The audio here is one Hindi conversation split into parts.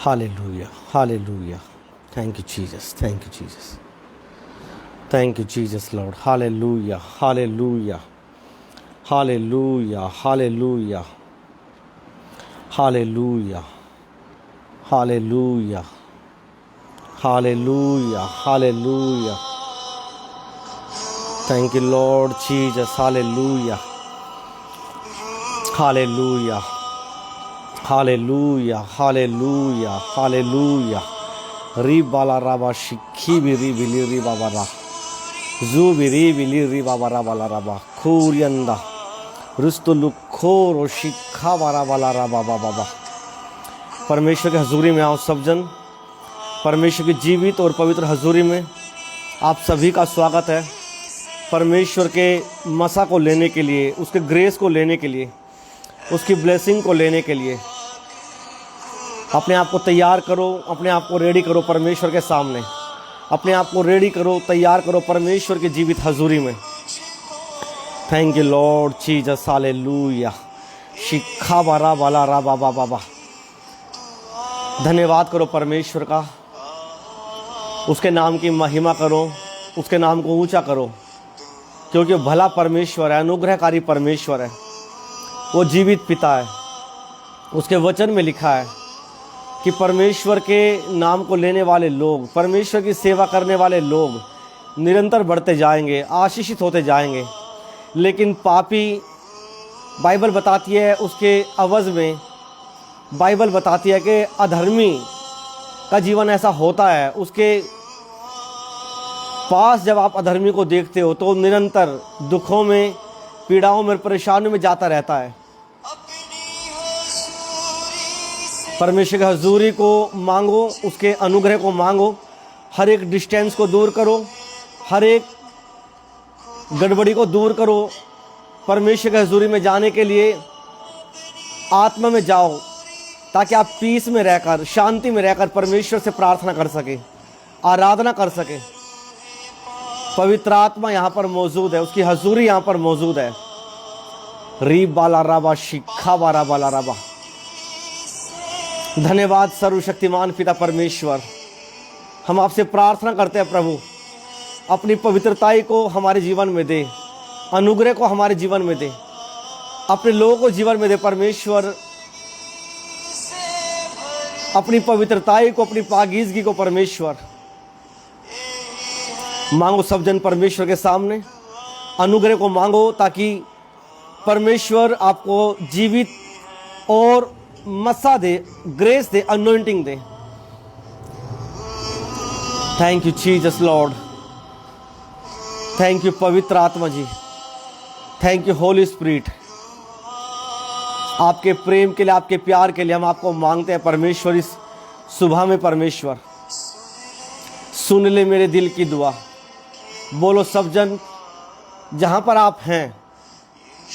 Hallelujah. Hallelujah. Thank you, Jesus. Thank you, Jesus. Thank you, Jesus, Lord. Hallelujah. Hallelujah. Hallelujah. Hallelujah. Hallelujah. Hallelujah. Hallelujah. Hallelujah. Thank you, Lord Jesus. Hallelujah. Hallelujah. Hallelujah. Hallelujah. Hallelujah. Ribala raba shikhi biri bili riba bara. Zubiri bili riba bara bala raba. Kuryanda. रुस्तुलु खोर शिखा बारा वाला रा बाबा बाबा। परमेश्वर की हजूरी में आओ सब जन। परमेश्वर की जीवित और पवित्र हजूरी में आप सभी का स्वागत है। परमेश्वर के मसा को लेने के लिए, उसके ग्रेस को लेने के लिए, उसकी ब्लेसिंग को लेने के लिए अपने आप को तैयार करो, अपने आप को रेडी करो परमेश्वर के सामने। अपने आप को रेडी करो, तैयार करो परमेश्वर की जीवित हजूरी में। Thank you Lord Jesus, hallelujah. शिखा बारा बाला रा बाबा बाबा। धन्यवाद करो परमेश्वर का, उसके नाम की महिमा करो, उसके नाम को ऊंचा करो, क्योंकि भला परमेश्वर है, अनुग्रहकारी परमेश्वर है, वो जीवित पिता है। उसके वचन में लिखा है कि परमेश्वर के नाम को लेने वाले लोग, परमेश्वर की सेवा करने वाले लोग निरंतर बढ़ते जाएंगे, आशीषित होते जाएंगे। लेकिन पापी, बाइबल बताती है उसके अवज़ में, बाइबल बताती है कि अधर्मी का जीवन ऐसा होता है। उसके पास जब आप अधर्मी को देखते हो तो निरंतर दुखों में, पीड़ाओं में, परेशानियों में जाता रहता है। परमेश्वर की हजूरी को मांगो, उसके अनुग्रह को मांगो। हर एक डिस्टेंस को दूर करो, हर एक गड़बड़ी को दूर करो। परमेश्वर की हजूरी में जाने के लिए आत्मा में जाओ, ताकि आप पीस में रहकर, शांति में रहकर परमेश्वर से प्रार्थना कर सके, आराधना कर सके। पवित्र आत्मा यहाँ पर मौजूद है, उसकी हजूरी यहाँ पर मौजूद है। री बाला राबा शिखा बारा बाला राबा। धन्यवाद सर्वशक्तिमान पिता परमेश्वर। हम आपसे प्रार्थना करते हैं प्रभु, अपनी पवित्रताई को हमारे जीवन में दे, अनुग्रह को हमारे जीवन में दे, अपने लोगों को जीवन में दे परमेश्वर। अपनी पवित्रताई को, अपनी पाकीज़गी को परमेश्वर मांगो सब जन परमेश्वर के सामने। अनुग्रह को मांगो ताकि परमेश्वर आपको जीवित और मसा दे, ग्रेस दे, अनॉइंटिंग दे। Thank you Jesus Lord. Thank you पवित्र आत्मा ji. Thank you Holy Spirit. आपके प्रेम के लिए, आपके प्यार के लिए हम आपको मांगते हैं परमेश्वर। इस सुबह में परमेश्वर सुन ले मेरे दिल की दुआ। बोलो सब जन जहाँ पर आप हैं।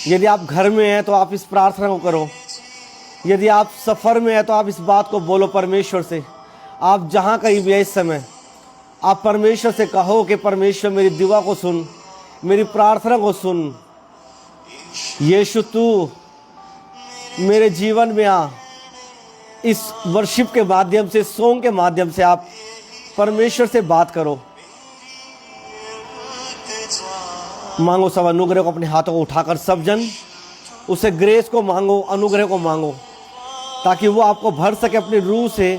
यदि आप घर में हैं तो आप इस प्रार्थना को करो। यदि आप सफ़र में हैं तो आप इस बात को बोलो परमेश्वर से। आप जहाँ कहीं भी है इस समय, आप परमेश्वर से कहो कि परमेश्वर मेरी दुआ को सुन, मेरी प्रार्थना को सुन। यीशु तू मेरे जीवन में आ। इस वर्शिप के माध्यम से, सॉन्ग के माध्यम से आप परमेश्वर से बात करो। मांगो सब अनुग्रह को, अपने हाथों को उठाकर सब जन उसे ग्रेस को मांगो, अनुग्रह को मांगो, ताकि वो आपको भर सके अपनी रूह से,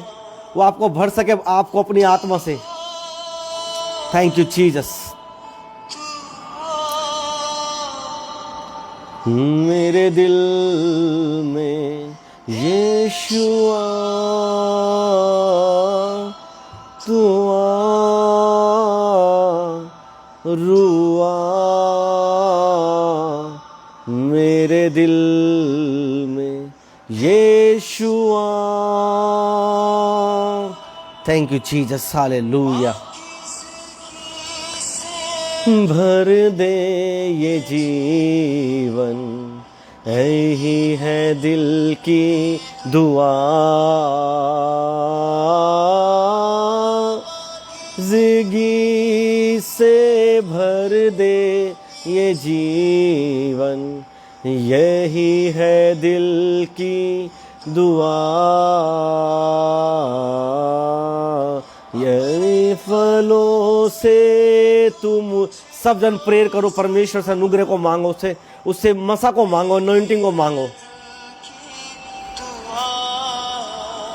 वो आपको भर सके आपको अपनी आत्मा से। Thank you Jesus. मेरे दिल में यीशुआ तू आ, रुआ मेरे दिल में Yeshua. Thank you Jesus, hallelujah. भर दे ये जीवन, यही है दिल की दुआ। जिंदगी से भर दे ये जीवन, यही है दिल की दुआ। सब जन प्रेयर करो, परमेश्वर से अनुग्रह को मांगो, उससे मसा को मांगो, अनॉइंटिंग को मांगो।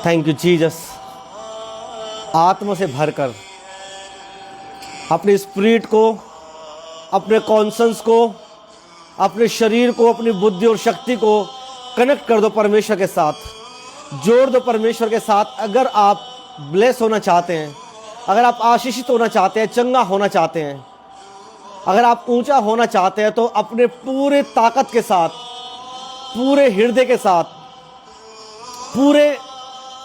Thank you Jesus. आत्मा से भरकर अपने स्पिरिट को, अपने कॉन्शंस को, अपने शरीर को, अपनी बुद्धि और शक्ति को कनेक्ट कर दो परमेश्वर के साथ, जोड़ दो परमेश्वर के साथ। अगर आप ब्लेस होना चाहते हैं, अगर आप आशीषित होना चाहते हैं, चंगा होना चाहते हैं, अगर आप ऊंचा होना चाहते हैं, तो अपने पूरे ताकत के साथ, पूरे हृदय के साथ,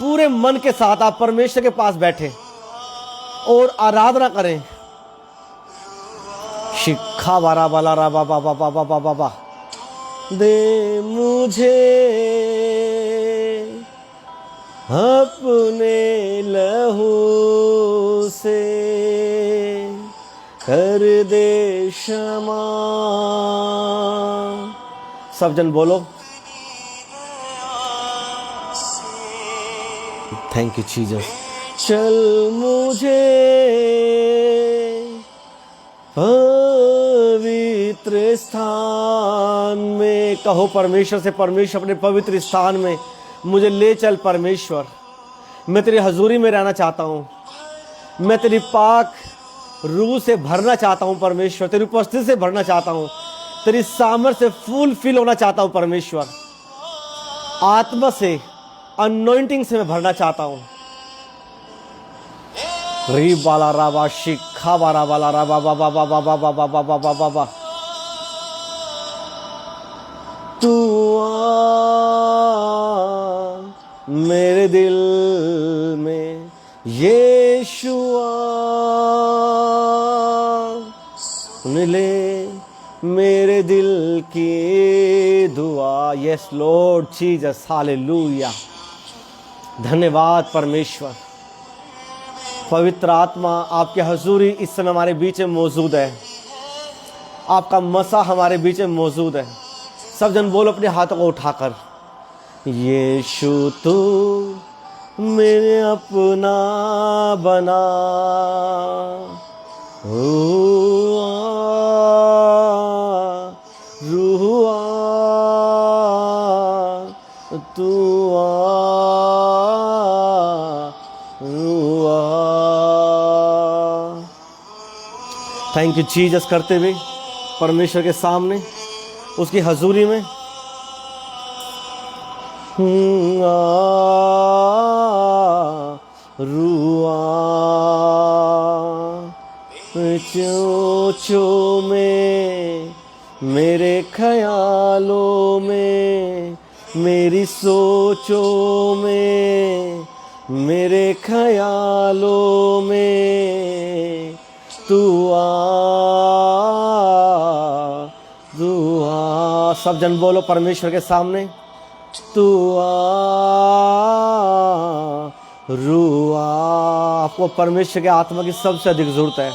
पूरे मन के साथ आप परमेश्वर के पास बैठे और आराधना करें। शिक्षा बारा बाला रा बाबा बाबा बाबा बाबा दे मुझे अपने लहू से, कर दे क्षमा। सब जन बोलो थैंक यू जीसस। चल मुझे पवित्र स्थान में, कहो परमेश्वर से, परमेश्वर अपने पवित्र स्थान में मुझे ले चल परमेश्वर। मैं तेरी हजूरी में रहना चाहता हूँ, मैं तेरी पाक रूह से भरना चाहता हूँ परमेश्वर, तेरी उपस्थिति से भरना चाहता हूँ, तेरी सामर्थ्य से फुलफिल होना चाहता हूँ परमेश्वर। आत्मा से, अनॉइंटिंग से मैं भरना चाहता हूँ। री बाला राबा शिखा बारा बाला राबा बाबा बाबा बाबा बाबा बाबा बाबा। तू मेरे दिल में यीशुआ, सुन ले मेरे दिल की दुआ। Yes Lord Jesus, hallelujah. धन्यवाद परमेश्वर। पवित्र आत्मा आपकी हजूरी इस समय हमारे बीच में मौजूद है, आपका मसा हमारे बीच में मौजूद है। सब जन बोलो अपने हाथों को उठाकर, यीशु तू मेरे अपना बना, रूह तू थैंक यू जीसस करते हुए परमेश्वर के सामने, उसकी हजूरी में रुआ चो में, मेरे ख्यालों में, मेरी सोचों में, मेरे ख्यालों में तू आ। सब जन बोलो परमेश्वर के सामने, तू रुआ। आपको परमेश्वर के आत्मा की सबसे अधिक जरूरत है,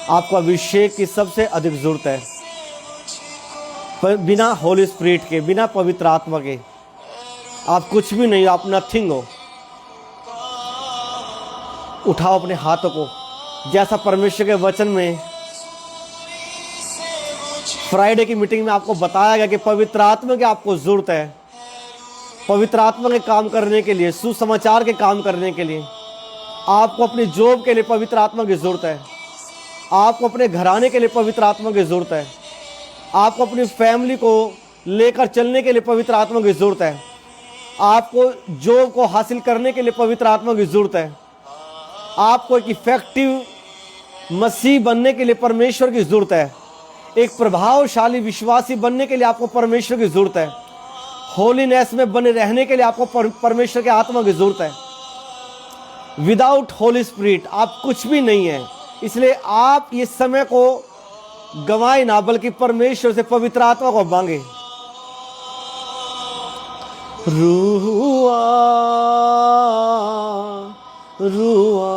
आपको अभिषेक की सबसे अधिक जरूरत है। पर बिना होली स्पिरिट के, बिना पवित्र आत्मा के आप कुछ भी नहीं, आप नथिंग हो। उठाओ अपने हाथों को, जैसा परमेश्वर के वचन में फ्राइडे की मीटिंग में आपको बताया गया कि पवित्र आत्मा की आपको जरूरत है। पवित्र आत्मा के काम करने के लिए, सुसमाचार के काम करने के लिए, आपको अपनी जॉब के लिए पवित्र आत्मा की जरूरत है, आपको अपने घराने के लिए पवित्र आत्मा की जरूरत है, आपको अपनी फैमिली को लेकर चलने के लिए पवित्र आत्मा की जरूरत है, आपको जॉब को हासिल करने के लिए पवित्र आत्मा की जरूरत है, आपको एक इफेक्टिव मसीह बनने के लिए परमेश्वर की जरूरत है, एक प्रभावशाली विश्वासी बनने के लिए आपको परमेश्वर की जरूरत है, होलीनेस में बने रहने के लिए आपको परमेश्वर के आत्मा की जरूरत है। विदाउट होली स्पिरिट आप कुछ भी नहीं है। इसलिए आप इस समय को गंवाए ना, बल्कि परमेश्वर से पवित्र आत्मा को मांगे। रुआ रुआ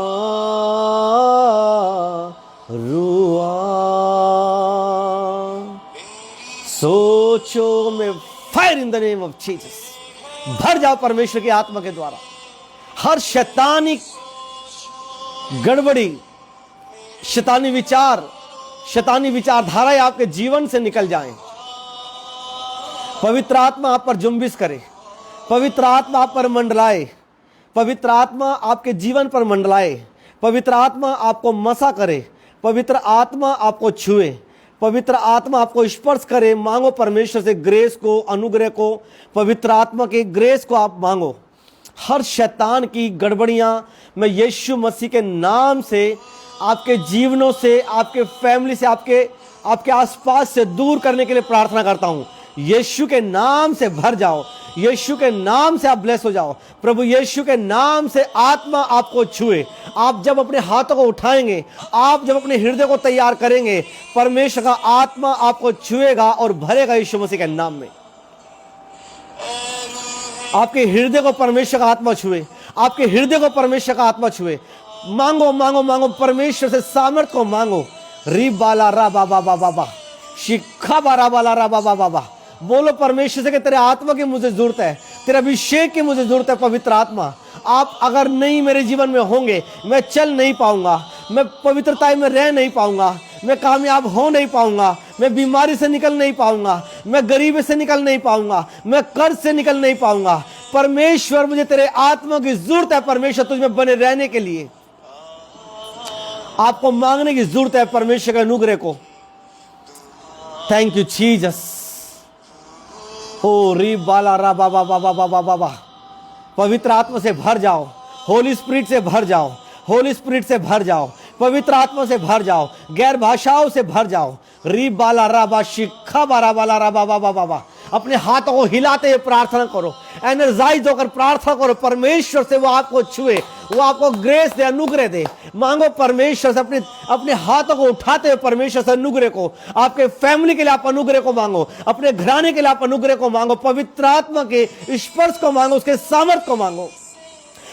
रुआ, सोचो में fire in the name of Jesus. भर जाओ परमेश्वर की आत्मा के द्वारा। हर शैतानी गड़बड़ी, शैतानी विचार, शैतानी विचारधाराएं आपके जीवन से निकल जाएं। पवित्र आत्मा आप पर जुम्बिश करे, पवित्र आत्मा आप पर मंडलाए, पवित्र आत्मा आपके जीवन पर मंडलाए, पवित्र आत्मा आपको मसा करे, पवित्र आत्मा आपको छुए, पवित्र आत्मा आपको स्पर्श करे। मांगो परमेश्वर से ग्रेस को, अनुग्रह को, पवित्र आत्मा के ग्रेस को आप मांगो। हर शैतान की गड़बड़ियां मैं यीशु मसीह के नाम से आपके जीवनों से, आपके फैमिली से, आपके आसपास से दूर करने के लिए प्रार्थना करता हूं। यीशु के नाम से भर जाओ, यीशु के नाम से आप ब्लेस हो जाओ। प्रभु यीशु के नाम से आत्मा आपको छुए। आप जब अपने हाथों को उठाएंगे, आप जब अपने हृदय को तैयार करेंगे, परमेश्वर का आत्मा आपको छुएगा और भरेगा यीशु मसीह के नाम में। आपके हृदय को परमेश्वर का आत्मा छुए, आपके हृदय को परमेश्वर का आत्मा छुए। मांगो मांगो मांगो, परमेश्वर से सामर्थ को मांगो। री बाला रा बाबा बाबा बा, शिखा बारा बाला रा बाबा बाबा। बोलो परमेश्वर से कि तेरे आत्मा की मुझे जरूरत है, तेरे अभिषेक की मुझे जरूरत है। पवित्र आत्मा, आप अगर नहीं मेरे जीवन में होंगे, मैं चल नहीं पाऊंगा, मैं पवित्रता में रह नहीं पाऊंगा, मैं कामयाब हो नहीं पाऊंगा, मैं बीमारी से निकल नहीं पाऊंगा, मैं गरीबी से निकल नहीं पाऊंगा, मैं कर्ज से निकल नहीं पाऊंगा। परमेश्वर, मुझे तेरे आत्मा की जरूरत है। परमेश्वर, तुझ में बने रहने के लिए आपको मांगने की जरूरत है परमेश्वर के अनुग्रह को। Thank you Jesus. ओ री बाला रा बाबा बाबा बाबा बाबा। पवित्र आत्मा से भर जाओ, होली स्पिरिट से भर जाओ, होली स्पिरिट से भर जाओ, पवित्र आत्मा से भर जाओ, गैर भाषाओं से भर जाओ। री बाला रा बा, शिखा बारा बाला रा बाबा बाबा बा। अपने हाथों को हिलाते हुए प्रार्थना करो, एनर्जाइज होकर प्रार्थना करो। परमेश्वर से वो आपको छुए, वो आपको ग्रेस दे, अनुग्रह दे। मांगो परमेश्वर से, अपने हाथों को उठाते हुए परमेश्वर से अनुग्रह को। आपके फैमिली के लिए आप अनुग्रह को मांगो, अपने घराने के लिए आप अनुग्रह को मांगो, पवित्र आत्मा के स्पर्श को मांगो, उसके सामर्थ को मांगो।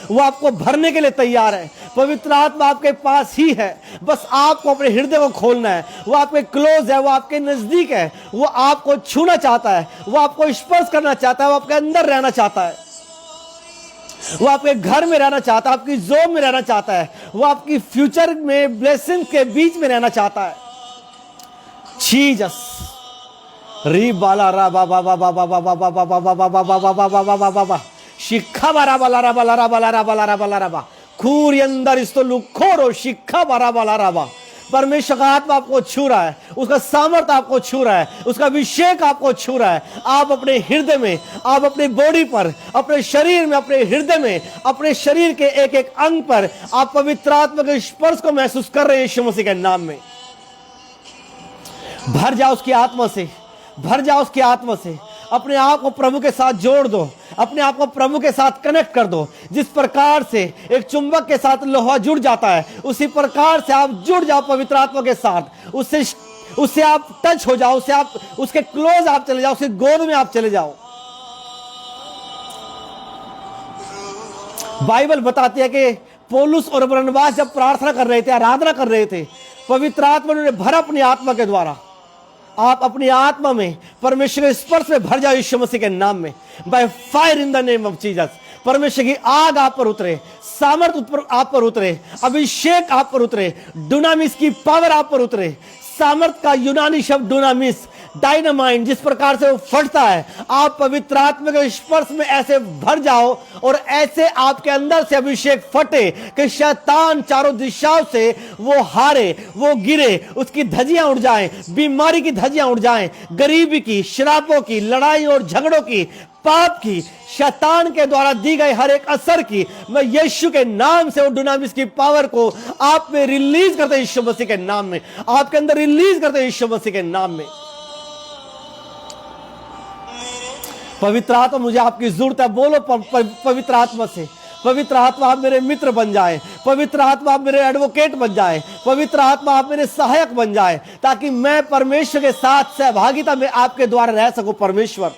वो आपको भरने के लिए तैयार है। पवित्र आत्मा आपके पास ही है, बस आपको अपने हृदय को खोलना है। वो आपके क्लोज है, वो आपके नजदीक है, वो आपको छूना चाहता है, वो आपको स्पर्श करना चाहता है, वो आपके अंदर रहना चाहता है, वो आपके घर में रहना चाहता है, आपकी जोन में रहना चाहता है, वो आपकी फ्यूचर में ब्लेसिंग के बीच में रहना चाहता है। जीसस। री बाला रा बाबा बाबा बाबा बाबा बाबा बाबा बाबा बाबा बाबा। शिखा बारा बाला रा बाला रा बाला रा बाला रा बाला रा बा। खूर अंदर इस तो लुखोरो शिखा बारा बाला रा बा। परमेश्वर का आत्मा आपको छू रहा है, उसका सामर्थ्य आपको छू रहा है, उसका अभिषेक आपको छू रहा है। आप अपने हृदय में, आप अपनी बॉडी पर, अपने शरीर में, अपने हृदय में, अपने शरीर के एक एक अंग पर आप पवित्र आत्मा के स्पर्श को महसूस कर रहे हैं। यीशु मसीह के नाम में भर जाओ उसकी आत्मा से, भर जाओ उसकी आत्मा से। अपने आप को प्रभु के साथ जोड़ दो, अपने आप को प्रभु के साथ कनेक्ट कर दो। जिस प्रकार से एक चुंबक के साथ लोहा जुड़ जाता है, उसी प्रकार से आप जुड़ जाओ पवित्र आत्मा के साथ। उससे आप टच हो जाओ, उससे आप उसके क्लोज आप चले जाओ, उसकी गोद में आप चले जाओ। बाइबल बताती है कि पौलुस और बरनबास जब प्रार्थना कर रहे थे, आराधना कर रहे थे, पवित्र आत्मा ने भरा अपनी आत्मा के द्वारा। आप अपनी आत्मा में परमेश्वर के स्पर्श में भर जाओ यीशु मसीह के नाम में। By fire in the name of Jesus. परमेश्वर की आग आप पर उतरे, सामर्थ आप पर उतरे, अभिषेक आप पर उतरे, डुनामिस की पावर आप पर उतरे। सामर्थ का यूनानी शब्द डुनामिस, डायनामाइट, जिस प्रकार से वो फटता है, आप पवित्र आत्मा के स्पर्श में ऐसे भर जाओ और ऐसे आपके अंदर से अभिषेक फटे कि शैतान चारों दिशाओं से वो हारे, वो गिरे, उसकी धज्जियां उड़ जाएं, बीमारी की धज्जियां उड़ जाएं, गरीबी की, शराबों की, लड़ाई और झगड़ों की, पाप की, शैतान के द्वारा दी गई हर एक असर की, मैं यीशु के नाम से वो डुनामिस की पावर को आप में रिलीज करते हैं यीशु मसीह के नाम में, आपके अंदर रिलीज करते हैं यीशु मसीह के नाम में। पवित्र आत्मा, मुझे आपकी जरूरत है। बोलो पवित्र आत्मा से, पवित्र आत्मा आप मेरे मित्र बन जाए, पवित्र आत्मा आप मेरे एडवोकेट बन जाए, पवित्र आत्मा आप मेरे सहायक बन जाए, ताकि मैं परमेश्वर के साथ सहभागिता में आपके द्वारा रह सकूं। परमेश्वर,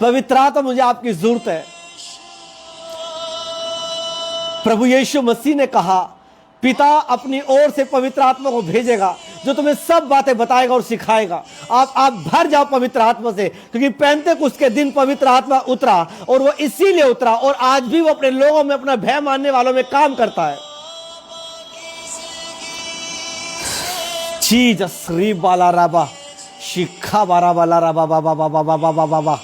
पवित्र आत्मा, मुझे आपकी जरूरत है। प्रभु यीशु मसीह ने कहा, पिता अपनी ओर से पवित्र आत्मा को भेजेगा जो तुम्हें सब बातें बताएगा और सिखाएगा। आप भर जाओ पवित्र आत्मा से, क्योंकि पेंतेकुस्त के दिन पवित्र आत्मा उतरा और वो इसीलिए उतरा, और आज भी वो अपने लोगों में, अपना भय मानने वालों में काम करता है। जीसस री बाला राबा शिखा बारा बाला राबा बाबा बाबा बाबा बाबा बाबा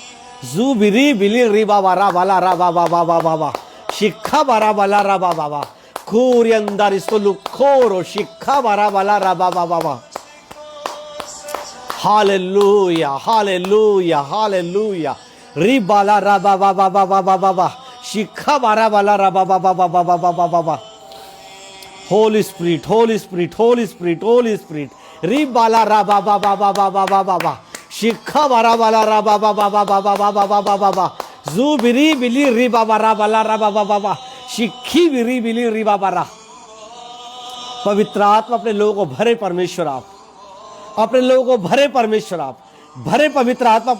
जू बिरी बिली री बाबा रा बाला राबा बाबा बाबा बाबा शिखा बारा बाला राबा बाबा खूरी अंदर इसको लुखोरो शिखा बारा बाला राबा बाबा बाबा हालेलुया हालेलुया हालेलुया री बाला राबा बाबा बाबा बाबा बाबा शिखा बारा बाला राबा बाबा बाबा बाबा बाबा बाबा Holy Spirit Holy Spirit Holy Spirit Holy Spirit री बाला राबा बाबा बाबा बाबा बाबा शिखा बारा बाला राबा बाबा बाबा बाबा बाबा बाबा जू बिरी बिली री बाबा रा बाला राबा बाबा बाबा शिखी बिरी बिली री बाबा रा। पवित्र आत्मा अपने लोगों को भरे परमेश्वर आप, अपने लोगों को भरे परमेश्वर आप, भरे पवित्र आत्मा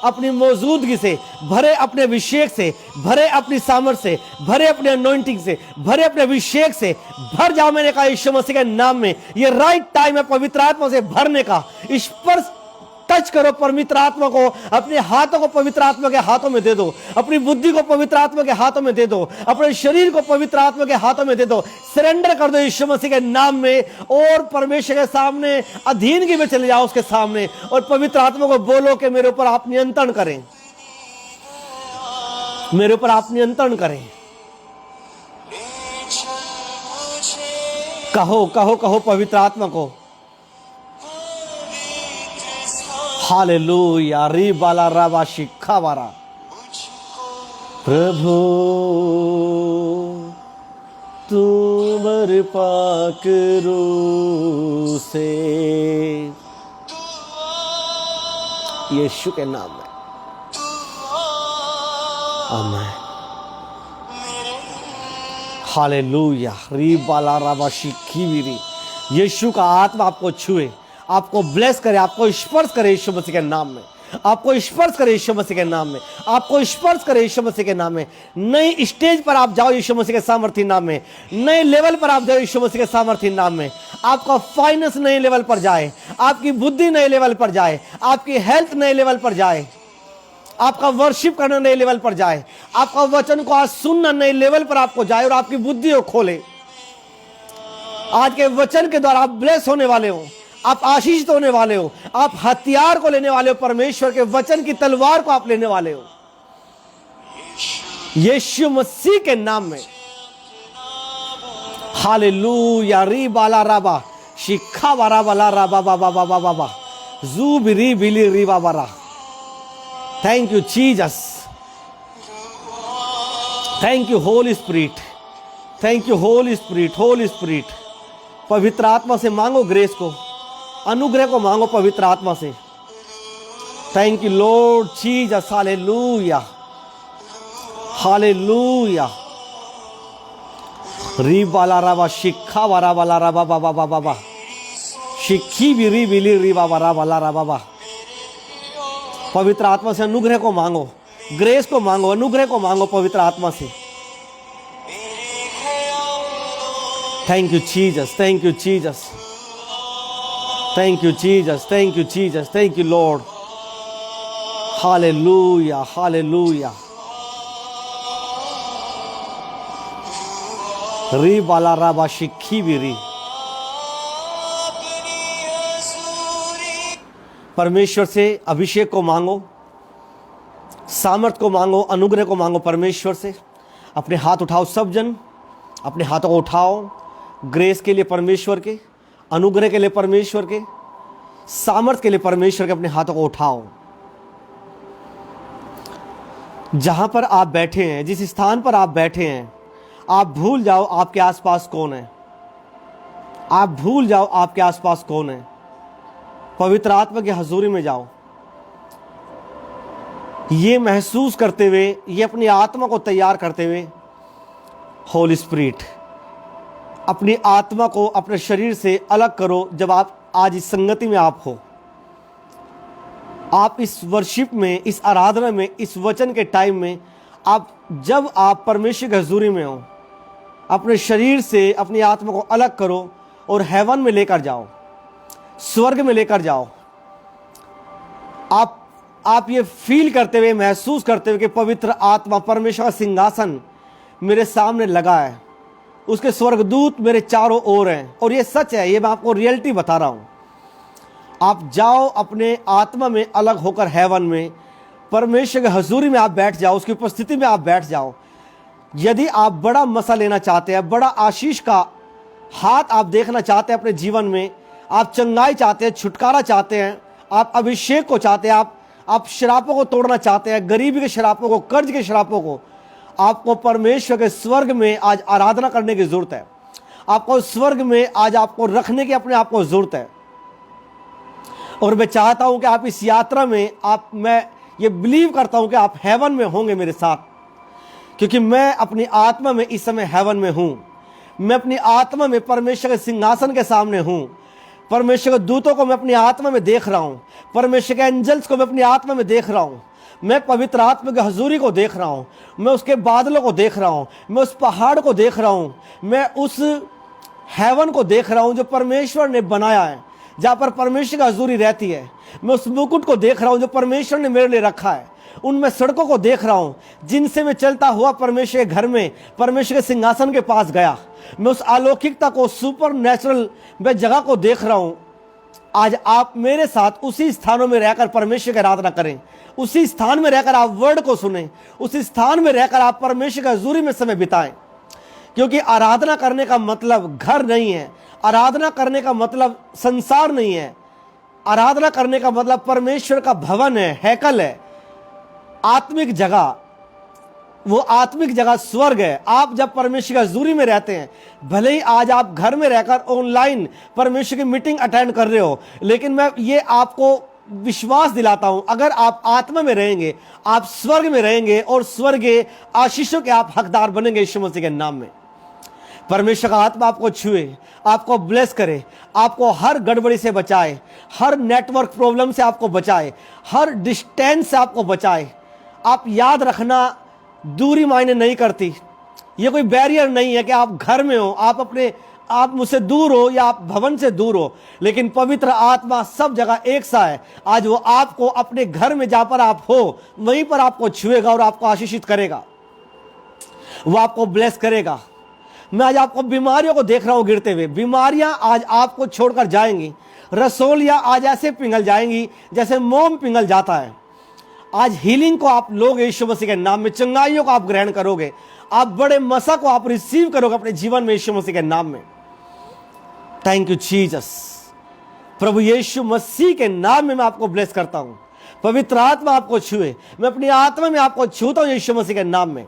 अपनी मौजूदगी से, भरे अपने अभिषेक से, भरे अपनी सामर्थ से, भरे अपने अनॉइंटिंग से, भरे अपने अभिषेक से भर जाओ। मैंने कहा यीशु मसीह के नाम में ये राइट टाइम है पवित्र आत्मा से भरने का। स्पर्श टच करो पवित्र आत्मा को, अपने हाथों को पवित्र आत्मा के हाथों में दे दो, अपनी बुद्धि को पवित्र आत्मा के हाथों में दे दो, अपने शरीर को पवित्र आत्मा के हाथों में दे दो। सरेंडर कर दो यीशु मसीह के नाम में और परमेश्वर के सामने अधीनगी में चले जाओ उसके सामने और पवित्र आत्मा को बोलो कि मेरे ऊपर आप नियंत्रण करें, मेरे ऊपर आप नियंत्रण करें। कहो कहो कहो पवित्र आत्मा को हालेलुया री बाला राबा शिखा बारा। प्रभु तुम पाक रूह से यीशु के नाम में आमीन। हालेलुया री बाला राबा शिखी बिरी। यीशु का आत्मा आपको छुए, आपको ब्लेस करे, आपको स्पर्श करे यीशु मसीह के नाम में, आपको स्पर्श करे यीशु मसीह के नाम में, आपको स्पर्श करे यीशु मसीह के नाम में। नई स्टेज पर आप जाओ यीशु मसीह के सामर्थी नाम में, नए लेवल पर आप जाओ यीशु मसीह के सामर्थी नाम में। आपका फाइनेंस नए लेवल पर जाए, आपकी बुद्धि नए लेवल पर जाए, आपकी हेल्थ नए लेवल पर जाए, आपका वर्शिप करना नए लेवल पर जाए, आपका वचन को आज सुनना नए लेवल पर आपको जाए और आपकी बुद्धि को खोले। आज के वचन के द्वारा आप ब्लेस होने वाले हो, आप आशीषित होने वाले हो, आप हथियार को लेने वाले हो, परमेश्वर के वचन की तलवार को आप लेने वाले हो यीशु मसीह के नाम में। हालेलुया री बाला राबा शिखा बारा बाला राबा बाबा बाबा बाबा जू बिरी बिली री बाबा रा। Thank you Jesus, thank you Holy spirit, thank you Holy Spirit, Holy spirit. पवित्र आत्मा से मांगो ग्रेस को, अनुग्रह को मांगो पवित्र आत्मा से। Thank you Lord Jesus, hallelujah hallelujah री बाला राबा शिखा बारा बाला राबा बाबा बाबा बाबा शिखी बिरी बिली री बाबा रा बाला रा बाबा। पवित्र आत्मा से अनुग्रह को मांगो, ग्रेस को मांगो, अनुग्रह को मांगो पवित्र आत्मा से। Thank you Jesus, thank you Jesus, thank you Jesus, thank you Jesus, thank you Lord. Hallelujah hallelujah री बाला राबा शिखी बिरी। परमेश्वर से अभिषेक को मांगो, सामर्थ को मांगो, अनुग्रह को मांगो परमेश्वर से। अपने हाथ उठाओ, सब जन अपने हाथों को उठाओ ग्रेस के लिए परमेश्वर के, अनुग्रह के लिए परमेश्वर के, सामर्थ के लिए परमेश्वर के अपने हाथों को उठाओ। जहां पर आप बैठे हैं, जिस स्थान पर आप बैठे हैं, आप भूल जाओ आपके आसपास कौन है, आप भूल जाओ आपके आसपास कौन है। पवित्र आत्मा की हजूरी में जाओ, ये महसूस करते हुए, ये अपनी आत्मा को तैयार करते हुए, होली स्पिरिट अपनी आत्मा को अपने शरीर से अलग करो। जब आप आज इस संगति में आप हो, आप इस वर्शिप में, इस आराधना में, इस वचन के टाइम में, जब आप परमेश्वर की हजूरी में हो, अपने शरीर से अपनी आत्मा को अलग करो और हेवन में लेकर जाओ, स्वर्ग में लेकर जाओ। आप ये फील करते हुए, महसूस करते हुए कि पवित्र आत्मा, परमेश्वर का सिंहासन मेरे सामने लगा है, उसके स्वर्गदूत मेरे चारों ओर हैं। और ये सच है, ये मैं आपको रियलिटी बता रहा हूँ। आप जाओ अपने आत्मा में अलग होकर हेवन में, परमेश्वर की हजूरी में आप बैठ जाओ, उसकी उपस्थिति में आप बैठ जाओ। यदि आप बड़ा मसा लेना चाहते हैं, बड़ा आशीष का हाथ आप देखना चाहते हैं अपने जीवन में, आप चंगाई चाहते हैं, छुटकारा चाहते हैं, आप अभिषेक को चाहते हैं, आप शरापों को तोड़ना चाहते हैं, गरीबी के शरापों को, कर्ज के शरापों को, आपको परमेश्वर के स्वर्ग में आज आराधना करने की जरूरत है। आपको स्वर्ग में आज आपको रखने की अपने आप को जरूरत है। और मैं चाहता हूं कि आप इस यात्रा में मैं ये बिलीव करता हूं कि आप हेवन में होंगे मेरे साथ, क्योंकि मैं अपनी आत्मा में इस समय हेवन में हूं। मैं अपनी आत्मा में परमेश्वर के सिंहासन के सामने हूं। परमेश्वर के दूतों को मैं अपनी आत्मा में देख रहा हूं। परमेश्वर के एंजल्स को मैं अपनी आत्मा में देख रहा हूं। मैं पवित्र आत्मा की हजूरी को देख रहा हूं। मैं उसके बादलों को देख रहा हूं। मैं उस पहाड़ को देख रहा हूं। मैं उस हेवन को देख रहा हूं जो परमेश्वर ने बनाया है, जहां पर परमेश्वर की हजूरी रहती है। मैं उस मुकुट को देख रहा हूं जो परमेश्वर ने मेरे लिए रखा है। उनमें सड़कों को देख रहा हूं जिनसे मैं चलता हुआ परमेश्वर के घर में, परमेश्वर के सिंहासन के पास गया। मैं उस अलौकिकता को, सुपर नेचुरल मैं जगह को देख रहा हूं। आज आप मेरे साथ उसी स्थानों में रहकर परमेश्वर की आराधना करें। उसी स्थान में रहकर आप वर्ड को सुने। उसी स्थान में रहकर आप परमेश्वर की हजूरी में समय बिताएं, क्योंकि आराधना करने का मतलब घर नहीं है। आराधना करने का मतलब संसार नहीं है। आराधना करने का मतलब परमेश्वर का भवन है, हैकल है, आत्मिक जगह। वो आत्मिक जगह स्वर्ग है। आप जब परमेश्वर की हजूरी में रहते हैं, भले ही आज आप घर में रहकर ऑनलाइन परमेश्वर की मीटिंग अटेंड कर रहे हो, लेकिन मैं ये आपको विश्वास दिलाता हूं, अगर आप आत्मा में रहेंगे, आप स्वर्ग में रहेंगे और स्वर्गीय आशीषों के आप हकदार बनेंगे यीशु मसीह के नाम में। परमेश्वर का आत्मा आपको छुए, आपको ब्लेस करे, आपको हर गड़बड़ी से बचाए, हर नेटवर्क प्रॉब्लम से आपको बचाए, हर डिस्टेंस से आपको बचाए। आप याद रखना, दूरी मायने नहीं करती। ये कोई बैरियर नहीं है कि आप घर में हो, आप मुझसे दूर हो या आप भवन से दूर हो, लेकिन पवित्र आत्मा सब जगह एक सा है। आज वो आपको अपने घर में जहां पर आप हो वहीं पर आपको छुएगा और आपको आशीषित करेगा। वो आपको ब्लेस करेगा। मैं आज आपको बीमारियों को देख रहा हूं गिरते हुए। बीमारियां आज आपको छोड़कर जाएंगी। रसोलियां आज ऐसे पिघल जाएंगी जैसे मोम पिघल जाता है। आज हीलिंग को आप लोगे यीशु मसीह के नाम में। चंगाइयों को आप ग्रहण करोगे। आप बड़े मसा को आप रिसीव करोगे अपने जीवन में यीशु मसीह के नाम में। Thank you Jesus. प्रभु यीशु मसीह के नाम में मैं आपको ब्लेस करता हूं। पवित्र आत्मा आपको छुए। मैं अपनी आत्मा में आपको छूता हूं यीशु मसीह के नाम में।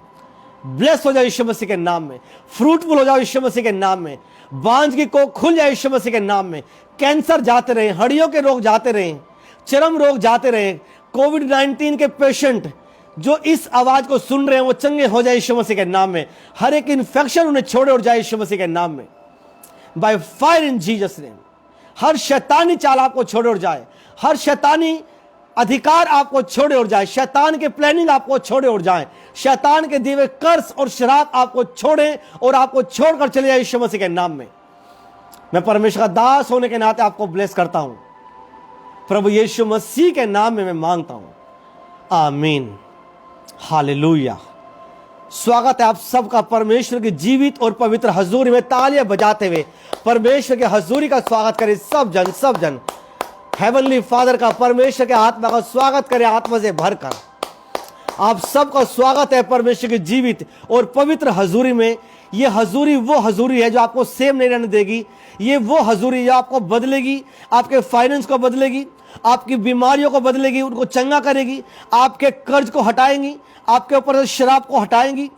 ब्लेस हो जाओ यीशु मसीह के नाम में। फ्रूटफुल हो जाओ यीशु मसीह के नाम में। बांझ की कोख खुल जाए यीशु मसीह के नाम में। कैंसर जाते रहे, हड्डियों के रोग जाते रहे, चर्म रोग जाते रहे। कोविड-19 के पेशेंट जो इस आवाज को सुन रहे हैं वो चंगे हो जाए यीशु मसीह के नाम में। हर एक इन्फेक्शन उन्हें छोड़े और जाए यीशु मसीह के नाम में। By fire in Jesus name. हर शैतानी चाल आपको छोड़े और जाए। हर शैतानी अधिकार आपको छोड़े और जाए। शैतान के प्लानिंग आपको छोड़े और जाए। शैतान के दिए हुए कर्ज और शराब आपको छोड़े और आपको छोड़कर चले जाए यीशु मसीह के नाम में। मैं परमेश्वर का दास होने के नाते आपको ब्लेस करता हूं। प्रभु यीशु मसीह के नाम में मैं मांगता हूं, आमीन, हालेलुया। स्वागत है आप सबका परमेश्वर की जीवित और पवित्र हजूरी में। तालियां बजाते हुए परमेश्वर की हजूरी का स्वागत करें सब जन। हेवनली फादर का, परमेश्वर के आत्मा का स्वागत करें आत्मा से भरकर। आप सबका स्वागत है परमेश्वर की जीवित और पवित्र हजूरी में। ये हजूरी वो हजूरी है जो आपको सेम नहीं रहने देगी। ये वो हजूरी जो आपको बदलेगी, आपके फाइनेंस को बदलेगी, आपकी बीमारियों को बदलेगी, उनको चंगा करेगी, आपके कर्ज को हटाएंगी, आपके ऊपर से शराब को हटाएंगी।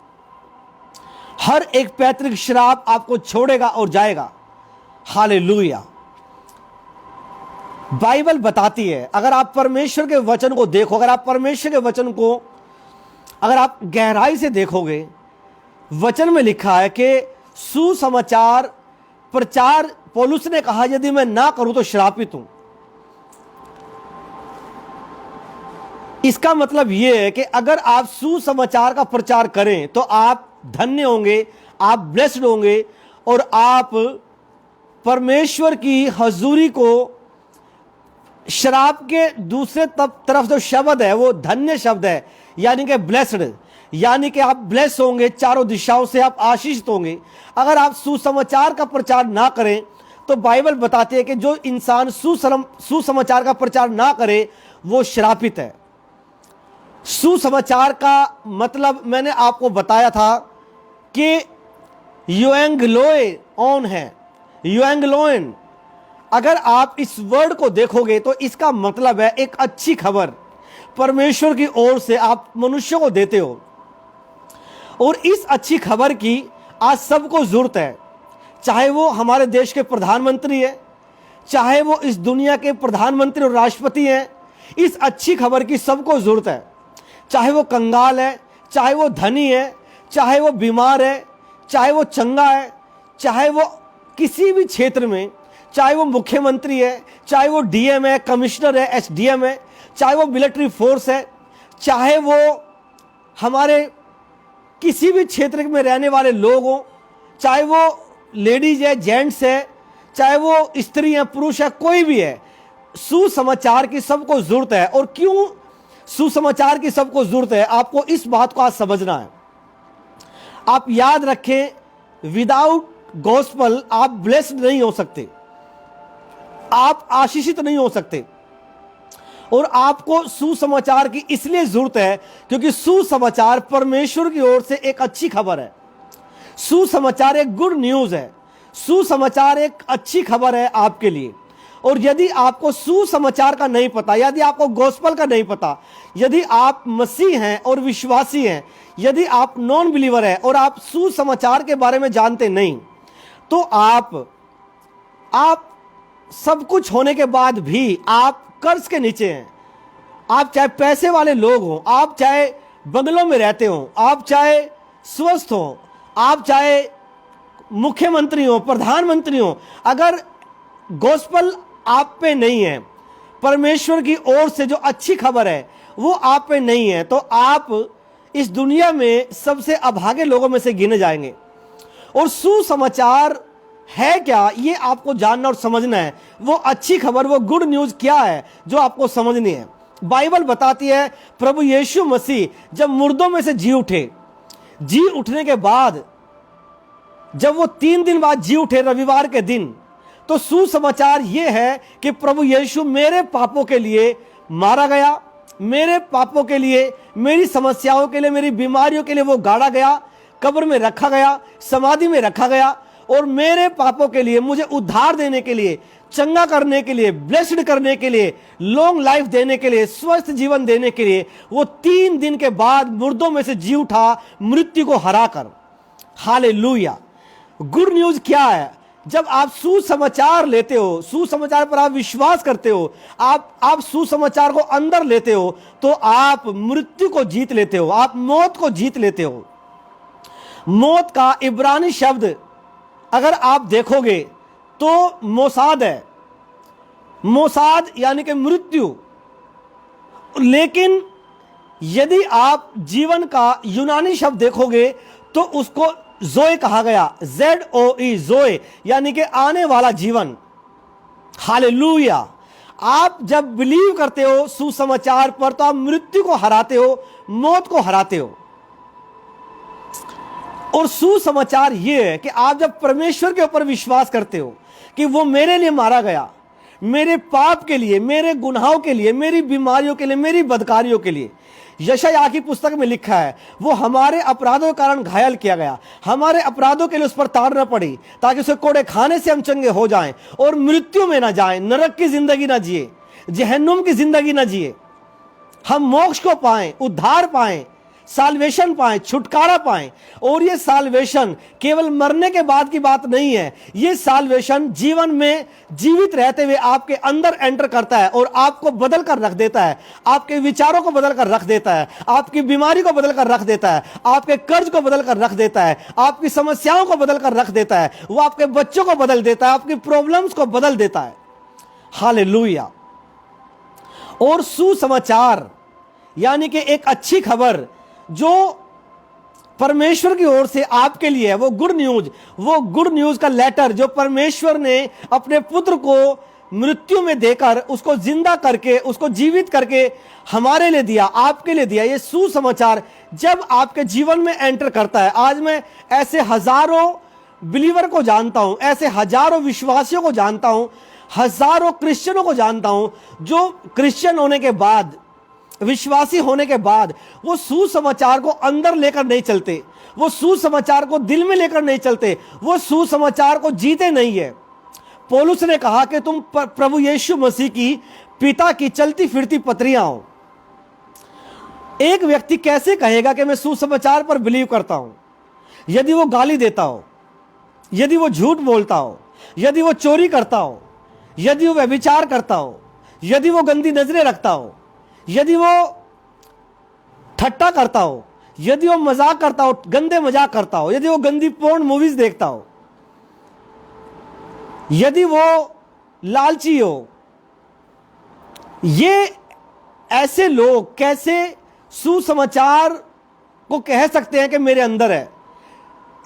हर एक पैतृक शराब आपको छोड़ेगा और जाएगा। हालेलुया। बाइबल बताती है, अगर आप परमेश्वर के वचन को देखो, अगर आप परमेश्वर के वचन को अगर आप गहराई से देखोगे, वचन में लिखा है कि सुसमाचार प्रचार पौलुस ने कहा यदि मैं ना करूं तो श्रापित हूं। इसका मतलब यह है कि अगर आप सुसमाचार का प्रचार करें तो आप धन्य होंगे, आप ब्लेस्ड होंगे और आप परमेश्वर की हजूरी को, शराब के दूसरे तरफ जो शब्द है वो धन्य शब्द है, यानी कि ब्लेस्ड, यानी कि आप ब्लेस होंगे, चारों दिशाओं से आप आशीषित होंगे। अगर आप सुसमाचार का प्रचार ना करें तो बाइबल बताती है कि जो इंसान सुसमाचार का प्रचार ना करे वो श्रापित है। सुसमाचार का मतलब मैंने आपको बताया था कि यूएंगलोन है, यूएंगलोन। अगर आप इस वर्ड को देखोगे तो इसका मतलब है एक अच्छी खबर परमेश्वर की ओर से आप मनुष्यों को देते हो। और इस अच्छी खबर की आज सबको जरूरत है, चाहे वो हमारे देश के प्रधानमंत्री है, चाहे वो इस दुनिया के प्रधानमंत्री और राष्ट्रपति हैं। इस अच्छी खबर की सबको जरूरत है, चाहे वो कंगाल है, चाहे वो धनी है, चाहे वो बीमार है, चाहे वो चंगा है, चाहे वो किसी भी क्षेत्र में, चाहे वो मुख्यमंत्री है, चाहे वो डीएम है, कमिश्नर है, एसडीएम है, चाहे वो मिलिट्री फोर्स है, चाहे वो हमारे किसी भी क्षेत्र में रहने वाले लोग हों, चाहे वो लेडीज है, जेंट्स है, चाहे वो स्त्री है, पुरुष है, कोई भी है, सुसमाचार की सबको जरूरत है। और क्यों सुसमाचार की सबको जरूरत है, आपको इस बात को आज समझना है। आप याद रखें, विदाउट गॉस्पल आप ब्लेस्ड नहीं हो सकते, आप आशीषित नहीं हो सकते। और आपको सुसमाचार की इसलिए जरूरत है क्योंकि सुसमाचार परमेश्वर की ओर से एक अच्छी खबर है। सुसमाचार एक गुड न्यूज है, सुसमाचार एक अच्छी खबर है आपके लिए। और यदि आपको सुसमाचार का नहीं पता, यदि आपको गॉस्पल का नहीं पता, यदि आप मसीह हैं और विश्वासी हैं, यदि आप नॉन बिलीवर हैं और आप सुसमाचार के बारे में जानते नहीं, तो आप सब कुछ होने के बाद भी आप कर्ज के नीचे हैं। आप चाहे पैसे वाले लोग हों, आप चाहे बंगलों में रहते हों, आप चाहे स्वस्थ हों, आप चाहे मुख्यमंत्री हो, प्रधानमंत्री हो, अगर गॉस्पल आप पे नहीं है, परमेश्वर की ओर से जो अच्छी खबर है वो आप पे नहीं है, तो आप इस दुनिया में सबसे अभागे लोगों में से गिने जाएंगे। और सुसमाचार है क्या, ये आपको जानना और समझना है। वो अच्छी खबर, वो गुड न्यूज क्या है जो आपको समझनी है। बाइबल बताती है प्रभु यीशु मसीह जब मुर्दों में से जी उठे, जी उठने के बाद जब वो 3 दिन बाद जी उठे रविवार के दिन, तो सुसमाचार ये है कि प्रभु यीशु मेरे पापों के लिए मारा गया, मेरे पापों के लिए, मेरी समस्याओं के लिए, मेरी बीमारियों के लिए वो गाड़ा गया, कब्र में रखा गया, समाधि में रखा गया, और मेरे पापों के लिए, मुझे उद्धार देने के लिए, चंगा करने के लिए, ब्लेस्ड करने के लिए, लॉन्ग लाइफ देने के लिए, स्वस्थ जीवन देने के लिए वो 3 दिन के बाद मुर्दों में से जी उठा, मृत्यु को हराकर। हालेलुया। गुड न्यूज क्या है? जब आप सुसमाचार लेते हो, सुसमाचार पर आप विश्वास करते हो, आप सुसमाचार को अंदर लेते हो, तो आप मृत्यु को जीत लेते हो, आप मौत को जीत लेते हो। मौत का इब्रानी शब्द अगर आप देखोगे तो मोसाद है, मोसाद यानी कि मृत्यु। लेकिन यदि आप जीवन का यूनानी शब्द देखोगे तो उसको जोए कहा गया, ZOE, जोए, यानी कि आने वाला जीवन। हालेलुया। आप जब बिलीव करते हो सुसमाचार पर, तो आप मृत्यु को हराते हो, मौत को हराते हो। और सुसमाचार यह है कि आप जब परमेश्वर के ऊपर विश्वास करते हो कि वो मेरे लिए मारा गया, मेरे पाप के लिए, मेरे गुनाहों के लिए, मेरी बीमारियों के लिए, मेरी बदकारियों के लिए। यशायाह की पुस्तक में लिखा है वो हमारे अपराधों के कारण घायल किया गया, हमारे अपराधों के लिए उस पर ताड़ना पड़ी, ताकि उसे कोड़े खाने से हम चंगे हो जाएं और मृत्यु में ना जाएं, नरक की जिंदगी ना जिए, जहन्नुम की जिंदगी ना जिए, हम मोक्ष को पाएं, उद्धार पाएं, साल्वेशन पाएं, छुटकारा पाएं। और ये साल्वेशन केवल मरने के बाद की बात नहीं है, ये साल्वेशन जीवन में जीवित रहते हुए आपके अंदर एंटर करता है और आपको बदल कर रख देता है, आपके विचारों को बदल कर रख देता है, आपकी बीमारी को बदल कर रख देता है, आपके कर्ज को बदल कर रख देता है, आपकी समस्याओं को बदल कर रख देता है, वो आपके बच्चों को बदल देता है, आपकी प्रॉब्लम्स को बदल देता है। हालेलुया। और सुसमाचार यानी कि एक अच्छी खबर जो परमेश्वर की ओर से आपके लिए है, वो गुड न्यूज, वो गुड न्यूज का लेटर जो परमेश्वर ने अपने पुत्र को मृत्यु में देकर उसको जिंदा करके, उसको जीवित करके हमारे लिए दिया, आपके लिए दिया। ये सुसमाचार जब आपके जीवन में एंटर करता है, आज मैं ऐसे हजारों बिलीवर को जानता हूं, ऐसे हजारों विश्वासियों को जानता हूं, हजारों क्रिश्चियनों को जानता हूं जो क्रिश्चियन होने के बाद, विश्वासी होने के बाद वो सुसमाचार को अंदर लेकर नहीं चलते, वो सुसमाचार को दिल में लेकर नहीं चलते, वो सुसमाचार को जीते नहीं है। पौलुस ने कहा कि तुम प्रभु यीशु मसीह की पिता की चलती फिरती पत्रियां हो। एक व्यक्ति कैसे कहेगा कि मैं सुसमाचार पर बिलीव करता हूं यदि वो गाली देता हो, यदि वो झूठ बोलता हो, यदि वो चोरी करता हो, यदि वो व्यभिचार करता हो, यदि वो गंदी नजरें रखता हो, यदि वो ठट्टा करता हो, यदि वो मजाक करता हो, गंदे मजाक करता हो, यदि वो गंदी पोर्न मूवीज देखता हो, यदि वो लालची हो। ये ऐसे लोग कैसे सुसमाचार को कह सकते हैं कि मेरे अंदर है?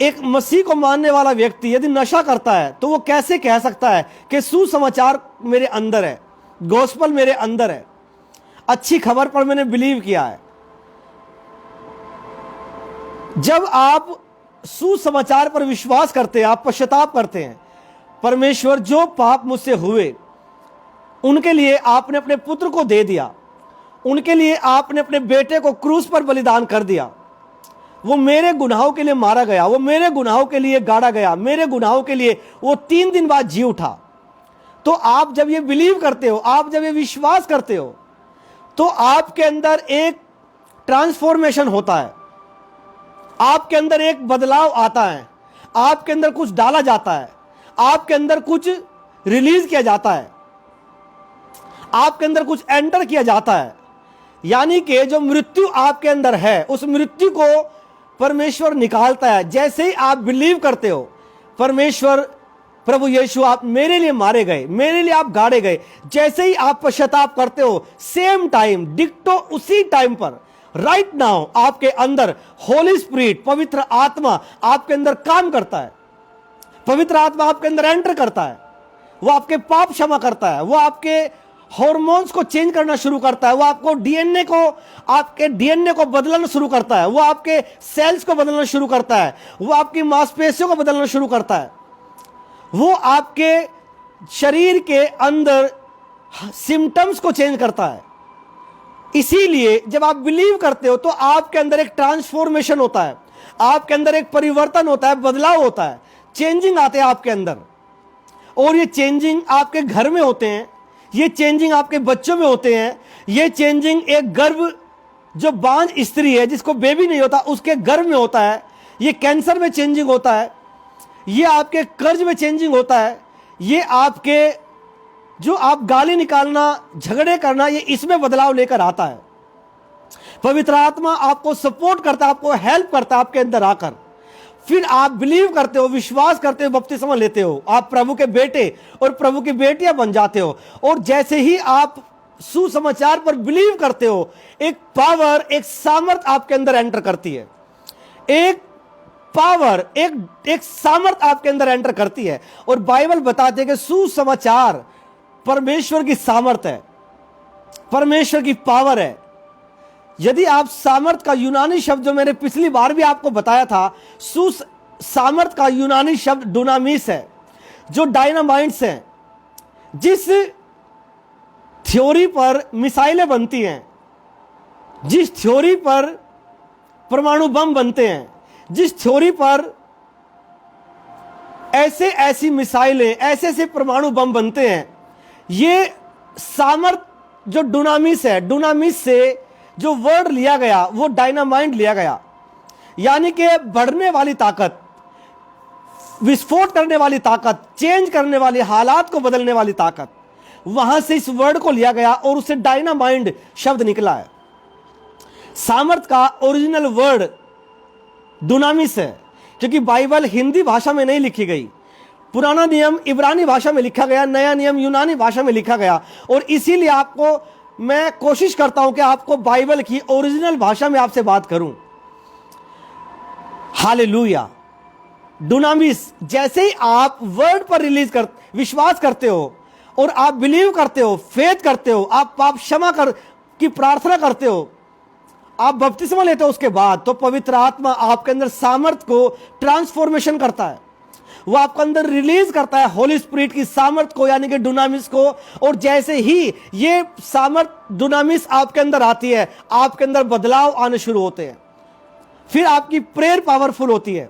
एक मसीह को मानने वाला व्यक्ति यदि नशा करता है तो वो कैसे कह सकता है कि सुसमाचार मेरे अंदर है, गॉस्पल मेरे अंदर है, अच्छी खबर पर मैंने बिलीव किया है? जब आप सुसमाचार पर विश्वास करते हैं, आप पश्चाताप करते हैं, परमेश्वर जो पाप मुझसे हुए उनके लिए आपने अपने पुत्र को दे दिया, उनके लिए आपने अपने बेटे को क्रूस पर बलिदान कर दिया, वो मेरे गुनाहों के लिए मारा गया, वो मेरे गुनाहों के लिए गाड़ा गया, मेरे गुनाहों के लिए वो 3 दिन बाद जी उठा। तो आप जब ये बिलीव करते हो, आप जब ये विश्वास करते हो, तो आपके अंदर एक ट्रांसफॉर्मेशन होता है, आपके अंदर एक बदलाव आता है, आपके अंदर कुछ डाला जाता है, आपके अंदर कुछ रिलीज किया जाता है, आपके अंदर कुछ एंटर किया जाता है। यानी कि जो मृत्यु आपके अंदर है उस मृत्यु को परमेश्वर निकालता है। जैसे ही आप बिलीव करते हो, परमेश्वर, प्रभु यीशु आप मेरे लिए मारे गए, मेरे लिए आप गाड़े गए, जैसे ही आप पश्चाताप करते हो, सेम टाइम, डिक्टो उसी टाइम पर, राइट नाउ आपके अंदर होली स्पिरिट, पवित्र आत्मा आपके अंदर काम करता है। पवित्र आत्मा आपके अंदर एंटर करता है, वो आपके पाप क्षमा करता है, वो आपके हार्मोन्स को चेंज करना शुरू करता है, वो आपको डीएनए को, आपके डीएनए को बदलना शुरू करता है, वो आपके सेल्स को बदलना शुरू करता है, वो आपकी मांसपेशियों को बदलना शुरू करता है, वो आपके शरीर के अंदर सिम्टम्स को चेंज करता है। इसीलिए जब आप बिलीव करते हो तो आपके अंदर एक ट्रांसफॉर्मेशन होता है, आपके अंदर एक परिवर्तन होता है, बदलाव होता है, चेंजिंग आते हैं आपके अंदर। और ये चेंजिंग आपके घर में होते हैं, ये चेंजिंग आपके बच्चों में होते हैं, ये चेंजिंग एक गर्भ, जो बांझ स्त्री है जिसको बेबी नहीं होता उसके गर्भ में होता है, ये कैंसर में चेंजिंग होता है, ये आपके कर्ज में चेंजिंग होता है, ये आपके जो आप गाली निकालना, झगड़े करना, ये इसमें बदलाव लेकर आता है। पवित्र आत्मा आपको सपोर्ट करता है, आपको हेल्प करता है आपके अंदर आकर। फिर आप बिलीव करते हो, विश्वास करते हो, बपतिस्मा लेते हो, आप प्रभु के बेटे और प्रभु की बेटियां बन जाते हो। और जैसे ही आप सुसमाचार पर बिलीव करते हो, एक पावर, एक सामर्थ आपके अंदर एंटर करती है, एक पावर, एक सामर्थ आपके अंदर एंटर करती है। और बाइबल बताते हैं कि सुसमाचार परमेश्वर की सामर्थ है, परमेश्वर की पावर है। यदि आप सामर्थ का यूनानी शब्द, जो मैंने पिछली बार भी आपको बताया था, सामर्थ का यूनानी शब्द डुनामिस है, जो डायनामाइट्स हैं। जिस थ्योरी पर मिसाइलें बनती हैं, जिस थ्योरी पर परमाणु बम बनते हैं, जिस थ्योरी पर ऐसी मिसाइलें, ऐसे परमाणु बम बनते हैं, ये सामर्थ जो डुनामिस है, डुनामिस से जो वर्ड लिया गया वो डायनामाइट लिया गया। यानी कि बढ़ने वाली ताकत, विस्फोट करने वाली ताकत, चेंज करने वाली, हालात को बदलने वाली ताकत, वहां से इस वर्ड को लिया गया और उससे डायनामाइट शब्द निकला है। सामर्थ का ओरिजिनल वर्ड डुनामिस है, क्योंकि बाइबल हिंदी भाषा में नहीं लिखी गई, पुराना नियम इब्रानी भाषा में लिखा गया, नया नियम यूनानी भाषा में लिखा गया। और इसीलिए आपको मैं कोशिश करता हूं कि आपको बाइबल की ओरिजिनल भाषा में आपसे बात करूं। हालेलुया। डुनामिस, जैसे ही आप वर्ड पर विश्वास करते हो और आप बिलीव करते हो, फेथ करते हो, आप पाप क्षमा की प्रार्थना करते हो, आप बपतिस्मा लेते हो, उसके बाद तो पवित्र आत्मा आपके अंदर सामर्थ को ट्रांसफॉर्मेशन करता है, वो आपके अंदर रिलीज करता है होली स्पिरिट की सामर्थ को, यानी कि डुनामिस को। और जैसे ही ये सामर्थ डुनामिस आपके अंदर आती है, आपके अंदर बदलाव आने शुरू होते हैं। फिर आपकी प्रेयर पावरफुल होती है,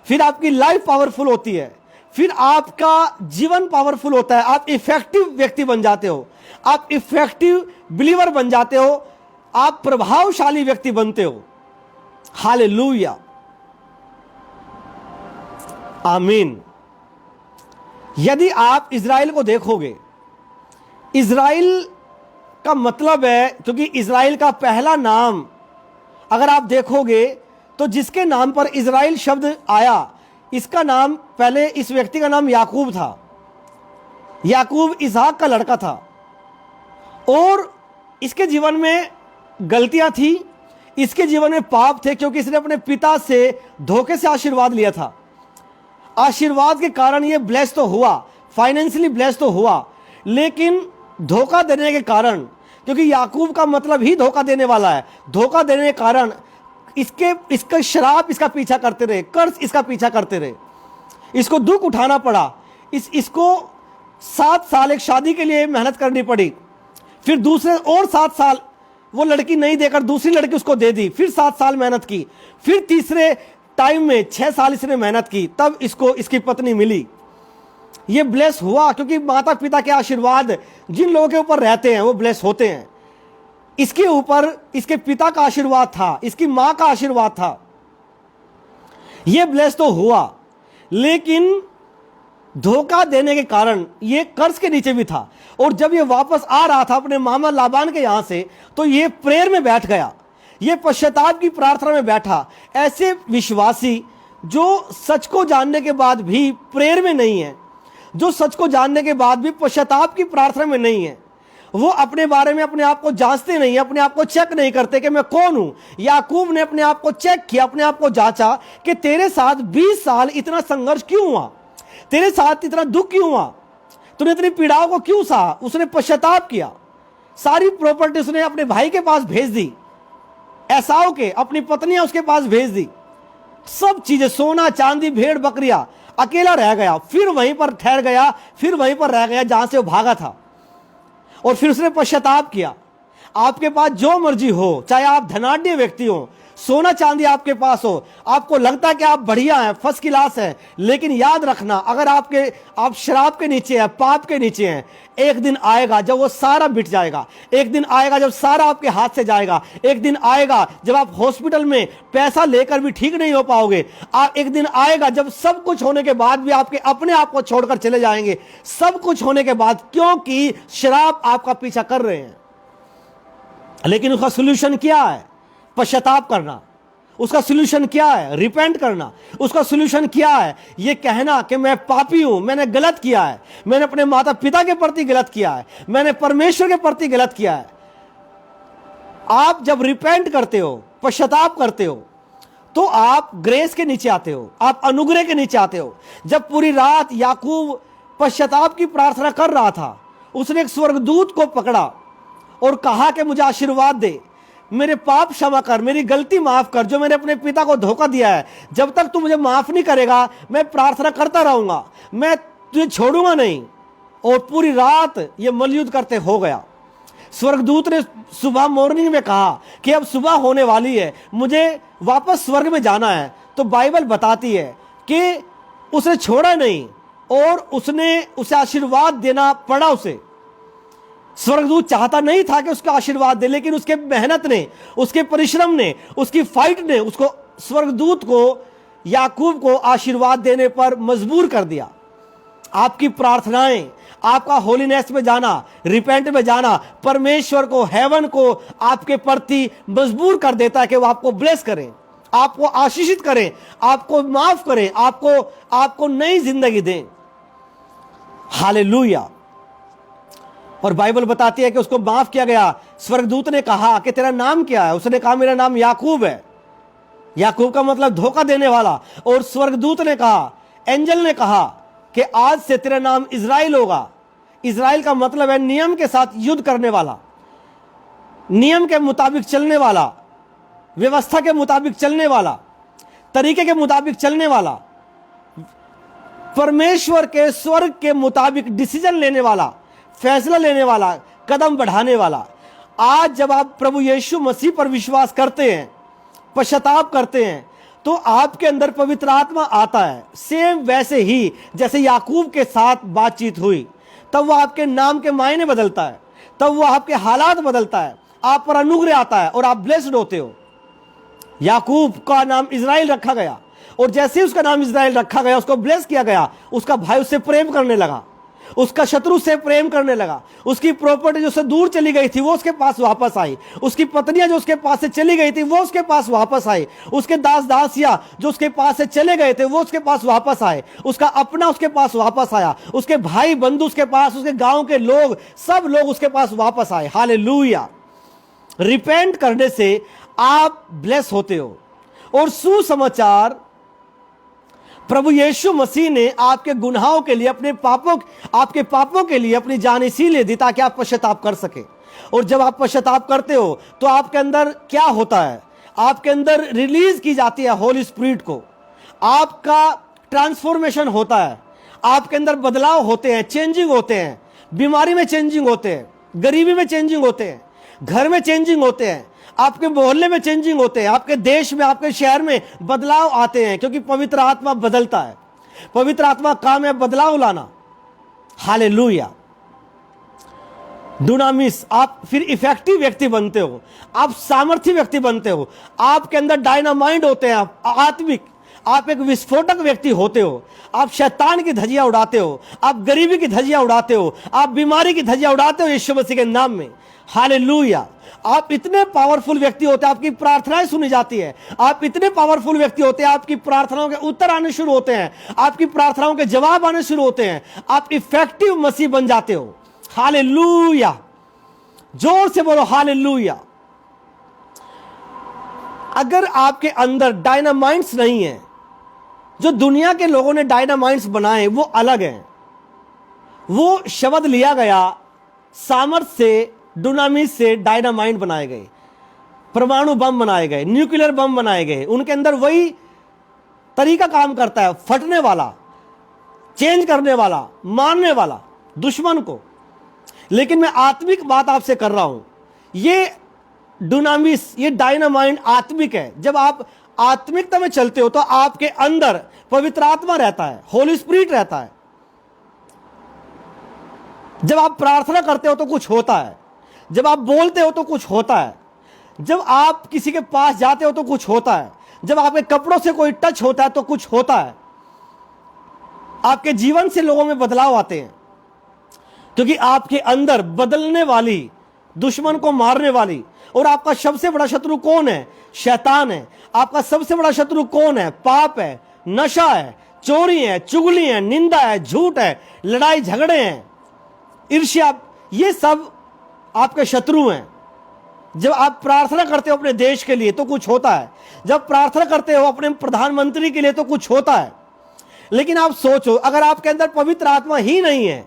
फिर आपकी लाइफ पावरफुल होती है, फिर आपका जीवन पावरफुल होता है। आप इफेक्टिव व्यक्ति बन जाते हो, आप इफेक्टिव बिलीवर बन जाते हो, आप प्रभावशाली व्यक्ति बनते हो। हालेलुया, आमीन। यदि आप इज़राइल को देखोगे, इज़राइल का मतलब है, क्योंकि इज़राइल का पहला नाम अगर आप देखोगे तो जिसके नाम पर इज़राइल शब्द आया, इसका नाम पहले, इस व्यक्ति का नाम याकूब था। याकूब इसहाक का लड़का था और इसके जीवन में गलतियां थी, इसके जीवन में पाप थे, क्योंकि इसने अपने पिता से धोखे से आशीर्वाद लिया था। आशीर्वाद के कारण ये ब्लेस तो हुआ, फाइनेंशियली ब्लेस तो हुआ, लेकिन धोखा देने के कारण, क्योंकि याकूब का मतलब ही धोखा देने वाला है, धोखा देने के कारण इसका श्राप इसका पीछा करते रहे, कर्ज इसका पीछा करते रहे, इसको दुख उठाना पड़ा। इसको 7 साल एक शादी के लिए मेहनत करनी पड़ी, फिर दूसरे और 7 साल वो लड़की नहीं देकर दूसरी लड़की उसको दे दी, फिर 7 साल मेहनत की, फिर तीसरे टाइम में 6 साल इसने मेहनत की, तब इसको इसकी पत्नी मिली। ये ब्लेस हुआ क्योंकि माता पिता के आशीर्वाद जिन लोगों के ऊपर रहते हैं वो ब्लेस होते हैं। इसके ऊपर इसके पिता का आशीर्वाद था, इसकी मां का आशीर्वाद था, ये ब्लेस तो हुआ, लेकिन धोखा देने के कारण ये कर्ज के नीचे भी था। और जब ये वापस आ रहा था अपने मामा लाबान के यहां से, तो ये प्रेयर में बैठ गया, ये पश्चाताप की प्रार्थना में बैठा। ऐसे विश्वासी जो सच को जानने के बाद भी प्रेयर में नहीं है, जो सच को जानने के बाद भी पश्चाताप की प्रार्थना में नहीं है, वो अपने बारे में अपने आप को जांचते नहीं है, अपने आप को चेक नहीं करते कि मैं कौन हूं। याकूब ने अपने आप को चेक किया, अपने आप को जांचा कि तेरे साथ 20 साल इतना संघर्ष क्यों हुआ, तेरे साथ इतना दुख क्यों हुआ, तूने इतनी पीड़ाओं को क्यों सहा। उसने पश्चाताप किया, सारी प्रॉपर्टी उसने अपने भाई के पास भेज दी, एसाव के, अपनी पत्नियां उसके पास भेज दी, सब चीजें, सोना चांदी भेड़ बकरियां, अकेला रह गया, फिर वहीं पर ठहर गया, फिर वहीं पर रह गया जहां से वो भागा था। और फिर उसने पश्चाताप किया। आपके पास जो मर्जी हो, चाहे आप धनाढ्य व्यक्ति हो, सोना चांदी आपके पास हो, आपको लगता है कि आप बढ़िया हैं, फर्स्ट क्लास हैं, लेकिन याद रखना, अगर आप शराब के नीचे हैं, पाप के नीचे हैं, एक दिन आएगा जब वो सारा बिट जाएगा, एक दिन आएगा जब सारा आपके हाथ से जाएगा, एक दिन आएगा जब आप हॉस्पिटल में पैसा लेकर भी ठीक नहीं हो पाओगे, एक दिन आएगा जब सब कुछ होने के बाद भी आपके अपने आप को छोड़कर चले जाएंगे, सब कुछ होने के बाद, क्योंकि शराब आपका पीछा कर रहे हैं। लेकिन उसका सोल्यूशन क्या है? पश्चाताप करना। उसका सोल्यूशन क्या है? रिपेंट करना। उसका सोल्यूशन क्या है? ये कहना कि मैं पापी हूं, मैंने गलत किया है, मैंने अपने माता पिता के प्रति गलत किया है, मैंने परमेश्वर के प्रति गलत किया है। आप जब रिपेंट करते हो, पश्चाताप करते हो, तो आप ग्रेस के नीचे आते हो, आप अनुग्रह के नीचे आते हो। जब पूरी रात याकूब पश्चाताप की प्रार्थना कर रहा था, उसने एक स्वर्गदूत को पकड़ा और कहा कि मुझे आशीर्वाद दे, मेरे पाप क्षमा कर, मेरी गलती माफ कर, जो मैंने अपने पिता को धोखा दिया है, जब तक तू मुझे माफ नहीं करेगा मैं प्रार्थना करता रहूंगा, मैं तुझे छोड़ूंगा नहीं। और पूरी रात ये मलयुद्ध करते हो गया। स्वर्गदूत ने सुबह मॉर्निंग में कहा कि अब सुबह होने वाली है, मुझे वापस स्वर्ग में जाना है। तो बाइबल बताती है कि उसे छोड़ा नहीं और उसने उसे आशीर्वाद देना पड़ा। उसे स्वर्गदूत चाहता नहीं था कि उसका आशीर्वाद दे, लेकिन उसके मेहनत ने, उसके परिश्रम ने, उसकी फाइट ने उसको, स्वर्गदूत को, याकूब को आशीर्वाद देने पर मजबूर कर दिया। आपकी प्रार्थनाएं, आपका होलीनेस में जाना, रिपेंट में जाना, परमेश्वर को, हेवन को आपके प्रति मजबूर कर देता है कि वो आपको ब्लेस करें, आपको आशीषित करें, आपको माफ करें, आपको नई जिंदगी दें। हालेलुया। और बाइबल बताती है कि उसको माफ किया गया। स्वर्गदूत ने कहा कि तेरा नाम क्या है? उसने कहा मेरा नाम याकूब है। याकूब का मतलब धोखा देने वाला। और स्वर्गदूत ने कहा, एंजल ने कहा कि आज से तेरा नाम इज़राइल होगा। इज़राइल का मतलब है नियम के साथ युद्ध करने वाला, नियम के मुताबिक चलने वाला, व्यवस्था के मुताबिक चलने वाला, तरीके के मुताबिक चलने वाला। परमेश्वर के स्वर्ग के मुताबिक डिसीजन लेने वाला, फैसला लेने वाला, कदम बढ़ाने वाला। आज जब आप प्रभु यीशु मसीह पर विश्वास करते हैं, पश्चाताप करते हैं, तो आपके अंदर पवित्र आत्मा आता है। सेम वैसे ही जैसे याकूब के साथ बातचीत हुई, तब वो आपके नाम के मायने बदलता है, तब वो आपके हालात बदलता है, आप पर अनुग्रह आता है और आप ब्लेस्ड होते हो। याकूब का नाम इज़राइल रखा गया, और जैसे ही उसका नाम इज़राइल रखा गया, उसको ब्लेस किया गया, उसका भाई उससे प्रेम करने लगा, उसका शत्रु से प्रेम करने लगा। उसकी प्रॉपर्टी जो उससे दूर चली गई थी वो उसके पास वापस आई। उसकी पत्नियां जो उसके पास से चली गई थी वो उसके पास वापस आई। उसके दास दासियां जो उसके पास से चले गए थे वो उसके पास वापस आए। उसका अपना उसके पास वापस आया। उसके भाई बंधु उसके पास, उसके गांव के लोग, सब लोग उसके पास वापस आए। हालेलुया। रिपेंट करने से आप ब्लेस होते हो। और सुसमाचार, प्रभु यीशु मसीह ने आपके गुनाहों के लिए, आपके पापों के लिए अपनी जान इसीलिए दी ताकि आप पश्चाताप कर सके। और जब आप पश्चाताप करते हो तो आपके अंदर क्या होता है? आपके अंदर रिलीज की जाती है होली स्पिरिट को। आपका ट्रांसफॉर्मेशन होता है, आपके अंदर बदलाव होते हैं, चेंजिंग होते हैं। बीमारी में चेंजिंग होते हैं, गरीबी में चेंजिंग होते हैं, घर में चेंजिंग होते हैं, आपके मोहल्ले में चेंजिंग होते हैं, आपके देश में, आपके शहर में बदलाव आते हैं, क्योंकि पवित्र आत्मा बदलता है। पवित्र आत्मा काम है बदलाव लाना। हालेलुया। दुनामिस, आप फिर इफेक्टिव व्यक्ति बनते हो, आप सामर्थ्य व्यक्ति बनते हो। आपके अंदर डायनामाइट होते हैं, आप आत्मिक, आप एक विस्फोटक व्यक्ति होते हो। आप शैतान की धज्जियां उड़ाते हो, आप गरीबी की धज्जियां उड़ाते हो, आप बीमारी की धज्जियां उड़ाते हो यीशु मसीह के नाम में। हालेलुया। आप इतने पावरफुल व्यक्ति होते हैं, आपकी प्रार्थनाएं सुनी जाती है। आप इतने पावरफुल व्यक्ति होते हैं, आपकी प्रार्थनाओं के उत्तर आने शुरू होते हैं, आपकी प्रार्थनाओं के जवाब आने शुरू होते हैं। आप इफेक्टिव मसीह बन जाते हो। हालेलुया। जोर से बोलो हालेलुया। अगर आपके अंदर डायनामाइट्स नहीं है, जो दुनिया के लोगों ने डायनामाइट्स बनाए वो अलग है। वो शब्द लिया गया, सामर्थ से, डुनामिस से डायनामाइट बनाए गए, परमाणु बम बनाए गए, न्यूक्लियर बम बनाए गए। उनके अंदर वही तरीका काम करता है, फटने वाला, चेंज करने वाला, मारने वाला दुश्मन को। लेकिन मैं आत्मिक बात आपसे कर रहा हूं। ये डुनामिस, ये डायनामाइट आत्मिक है। जब आप आत्मिकता में चलते हो तो आपके अंदर पवित्र आत्मा रहता है, होली स्पिरिट रहता है। जब आप प्रार्थना करते हो तो कुछ होता है, जब आप बोलते हो तो कुछ होता है, जब आप किसी के पास जाते हो तो कुछ होता है, जब आपके कपड़ों से कोई टच होता है तो कुछ होता है। आपके जीवन से लोगों में बदलाव आते हैं, क्योंकि आपके अंदर बदलने वाली, दुश्मन को मारने वाली। और आपका सबसे बड़ा शत्रु कौन है? शैतान है। आपका सबसे बड़ा शत्रु कौन है? पाप है, नशा है, चोरी है, चुगली है, निंदा है, झूठ है, लड़ाई झगड़े हैं, ईर्ष्या। ये सब आपके शत्रु हैं। जब आप प्रार्थना करते हो अपने देश के लिए तो कुछ होता है, जब प्रार्थना करते हो अपने प्रधानमंत्री के लिए तो कुछ होता है। लेकिन आप सोचो, अगर आपके अंदर पवित्र आत्मा ही नहीं है,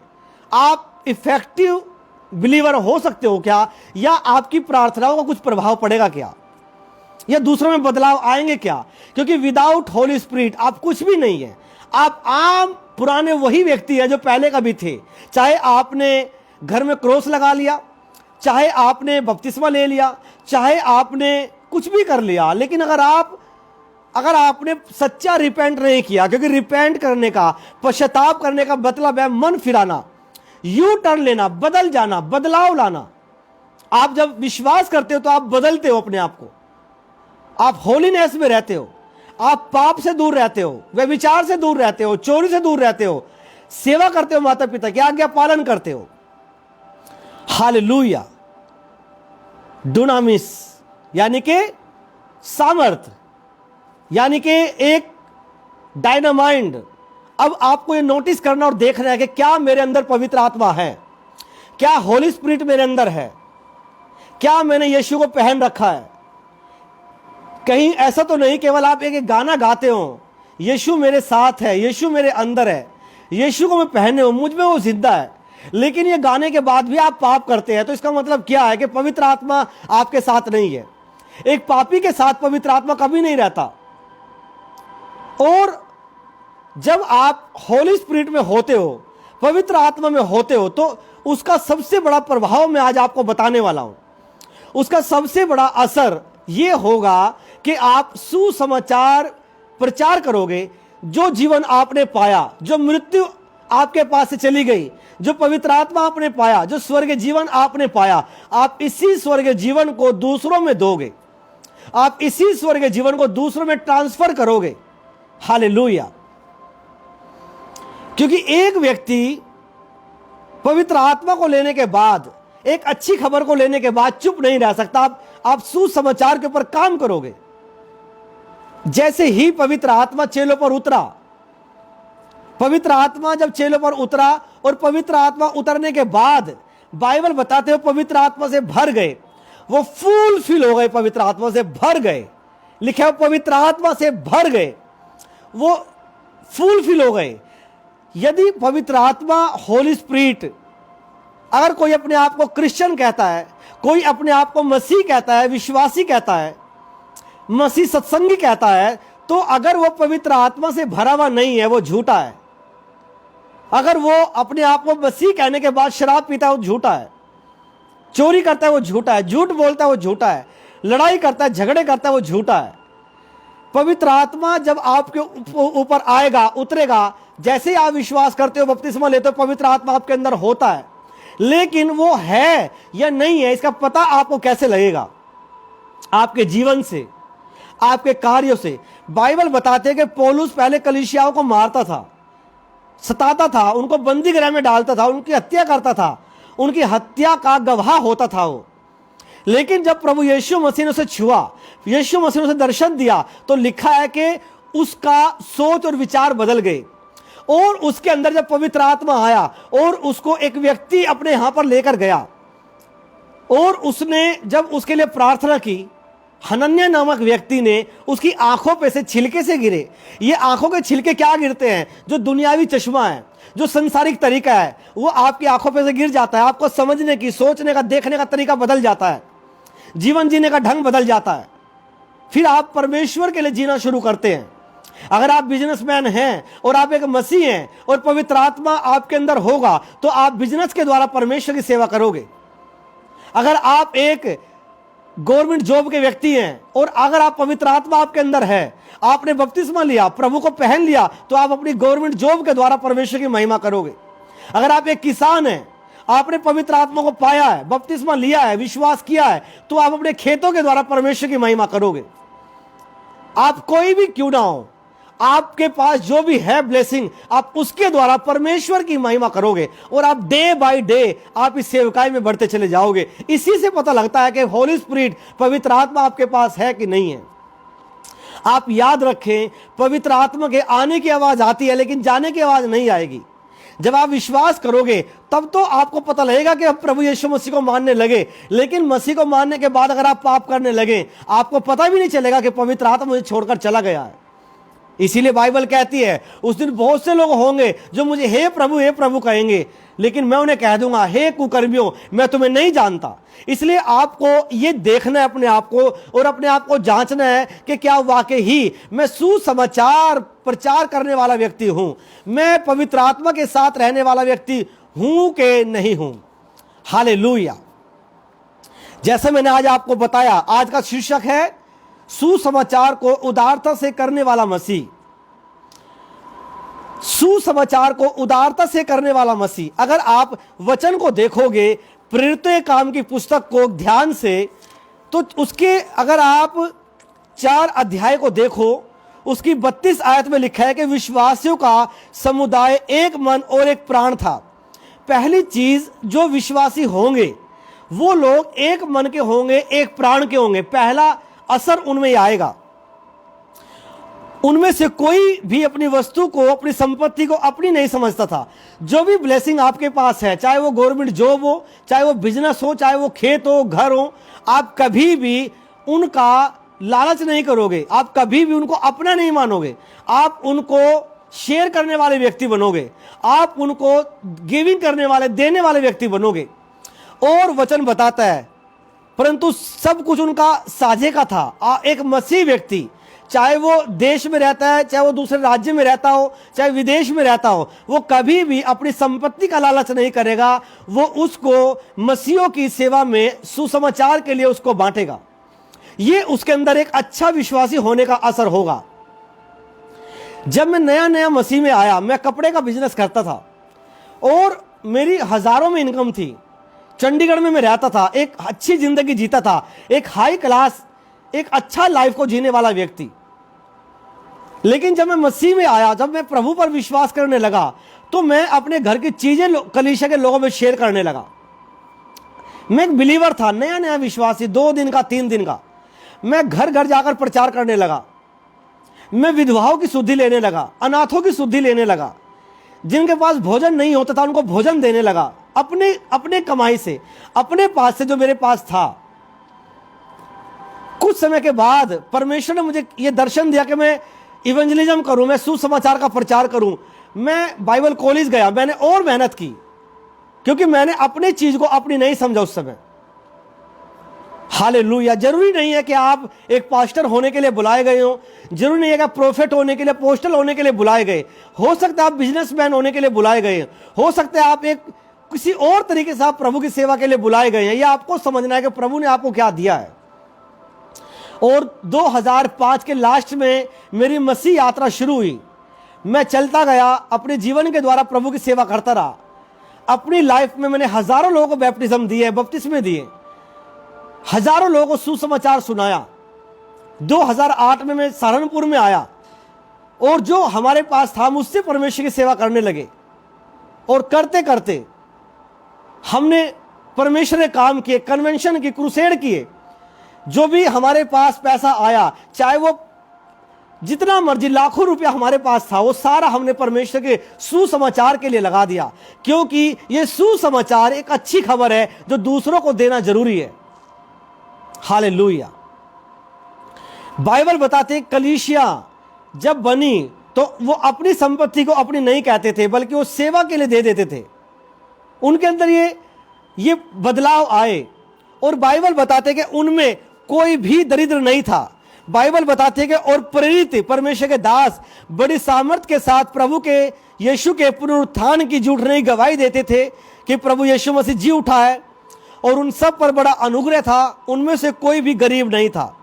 आप इफेक्टिव बिलीवर हो सकते हो क्या? या आपकी प्रार्थनाओं का कुछ प्रभाव पड़ेगा क्या? या दूसरों में बदलाव आएंगे क्या? क्योंकि विदाउट होली स्पिरिट आप कुछ भी नहीं है। आप आम पुराने वही व्यक्ति हैं जो पहले कभी थे। चाहे आपने घर में क्रॉस लगा लिया, चाहे आपने बपतिस्मा ले लिया, चाहे आपने कुछ भी कर लिया, लेकिन अगर आपने सच्चा रिपेंट नहीं किया, क्योंकि रिपेंट करने का, पश्चाताप करने का मतलब है मन फिराना, यू टर्न लेना, बदल जाना, बदलाव लाना। आप जब विश्वास करते हो तो आप बदलते हो अपने आप को, आप होलीनेस में रहते हो, आप पाप से दूर रहते हो, व्यभिचार से दूर रहते हो, चोरी से दूर रहते हो, सेवा करते हो, माता पिता की आज्ञा पालन करते हो। हालेलुया। डुनामिस यानी कि सामर्थ, यानी कि एक डायनामाइट। अब आपको ये नोटिस करना और देखना है कि क्या मेरे अंदर पवित्र आत्मा है, क्या होली स्पिरिट मेरे अंदर है, क्या मैंने यीशु को पहन रखा है। कहीं ऐसा तो नहीं केवल आप एक गाना गाते हो, यीशु मेरे साथ है, यीशु मेरे अंदर है, यीशु को मैं पहने हूं, मुझ में वो जिंदा है, लेकिन ये गाने के बाद भी आप पाप करते हैं, तो इसका मतलब क्या है? कि पवित्र आत्मा आपके साथ नहीं है। एक पापी के साथ पवित्र आत्मा कभी नहीं रहता। और जब आप होली स्पिरिट में होते हो, पवित्र आत्मा में होते हो, तो उसका सबसे बड़ा प्रभाव मैं आज आपको बताने वाला हूं। उसका सबसे बड़ा असर यह होगा कि आप सुसमाचार प्रचार करोगे। जो जीवन आपने पाया, जो मृत्यु आपके पास से चली गई, जो पवित्र आत्मा आपने पाया, जो स्वर्गीय जीवन आपने पाया, आप इसी स्वर्गीय जीवन को दूसरों में दोगे। आप इसी स्वर्गीय जीवन को दूसरों में ट्रांसफर करोगे। हालेलुया। क्योंकि एक व्यक्ति पवित्र आत्मा को लेने के बाद, एक अच्छी खबर को लेने के बाद चुप नहीं रह सकता। आप सुसमाचार के ऊपर काम करोगे। जैसे ही पवित्र आत्मा चेलों पर उतरा, पवित्र आत्मा जब चेलों पर उतरा और पवित्र आत्मा उतरने के बाद बाइबल बताते हो पवित्र आत्मा से भर गए। वो फुल फिल हो गए, पवित्र आत्मा से भर गए। लिखा है पवित्र आत्मा से भर गए, वो फुल फिल हो गए। यदि पवित्र आत्मा, होली स्पिरिट, अगर कोई अपने आप को क्रिश्चियन कहता है, कोई अपने आप को मसीह कहता है, विश्वासी कहता है, मसीह सत्संगी कहता है, तो अगर वो पवित्र आत्मा से भरा हुआ नहीं है, वो झूठा है। अगर वो अपने आप को मसीह कहने के बाद शराब पीता है, वो झूठा है। चोरी करता है, वो झूठा है। झूठ बोलता है, वो झूठा है। लड़ाई करता है, झगड़े करता है, वो झूठा है। पवित्र आत्मा जब आपके ऊपर आएगा, उतरेगा, जैसे ही आप विश्वास करते हो, बपतिस्मा लेते हो, पवित्र आत्मा आपके अंदर होता है। लेकिन वो है या नहीं है, इसका पता आपको कैसे लगेगा? आपके जीवन से, आपके कार्यों से। बाइबल बताते हैं कि पौलुस पहले कलीसियाओं को मारता था, सताता था, उनको बंदी गृह में डालता था, उनकी हत्या करता था, उनकी हत्या का गवाह होता था वो। लेकिन जब प्रभु यीशु मसीह ने उसे छुआ, यीशु मसीह ने उसे दर्शन दिया, तो लिखा है कि उसका सोच और विचार बदल गए। और उसके अंदर जब पवित्र आत्मा आया और उसको एक व्यक्ति अपने यहां पर लेकर गया, और उसने जब उसके लिए प्रार्थना की, हनन्याह नामक व्यक्ति ने उसकी आंखों पे से छिलके से गिरे। ये आंखों के छिलके क्या गिरते हैं? जो दुनियावी चश्मा है, जो संसारिक तरीका है, वो आपकी आंखों पे से गिर जाता है। आपको समझने की, सोचने का, देखने का तरीका बदल जाता है। जीवन जीने का ढंग बदल जाता है। फिर आप परमेश्वर के लिए जीना शुरू करते हैं। अगर आप बिजनेसमैन हैं और आप एक मसीह हैं और पवित्र आत्मा आपके अंदर होगा, तो आप बिजनेस के द्वारा परमेश्वर की सेवा करोगे। अगर आप एक गवर्नमेंट जॉब के व्यक्ति हैं और अगर आप पवित्र आत्मा आपके अंदर है, आपने बपतिस्मा लिया, प्रभु को पहन लिया, तो आप अपनी गवर्नमेंट जॉब के द्वारा परमेश्वर की महिमा करोगे। अगर आप एक किसान हैं, आपने पवित्र आत्मा को पाया है, बपतिस्मा लिया है, विश्वास किया है, तो आप अपने खेतों के द्वारा परमेश्वर की महिमा करोगे। आप कोई भी क्यों ना हो, आपके पास जो भी है ब्लेसिंग, आप उसके द्वारा परमेश्वर की महिमा करोगे और आप डे बाय डे आप इस सेवकाई में बढ़ते चले जाओगे। इसी से पता लगता है कि होली स्पिरिट, पवित्र आत्मा आपके पास है कि नहीं है। आप याद रखें, पवित्र आत्मा के आने की आवाज आती है, लेकिन जाने की आवाज नहीं आएगी। जब आप विश्वास करोगे, तब तो आपको पता लगेगा कि अब प्रभु यीशु मसीह को मानने लगे। लेकिन मसीह को मानने के बाद अगर आप पाप करने लगे, आपको पता भी नहीं चलेगा कि पवित्र आत्मा मुझे छोड़कर चला गया है। इसीलिए बाइबल कहती है, उस दिन बहुत से लोग होंगे जो मुझे हे प्रभु कहेंगे, लेकिन मैं उन्हें कह दूंगा, हे कुकर्मियों, मैं तुम्हें नहीं जानता। इसलिए आपको ये देखना है अपने आप को, और अपने आप को जांचना है कि क्या वाकई ही मैं सुसमाचार प्रचार करने वाला व्यक्ति हूं, मैं पवित्र आत्मा के साथ रहने वाला व्यक्ति हूं कि नहीं हूं। हालेलुया। जैसे मैंने आज आपको बताया, आज का शीर्षक है सुसमाचार को उदारता से करने वाला मसीह। सुसमाचार को उदारता से करने वाला मसीह। अगर आप वचन को देखोगे, प्रेरितों काम की पुस्तक को ध्यान से, तो उसके अगर आप 4 अध्याय को देखो, उसकी 32 आयत में लिखा है कि विश्वासियों का समुदाय एक मन और एक प्राण था। पहली चीज, जो विश्वासी होंगे वो लोग एक मन के होंगे, एक प्राण के होंगे। पहला असर उनमें आएगा। उनमें से कोई भी अपनी वस्तु को, अपनी संपत्ति को अपनी नहीं समझता था। जो भी ब्लेसिंग आपके पास है, चाहे वो गवर्नमेंट जॉब हो, चाहे वो बिजनेस हो, चाहे वो खेत हो, घर हो, आप कभी भी उनका लालच नहीं करोगे। आप कभी भी उनको अपना नहीं मानोगे। आप उनको शेयर करने वाले व्यक्ति बनोगे। आप उनको गिविंग करने वाले, देने वाले व्यक्ति बनोगे। और वचन बताता है, परंतु सब कुछ उनका साझे का था। एक मसीह व्यक्ति चाहे वो देश में रहता है, चाहे वो दूसरे राज्य में रहता हो, चाहे विदेश में रहता हो, वो कभी भी अपनी संपत्ति का लालच नहीं करेगा। वो उसको मसीहों की सेवा में सुसमाचार के लिए उसको बांटेगा। ये उसके अंदर एक अच्छा विश्वासी होने का असर होगा। जब मैं नया नया मसीह में आया, मैं कपड़े का बिजनेस करता था और मेरी हजारों में इनकम थी। चंडीगढ़ में मैं रहता था, एक अच्छी जिंदगी जीता था, एक हाई क्लास, एक अच्छा लाइफ को जीने वाला व्यक्ति। लेकिन जब मैं मसीह में आया, जब मैं प्रभु पर विश्वास करने लगा, तो मैं अपने घर की चीजें कलीसिया के लोगों में शेयर करने लगा। मैं एक बिलीवर था, नया नया विश्वासी, 2 दिन का 3 दिन का। मैं घर घर जाकर प्रचार करने लगा। मैं विधवाओं की शुद्धि लेने लगा, अनाथों की शुद्धि लेने लगा, जिनके पास भोजन नहीं होता था उनको भोजन देने लगा, अपने कमाई से, अपने पास से, जो मेरे पास था। कुछ समय के बाद परमेश्वर ने मुझे यह दर्शन दिया कि मैं इवेंजलिज्म करूं, मैं सुसमाचार का प्रचार करूं। मैं बाइबल कॉलेज गया, मैंने और मेहनत की, क्योंकि मैंने अपनी चीज को अपनी नहीं समझा उस समय। हालेलुया। जरूरी नहीं है कि आप एक पास्टर होने के लिए बुलाए गए हो, जरूरी नहीं है कि आप प्रोफेट होने के लिए, अपोस्टल होने के लिए बुलाए गए। हो सकता है आप बिजनेसमैन होने के लिए बुलाए गए, हो सकता है आप एक किसी और तरीके से आप प्रभु की सेवा के लिए बुलाए गए हैं। यह आपको समझना है कि प्रभु ने आपको क्या दिया है। और 2005 के लास्ट में मेरी मसीह यात्रा शुरू हुई। मैं चलता गया, अपने जीवन के द्वारा प्रभु की सेवा करता रहा। अपनी लाइफ में मैंने हजारों लोगों को बैप्टिज्म दिए, बपतिस्मे दिए, हजारों लोगों को सुसमाचार सुनाया। 2008 में मैं सहारनपुर में आया और जो हमारे पास था हम उससे परमेश्वर की सेवा करने लगे। और करते करते हमने परमेश्वर ने काम किए, कन्वेंशन की, क्रूसेड किए। जो भी हमारे पास पैसा आया, चाहे वो जितना मर्जी लाखों रुपया हमारे पास था, वो सारा हमने परमेश्वर के सुसमाचार के लिए लगा दिया, क्योंकि ये सुसमाचार एक अच्छी खबर है जो दूसरों को देना जरूरी है। हालेलुया। बाइबल बताते हैं कलीसिया जब बनी तो वो अपनी संपत्ति को अपनी नहीं कहते थे, बल्कि वो सेवा के लिए दे देते थे। उनके अंदर ये बदलाव आए। और बाइबल बताते कि उनमें कोई भी दरिद्र नहीं था। बाइबल बताते हैं कि और प्रेरित परमेश्वर के दास बड़ी सामर्थ के साथ प्रभु के यीशु के पुनरुत्थान की झूठ नहीं गवाही देते थे कि प्रभु यीशु मसीह जी उठा है। और उन सब पर बड़ा अनुग्रह था। उनमें से कोई भी गरीब नहीं था।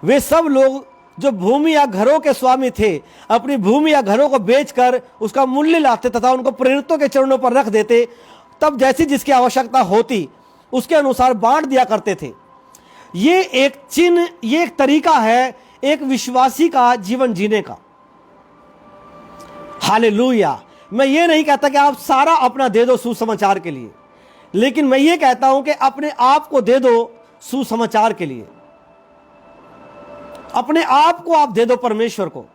वे सब लोग जो भूमि या घरों के स्वामी थे, अपनी भूमि या घरों को बेचकर उसका मूल्य लाते तथा उनको प्रेरितों के चरणों पर रख देते। तब जैसी जिसकी आवश्यकता होती उसके अनुसार बांट दिया करते थे। ये एक चिन्ह, ये एक तरीका है एक विश्वासी का जीवन जीने का। हालेलुया। मैं ये नहीं कहता कि आप सारा अपना दे दो सुसमाचार के लिए, लेकिन मैं ये कहता हूं कि अपने आप को दे दो सुसमाचार के लिए। अपने आप को आप दे दो परमेश्वर को।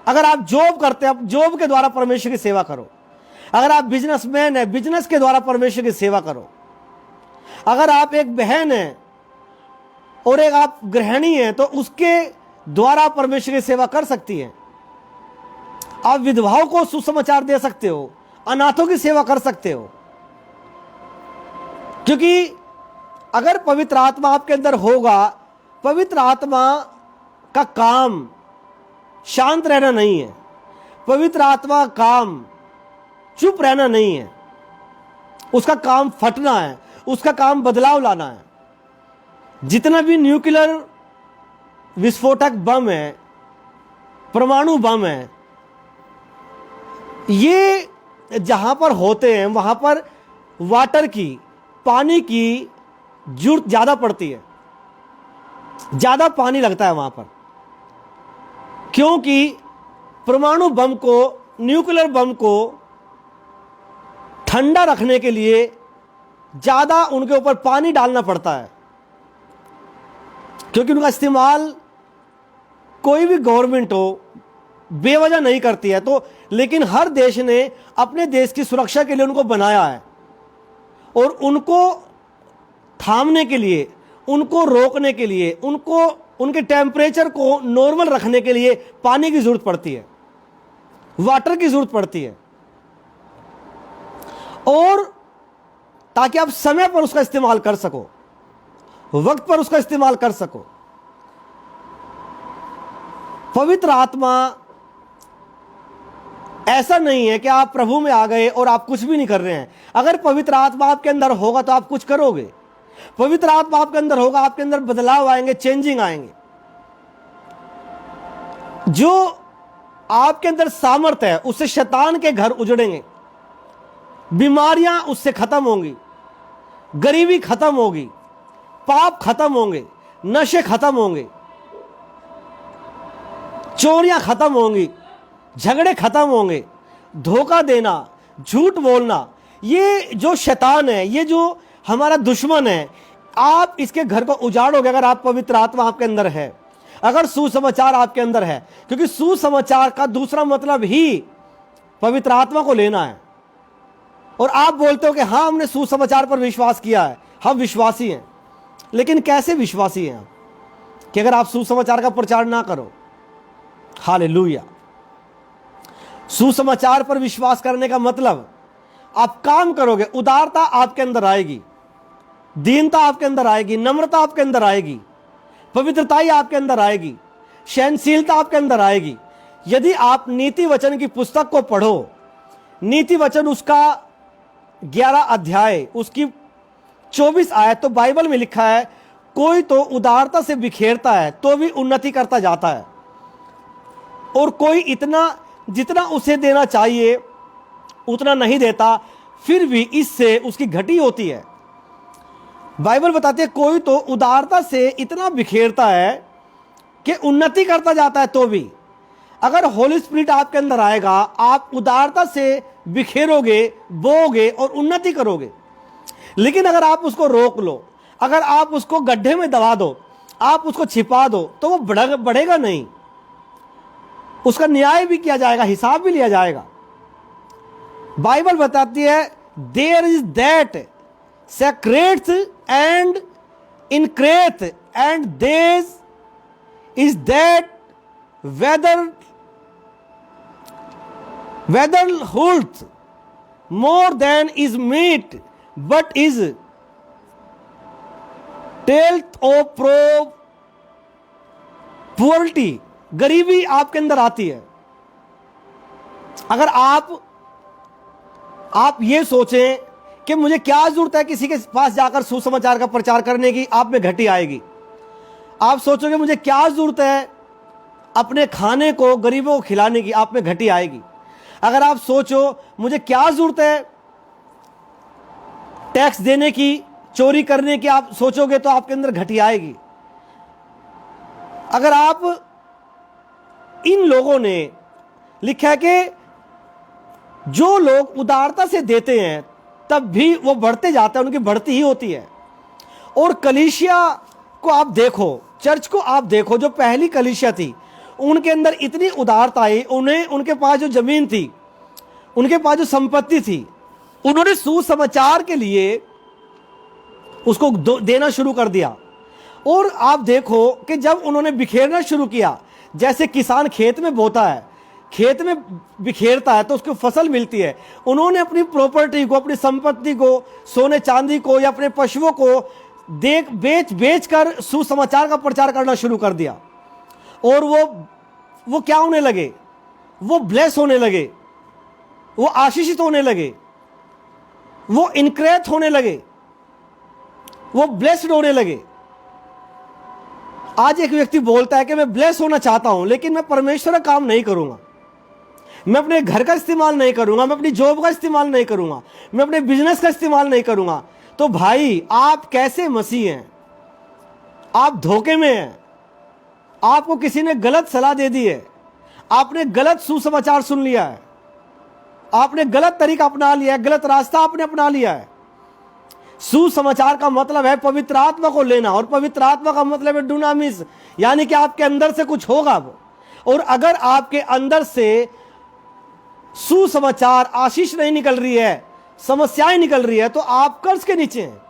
अगर आप जॉब करते हैं, आप जॉब के द्वारा परमेश्वर की सेवा करो। अगर आप बिजनेसमैन हैं, बिजनेस के द्वारा परमेश्वर की सेवा करो। अगर आप एक बहन हैं और एक आप गृहिणी हैं, तो उसके द्वारा परमेश्वर की सेवा कर सकती हैं। आप विधवाओं को सुसमाचार दे सकते हो, अनाथों की सेवा कर सकते हो। क्योंकि अगर पवित्र आत्मा आपके अंदर होगा, पवित्र आत्मा का काम शांत रहना नहीं है, पवित्र आत्मा का काम चुप रहना नहीं है, उसका काम फटना है, उसका काम बदलाव लाना है। जितना भी न्यूक्लियर विस्फोटक बम है, परमाणु बम है, ये जहां पर होते हैं वहां पर वाटर की, पानी की जरूरत ज्यादा पड़ती है, ज्यादा पानी लगता है वहां पर। क्योंकि परमाणु बम को, न्यूक्लियर बम को ठंडा रखने के लिए ज्यादा उनके ऊपर पानी डालना पड़ता है। क्योंकि उनका इस्तेमाल कोई भी गवर्नमेंट हो बेवजह नहीं करती है। तो लेकिन हर देश ने अपने देश की सुरक्षा के लिए उनको बनाया है, और उनको थामने के लिए, उनको रोकने के लिए, उनको उनके टेम्परेचर को नॉर्मल रखने के लिए पानी की जरूरत पड़ती है, वाटर की जरूरत पड़ती है। और ताकि आप समय पर उसका इस्तेमाल कर सको, वक्त पर उसका इस्तेमाल कर सको। पवित्र आत्मा ऐसा नहीं है कि आप प्रभु में आ गए और आप कुछ भी नहीं कर रहे हैं। अगर पवित्र आत्मा आपके अंदर होगा तो आप कुछ करोगे। पवित्र आत्मा आपके अंदर होगा, आपके अंदर बदलाव आएंगे, चेंजिंग आएंगे। जो आपके अंदर सामर्थ है उससे शैतान के घर उजड़ेंगे, बीमारियां उससे खत्म होंगी, गरीबी खत्म होगी, पाप खत्म होंगे, नशे खत्म होंगे, चोरियां खत्म होंगी, झगड़े खत्म होंगे, धोखा देना, झूठ बोलना, ये जो शैतान है, ये जो हमारा दुश्मन है, आप इसके घर को उजाड़ोगे अगर आप पवित्र आत्मा आपके अंदर है, अगर सुसमाचार आपके अंदर है। क्योंकि सुसमाचार का दूसरा मतलब ही पवित्र आत्मा को लेना है। और आप बोलते हो कि हाँ हमने सुसमाचार पर विश्वास किया है, हम विश्वासी हैं, लेकिन कैसे विश्वासी हैं आप कि अगर आप सुसमाचार का प्रचार ना करो। हालेलुया। सुसमाचार पर विश्वास करने का मतलब आप काम करोगे, उदारता आपके अंदर आएगी, दीनता आपके अंदर आएगी, नम्रता आपके अंदर आएगी, पवित्रताई आपके अंदर आएगी, सहनशीलता आपके अंदर आएगी। यदि आप नीति वचन की पुस्तक को पढ़ो, नीति वचन उसका 11 अध्याय उसकी 24 आयत, तो बाइबल में लिखा है कोई तो उदारता से बिखेरता है तो भी उन्नति करता जाता है, और कोई इतना जितना उसे देना चाहिए उतना नहीं देता, फिर भी इससे उसकी घटी होती है। बाइबल बताती है कोई तो उदारता से इतना बिखेरता है कि उन्नति करता जाता है। तो भी अगर होली स्पिरिट आपके अंदर आएगा, आप उदारता से बिखेरोगे, बोओगे और उन्नति करोगे। लेकिन अगर आप उसको रोक लो, अगर आप उसको गड्ढे में दबा दो, आप उसको छिपा दो, तो वो बढ़ेगा नहीं। उसका न्याय भी किया जाएगा, हिसाब भी लिया जाएगा। बाइबल बताती है there is that scattereth and increaseth and there is that withholdeth more than is meet but is tendeth of poverty. गरीबी आपके अंदर आती है। अगर आप ये सोचें कि मुझे क्या जरूरत है किसी के पास जाकर सुसमाचार का प्रचार करने की, आप में घटी आएगी। आप सोचोगे मुझे क्या जरूरत है अपने खाने को गरीबों को खिलाने की, आप में घटी आएगी। अगर आप सोचो मुझे क्या जरूरत है टैक्स देने की, चोरी करने की, आप सोचोगे तो आपके अंदर घटी आएगी। अगर आप इन लोगों ने लिखा है कि जो लोग उदारता से देते हैं तब भी वो बढ़ते जाते हैं, उनकी बढ़ती ही होती है। और कलीसिया को आप देखो, चर्च को आप देखो, जो पहली कलीसिया थी उनके अंदर इतनी उदारता आई, उनके पास जो जमीन थी, उनके पास जो संपत्ति थी, उन्होंने सुसमाचार के लिए उसको देना शुरू कर दिया। और आप देखो कि जब उन्होंने बिखेरना शुरू किया, जैसे किसान खेत में बोता है, खेत में बिखेरता है तो उसको फसल मिलती है, उन्होंने अपनी प्रॉपर्टी को, अपनी संपत्ति को, सोने चांदी को या अपने पशुओं को बेच कर सुसमाचार का प्रचार करना शुरू कर दिया। और वो क्या होने लगे, वो ब्लेस होने लगे, वो आशीषित होने लगे, वो इनक्रेथ होने लगे, वो ब्लेस्ड होने लगे। आज एक व्यक्ति बोलता है कि मैं ब्लेस होना चाहता हूं, लेकिन मैं परमेश्वर का काम नहीं करूंगा, मैं अपने घर का इस्तेमाल नहीं करूंगा, मैं अपनी जॉब का इस्तेमाल नहीं करूंगा, मैं अपने बिजनेस का इस्तेमाल नहीं करूंगा। तो भाई आप कैसे मसीह हैं? आप धोखे में हैं। आपको किसी ने गलत सलाह दे दी है, आपने गलत सुसमाचार सुन लिया है, आपने गलत तरीका अपना लिया है, गलत रास्ता आपने अपना लिया है। सुसमाचार का मतलब है पवित्र आत्मा को लेना, और पवित्र आत्मा का मतलब है डुनामिस, यानी कि आपके अंदर से कुछ होगा वो। और अगर आपके अंदर से सुसमाचार आशीष नहीं निकल रही है, समस्याएं निकल रही है, तो आप कर्ज के नीचे हैं।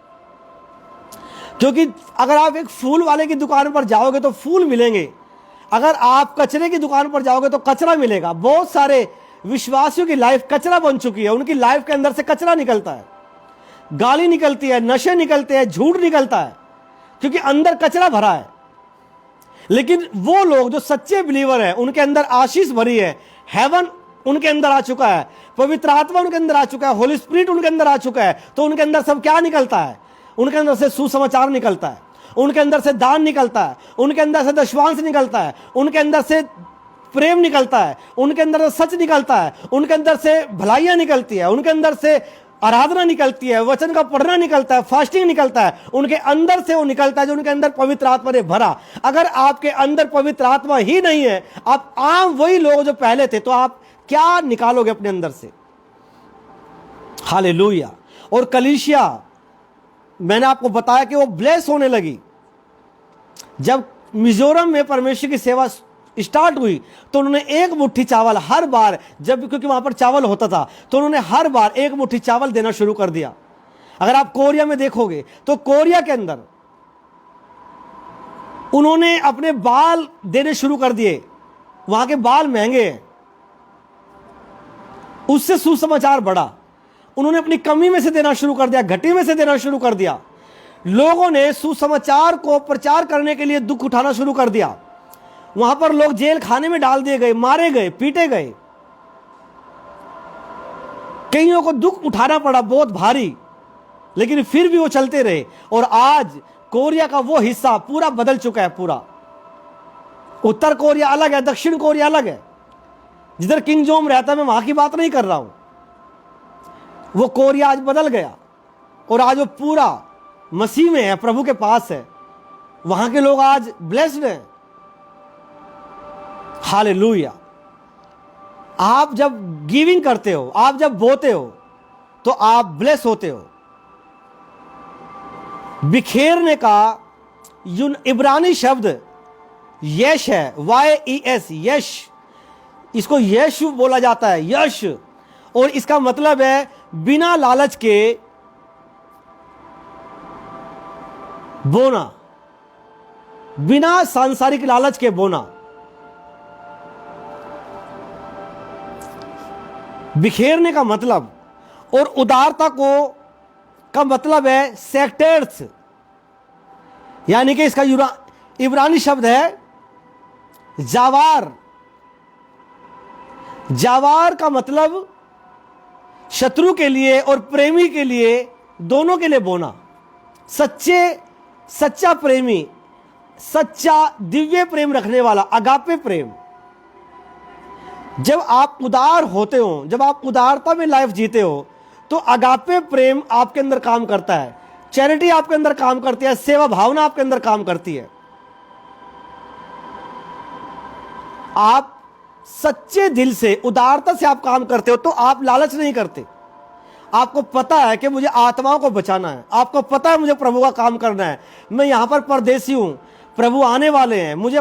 क्योंकि अगर आप एक फूल वाले की दुकान पर जाओगे तो फूल मिलेंगे, अगर आप कचरे की दुकान पर जाओगे तो कचरा मिलेगा। बहुत सारे विश्वासियों की लाइफ कचरा बन चुकी है, उनकी लाइफ के अंदर से कचरा निकलता है, गाली निकलती है, नशे निकलते हैं, झूठ निकलता है, क्योंकि अंदर कचरा भरा है। लेकिन वो लोग जो सच्चे बिलीवर हैं, उनके अंदर आशीष भरी है, हेवन उनके अंदर आ चुका है, पवित्र आत्मा उनके अंदर आ चुका है, होली स्पिरिट उनके अंदर आ चुका है, तो उनके अंदर सब क्या निकलता है? उनके अंदर से सुसमाचार निकलता है, उनके अंदर से दान निकलता है, उनके अंदर से दशवांश निकलता है, उनके अंदर से प्रेम निकलता है, उनके अंदर से सच निकलता है, उनके अंदर से भलाइयां निकलती है, उनके अंदर से आराधना निकलती है, वचन का पढ़ना निकलता है, फास्टिंग निकलता है, उनके अंदर से वो निकलता है जो उनके अंदर पवित्र आत्मा ने भरा। अगर आपके अंदर पवित्र आत्मा ही नहीं है, आप आम वही लोग जो पहले थे, तो आप क्या निकालोगे अपने अंदर से? हालेलुया। और कलीसिया, मैंने आपको बताया कि वो ब्लेस होने लगी। जब मिजोरम में परमेश्वर की सेवा स्टार्ट हुई तो उन्होंने एक मुट्ठी चावल हर बार, जब क्योंकि वहां पर चावल होता था, तो उन्होंने हर बार एक मुट्ठी चावल देना शुरू कर दिया। अगर आप कोरिया में देखोगे तो कोरिया के अंदर उन्होंने अपने बाल देने शुरू कर दिए। वहां के बाल महंगे हैं, उससे सुसमाचार बढ़ा। उन्होंने अपनी कमी में से देना शुरू कर दिया, घटी में से देना शुरू कर दिया। लोगों ने सुसमाचार को प्रचार करने के लिए दुख उठाना शुरू कर दिया। वहां पर लोग जेल खाने में डाल दिए गए, मारे गए, पीटे गए, कईयों को दुख उठाना पड़ा बहुत भारी, लेकिन फिर भी वो चलते रहे। और आज कोरिया का वो हिस्सा पूरा बदल चुका है। पूरा उत्तर कोरिया अलग है, दक्षिण कोरिया अलग है। जिधर किंग जोम रहता है, मैं वहां की बात नहीं कर रहा हूं, वो कोरिया आज बदल गया और आज वो पूरा मसीह में है, प्रभु के पास है। वहां के लोग आज ब्लेस्ड हैं। हालेलुया। आप जब गिविंग करते हो, आप जब बोते हो, तो आप ब्लेस होते हो। बिखेरने का इब्रानी शब्द यश है, YES, यश। इसको यशु बोला जाता है, यश। और इसका मतलब है बिना लालच के बोना, बिना सांसारिक लालच के बोना। बिखेरने का मतलब और उदारता का मतलब है सेक्टर्स, यानी कि इसका इब्रानी शब्द है जावार। जावार का मतलब शत्रु के लिए और प्रेमी के लिए, दोनों के लिए बोना। सच्चा प्रेमी, सच्चा दिव्य प्रेम रखने वाला, अगापे प्रेम। जब आप उदार होते हो, जब आप उदारता में लाइफ जीते हो, तो अगापे प्रेम आपके अंदर काम करता है, चैरिटी आपके अंदर काम करती है, सेवा भावना आपके अंदर काम करती है। आप सच्चे दिल से, उदारता से आप काम करते हो, तो आप लालच नहीं करते। आपको पता है कि मुझे आत्माओं को बचाना है, आपको पता है मुझे प्रभु का काम करना है, मैं यहां पर परदेसी हूं, प्रभु आने वाले हैं, मुझे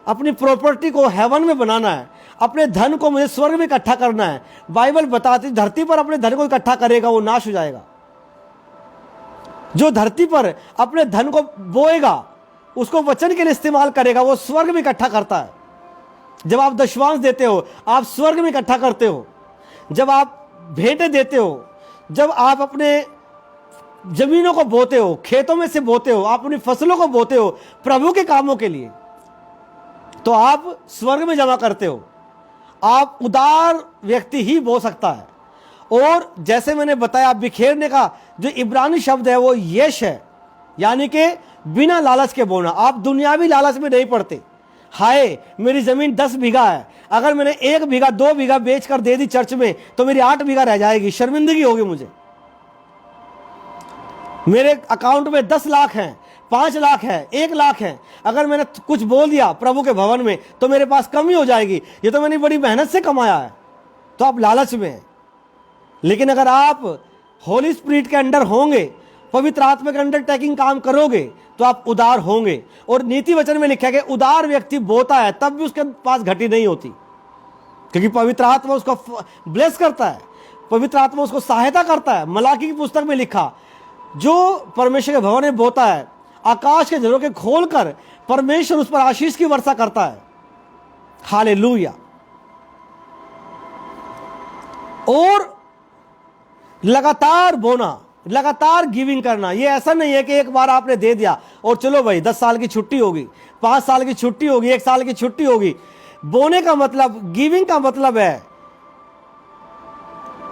अपनी प्रॉपर्टी को हेवन में बनाना है, अपने धन को मुझे स्वर्ग में इकट्ठा करना है। बाइबल बताती धरती पर अपने धन को इकट्ठा करेगा वो नाश हो जाएगा। जो धरती पर अपने धन को बोएगा, उसको वचन के लिए इस्तेमाल करेगा, वो स्वर्ग में इकट्ठा करता है। जब आप दशवांश देते हो, आप स्वर्ग में इकट्ठा करते हो। जब आप भेंटें देते हो, जब आप अपने जमीनों को बोते हो, खेतों में से बोते हो, आप अपनी फसलों को बोते हो प्रभु के कामों के लिए, तो आप स्वर्ग में जमा करते हो। आप उदार व्यक्ति ही बो सकता है। और जैसे मैंने बताया, बिखेरने का जो इब्रानी शब्द है वो यश है, यानी कि बिना लालच के बोना। आप दुनियावी लालच में नहीं पड़ते। हाय मेरी जमीन 10 बीघा है, अगर मैंने 1 बीघा 2 बीघा बेच कर दे दी चर्च में, तो मेरी 8 बीघा रह जाएगी, शर्मिंदगी होगी मुझे। मेरे अकाउंट में 10 लाख हैं, 5 लाख है, 1 लाख है, अगर मैंने कुछ बोल दिया प्रभु के भवन में, तो मेरे पास कमी हो जाएगी, ये तो मैंने बड़ी मेहनत से कमाया है। तो आप लालच में हैं। लेकिन अगर आप होली स्पिरिट के अंडर होंगे, पवित्र आत्मा के अंडरटेकिंग काम करोगे, तो आप उदार होंगे। और नीति वचन में लिखा है कि उदार व्यक्ति बोता है, तब भी उसके पास घटी नहीं होती, क्योंकि पवित्र आत्मा उसको ब्लेस करता है, पवित्र आत्मा उसको सहायता करता है। मलाकी की पुस्तक में लिखा, जो परमेश्वर के भवन में बोता है, आकाश के जलों के खोलकर परमेश्वर उस पर आशीष की वर्षा करता है। हालेलुया। और लगातार बोना, लगातार गिविंग करना। ये ऐसा नहीं है कि एक बार आपने दे दिया और चलो भाई 10 साल की छुट्टी होगी, 5 साल की छुट्टी होगी, 1 साल की छुट्टी होगी। बोने का मतलब, गिविंग का मतलब है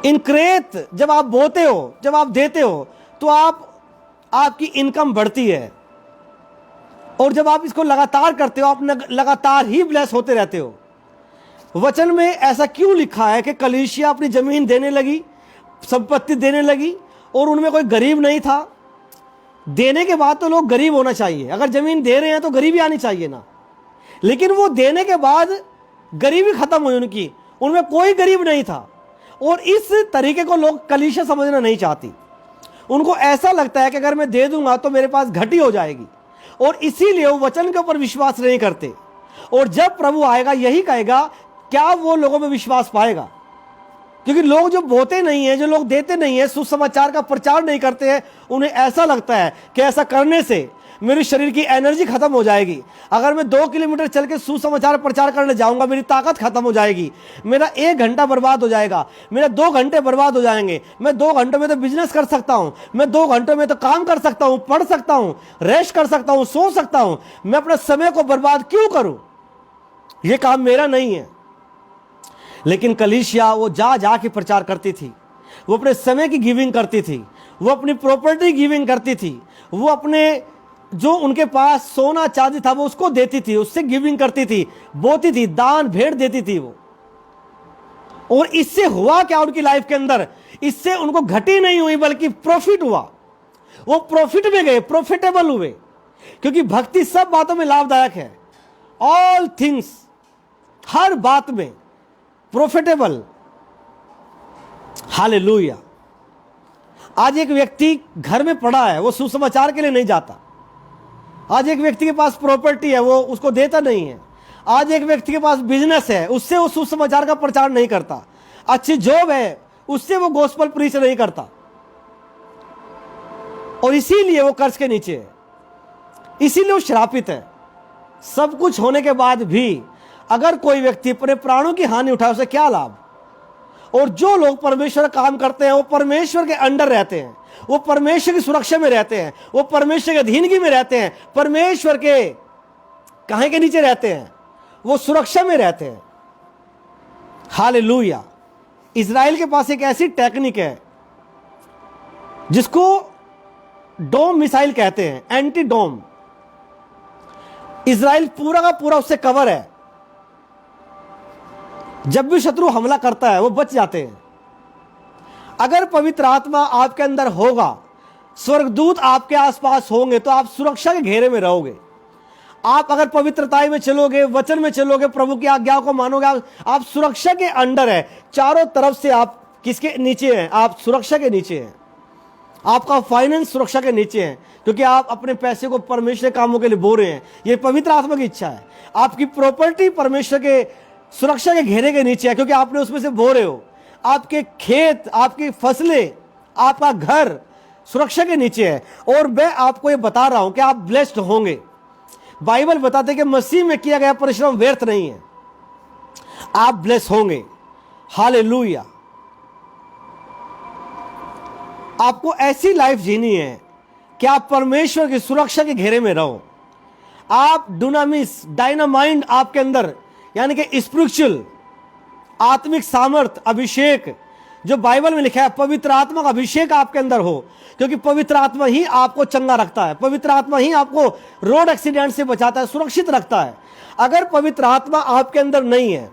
इनक्रेत। जब आप बोते हो, जब आप देते हो तो आपकी इनकम बढ़ती है, और जब आप इसको लगातार करते हो आप लगातार ही ब्लेस होते रहते हो। वचन में ऐसा क्यों लिखा है कि कलीसिया अपनी जमीन देने लगी, संपत्ति देने लगी, और उनमें कोई गरीब नहीं था? देने के बाद तो लोग गरीब होना चाहिए। अगर जमीन दे रहे हैं तो गरीबी आनी चाहिए ना। लेकिन वो देने के बाद गरीबी खत्म हुई उनकी, उनमें कोई गरीब नहीं था। और इस तरीके को लोग कलीसिया समझना नहीं चाहती। उनको ऐसा लगता है कि अगर मैं दे दूंगा तो मेरे पास घटी हो जाएगी, और इसीलिए वो वचन के ऊपर विश्वास नहीं करते। और जब प्रभु आएगा यही कहेगा, क्या वो लोगों में विश्वास पाएगा? क्योंकि लोग जो बोते नहीं है, जो लोग देते नहीं है, सुसमाचार का प्रचार नहीं करते हैं, उन्हें ऐसा लगता है कि ऐसा करने से मेरे शरीर की एनर्जी खत्म हो जाएगी। अगर मैं 2 किलोमीटर चल के सुसमाचार प्रचार करने जाऊंगा मेरी ताकत खत्म हो जाएगी, मेरा 1 घंटा बर्बाद हो जाएगा, मेरा 2 घंटे बर्बाद हो जाएंगे। मैं 2 घंटों में तो बिजनेस कर सकता हूं, मैं 2 घंटों में तो काम कर सकता हूं, पढ़ सकता हूं, रेस्ट कर सकता हूं, सो सकता हूं। मैं अपने समय को बर्बाद क्यों करूं? यह काम मेरा नहीं है। लेकिन कलीसिया वो जा के प्रचार करती थी, वो अपने समय की गिविंग करती थी, वो अपनी प्रॉपर्टी गिविंग करती थी, वो अपने जो उनके पास सोना चांदी था वो उसको देती थी, उससे गिविंग करती थी, बोती थी, दान भेंट देती थी वो। और इससे हुआ क्या उनकी लाइफ के अंदर? इससे उनको घटी नहीं हुई बल्कि प्रॉफिट हुआ। वो प्रॉफिट में गए, प्रॉफिटेबल हुए। क्योंकि भक्ति सब बातों में लाभदायक है, ऑल थिंग्स, हर बात में प्रॉफिटेबल। हालेलुया। आज एक व्यक्ति घर में पड़ा है, वो सुसमाचार के लिए नहीं जाता। आज एक व्यक्ति के पास प्रॉपर्टी है, वो उसको देता नहीं है। आज एक व्यक्ति के पास बिजनेस है, उससे वो सुसमाचार का प्रचार नहीं करता। अच्छी जॉब है, उससे वो गॉस्पेल प्रीच नहीं करता, और इसीलिए वो कर्ज के नीचे है, इसीलिए वो श्रापित है। सब कुछ होने के बाद भी अगर कोई व्यक्ति अपने प्राणों की हानि उठाए, उसे क्या लाभ? और जो लोग परमेश्वर का काम करते हैं वो परमेश्वर के अंडर रहते हैं, वो परमेश्वर की सुरक्षा में रहते हैं, वो परमेश्वर के अधीनगी में रहते हैं, परमेश्वर के काहे के नीचे रहते हैं, वो सुरक्षा में रहते हैं। हालेलुया। इजराइल के पास एक ऐसी टेक्निक है जिसको डोम मिसाइल कहते हैं, एंटी डोम। इजराइल पूरा का पूरा उससे कवर है। जब भी शत्रु हमला करता है वो बच जाते हैं। अगर पवित्र आत्मा आपके अंदर होगा, स्वर्गदूत आपके आसपास होंगे, तो आप सुरक्षा के घेरे में रहोगे। आप अगर पवित्रता में चलोगे, वचन में चलोगे, प्रभु की आज्ञाओं को मानोगे, आप सुरक्षा के अंडर है। चारों तरफ से आप किसके नीचे हैं? आप सुरक्षा के नीचे हैं। आपका फाइनेंस सुरक्षा के नीचे है, क्योंकि आप अपने पैसे को परमेश्वर के कामों के लिए बो रहे हैं। यह पवित्र आत्मा की इच्छा है। आपकी प्रॉपर्टी परमेश्वर के सुरक्षा के घेरे के नीचे है, क्योंकि आपने उसमें से बो रहे हो। आपके खेत, आपकी फसलें, आपका घर सुरक्षा के नीचे है। और मैं आपको ये बता रहा हूं कि आप ब्लेस्ड होंगे। बाइबल बताते कि मसीह में किया गया परिश्रम व्यर्थ नहीं है, आप ब्लेस होंगे। हालेलुया। आपको ऐसी लाइफ जीनी है कि आप परमेश्वर की सुरक्षा के घेरे में रहो। आप डुनामिस, डायनामाइंड आपके अंदर, यानी कि स्पिरिचुअल, आत्मिक सामर्थ, अभिषेक, जो बाइबल में लिखा है, पवित्र आत्मा का अभिषेक आपके अंदर हो। क्योंकि पवित्र आत्मा ही आपको चंगा रखता है, पवित्र आत्मा ही आपको रोड एक्सीडेंट से बचाता है, सुरक्षित रखता है। अगर पवित्र आत्मा आपके अंदर नहीं है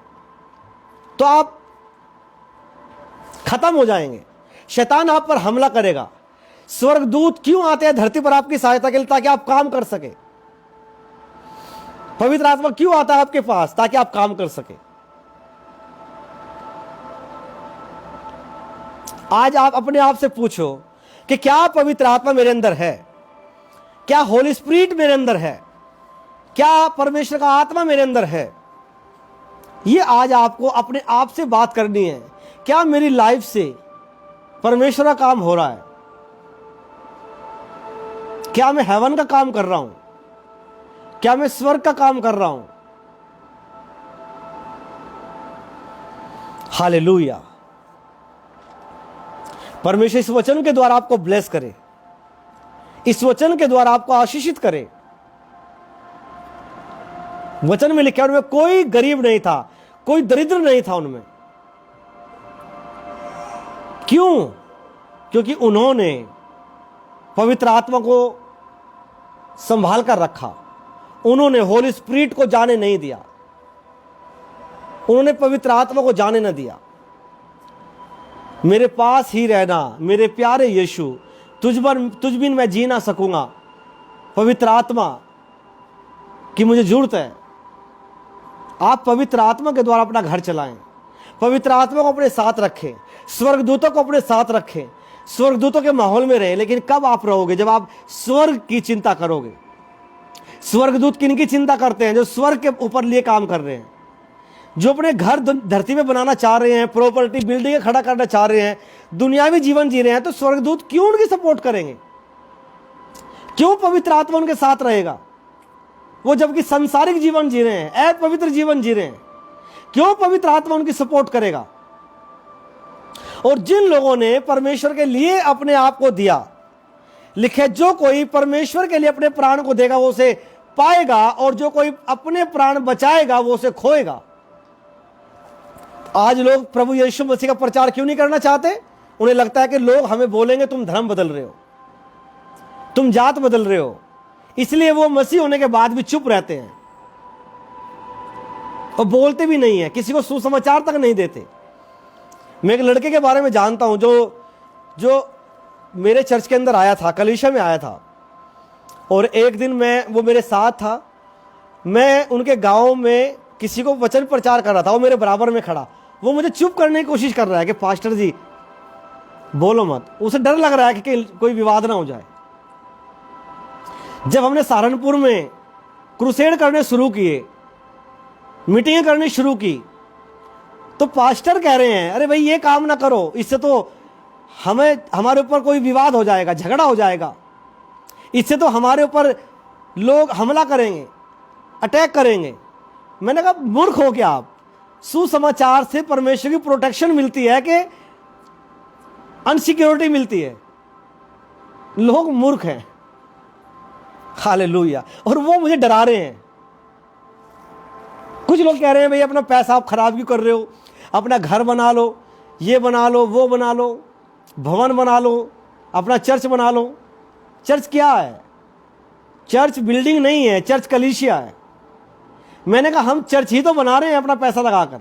तो आप खत्म हो जाएंगे। शैतान आप पर हमला करेगा। स्वर्गदूत क्यों आते हैं धरती पर आपकी सहायता के लिए? ताकि आप काम कर सके। पवित्र आत्मा क्यों आता है आपके पास? ताकि आप काम कर सके। आज आप अपने आप से पूछो कि क्या पवित्र आत्मा मेरे अंदर है? क्या होली स्पिरिट मेरे अंदर है? क्या परमेश्वर का आत्मा मेरे अंदर है? ये आज आपको अपने आप से बात करनी है। क्या मेरी लाइफ से परमेश्वर का काम हो रहा है? क्या मैं हेवन का काम कर रहा हूं? क्या मैं स्वर्ग का काम कर रहा हूं? हालेलुया। परमेश्वर इस वचन के द्वारा आपको ब्लेस करे, इस वचन के द्वारा आपको आशीषित करे। वचन में लिखा उनमें कोई गरीब नहीं था, कोई दरिद्र नहीं था उनमें। क्यों? क्योंकि उन्होंने पवित्र आत्मा को संभाल कर रखा, उन्होंने होली स्पिरिट को जाने नहीं दिया, उन्होंने पवित्र आत्मा को जाने न दिया। मेरे पास ही रहना मेरे प्यारे यीशु, तुझ बिन मैं जी ना सकूंगा। पवित्र आत्मा की मुझे जरूरत है। आप पवित्र आत्मा के द्वारा अपना घर चलाएं, पवित्र आत्मा को अपने साथ रखें, स्वर्गदूतों को अपने साथ रखें, स्वर्गदूतों के माहौल में रहे। लेकिन कब आप रहोगे? जब आप स्वर्ग की चिंता करोगे। स्वर्गदूत किनकी चिंता करते हैं? जो स्वर्ग के ऊपर लिए काम कर रहे हैं, जो अपने घर धरती में बनाना चाह रहे हैं, प्रॉपर्टी बिल्डिंग खड़ा करना चाह रहे हैं, दुनियावी जीवन जी रहे हैं। तो स्वर्गदूत क्यों उनकी सपोर्ट करेंगे? क्यों पवित्र आत्मा उनके साथ रहेगा? वो जबकि सांसारिक जीवन जी रहे हैं, अपवित्र जीवन जी रहे हैं, क्यों पवित्र आत्मा उनकी सपोर्ट करेगा? और जिन लोगों ने परमेश्वर के लिए अपने आप को दिया, लिखे जो कोई परमेश्वर के लिए अपने प्राण को देगा वो उसे पाएगा, और जो कोई अपने प्राण बचाएगा वो उसे खोएगा। आज लोग प्रभु यीशु मसीह का प्रचार क्यों नहीं करना चाहते? उन्हें लगता है कि लोग हमें बोलेंगे तुम धर्म बदल रहे हो, तुम जात बदल रहे हो, इसलिए वो मसीह होने के बाद भी चुप रहते हैं और बोलते भी नहीं है, किसी को सुसमाचार तक नहीं देते। मैं एक लड़के के बारे में जानता हूं जो मेरे चर्च के अंदर आया था, कलीसिया में आया था, और एक दिन वो मेरे साथ था। मैं उनके गांव में किसी को वचन प्रचार कर रहा था, वो मेरे बराबर में खड़ा, वो मुझे चुप करने की कोशिश कर रहा है कि पास्टर जी बोलो मत। उसे डर लग रहा है कि कोई विवाद ना हो जाए। जब हमने सहारनपुर में क्रूसेड करने शुरू किए, मीटिंगें करनी शुरू की, तो पास्टर कह रहे हैं अरे भाई ये काम ना करो, इससे तो हमारे ऊपर कोई विवाद हो जाएगा, झगड़ा हो जाएगा, इससे तो हमारे ऊपर लोग हमला करेंगे, अटैक करेंगे। मैंने कहा मूर्ख हो क्या आप? सुसमाचार से परमेश्वर की प्रोटेक्शन मिलती है कि अनसिक्योरिटी मिलती है? लोग मूर्ख हैं। हालेलुया। और वो मुझे डरा रहे हैं। कुछ लोग कह रहे हैं भाई अपना पैसा आप खराब क्यों कर रहे हो, अपना घर बना लो, ये बना लो, वो बना लो, भवन बना लो, अपना चर्च बना लो। चर्च क्या है? चर्च बिल्डिंग नहीं है, चर्च कलीसिया है। मैंने कहा हम चर्च ही तो बना रहे हैं अपना पैसा लगाकर,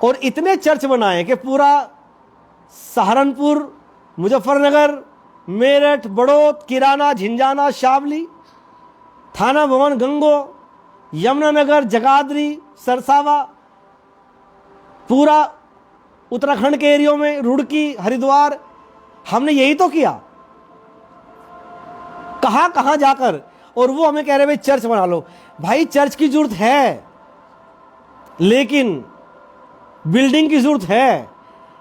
और इतने चर्च बनाए कि पूरा सहारनपुर, मुजफ्फरनगर, मेरठ, बड़ौद, किराना, झिंझाना, शावली, थाना भवन, गंगो, यमुनानगर, जगाधरी, सरसावा, पूरा उत्तराखंड के एरियो में, रुड़की, हरिद्वार, हमने यही तो किया। कहां जाकर, और वो हमें कह रहे भाई चर्च बना लो। भाई चर्च की जरूरत है, लेकिन बिल्डिंग की जरूरत है,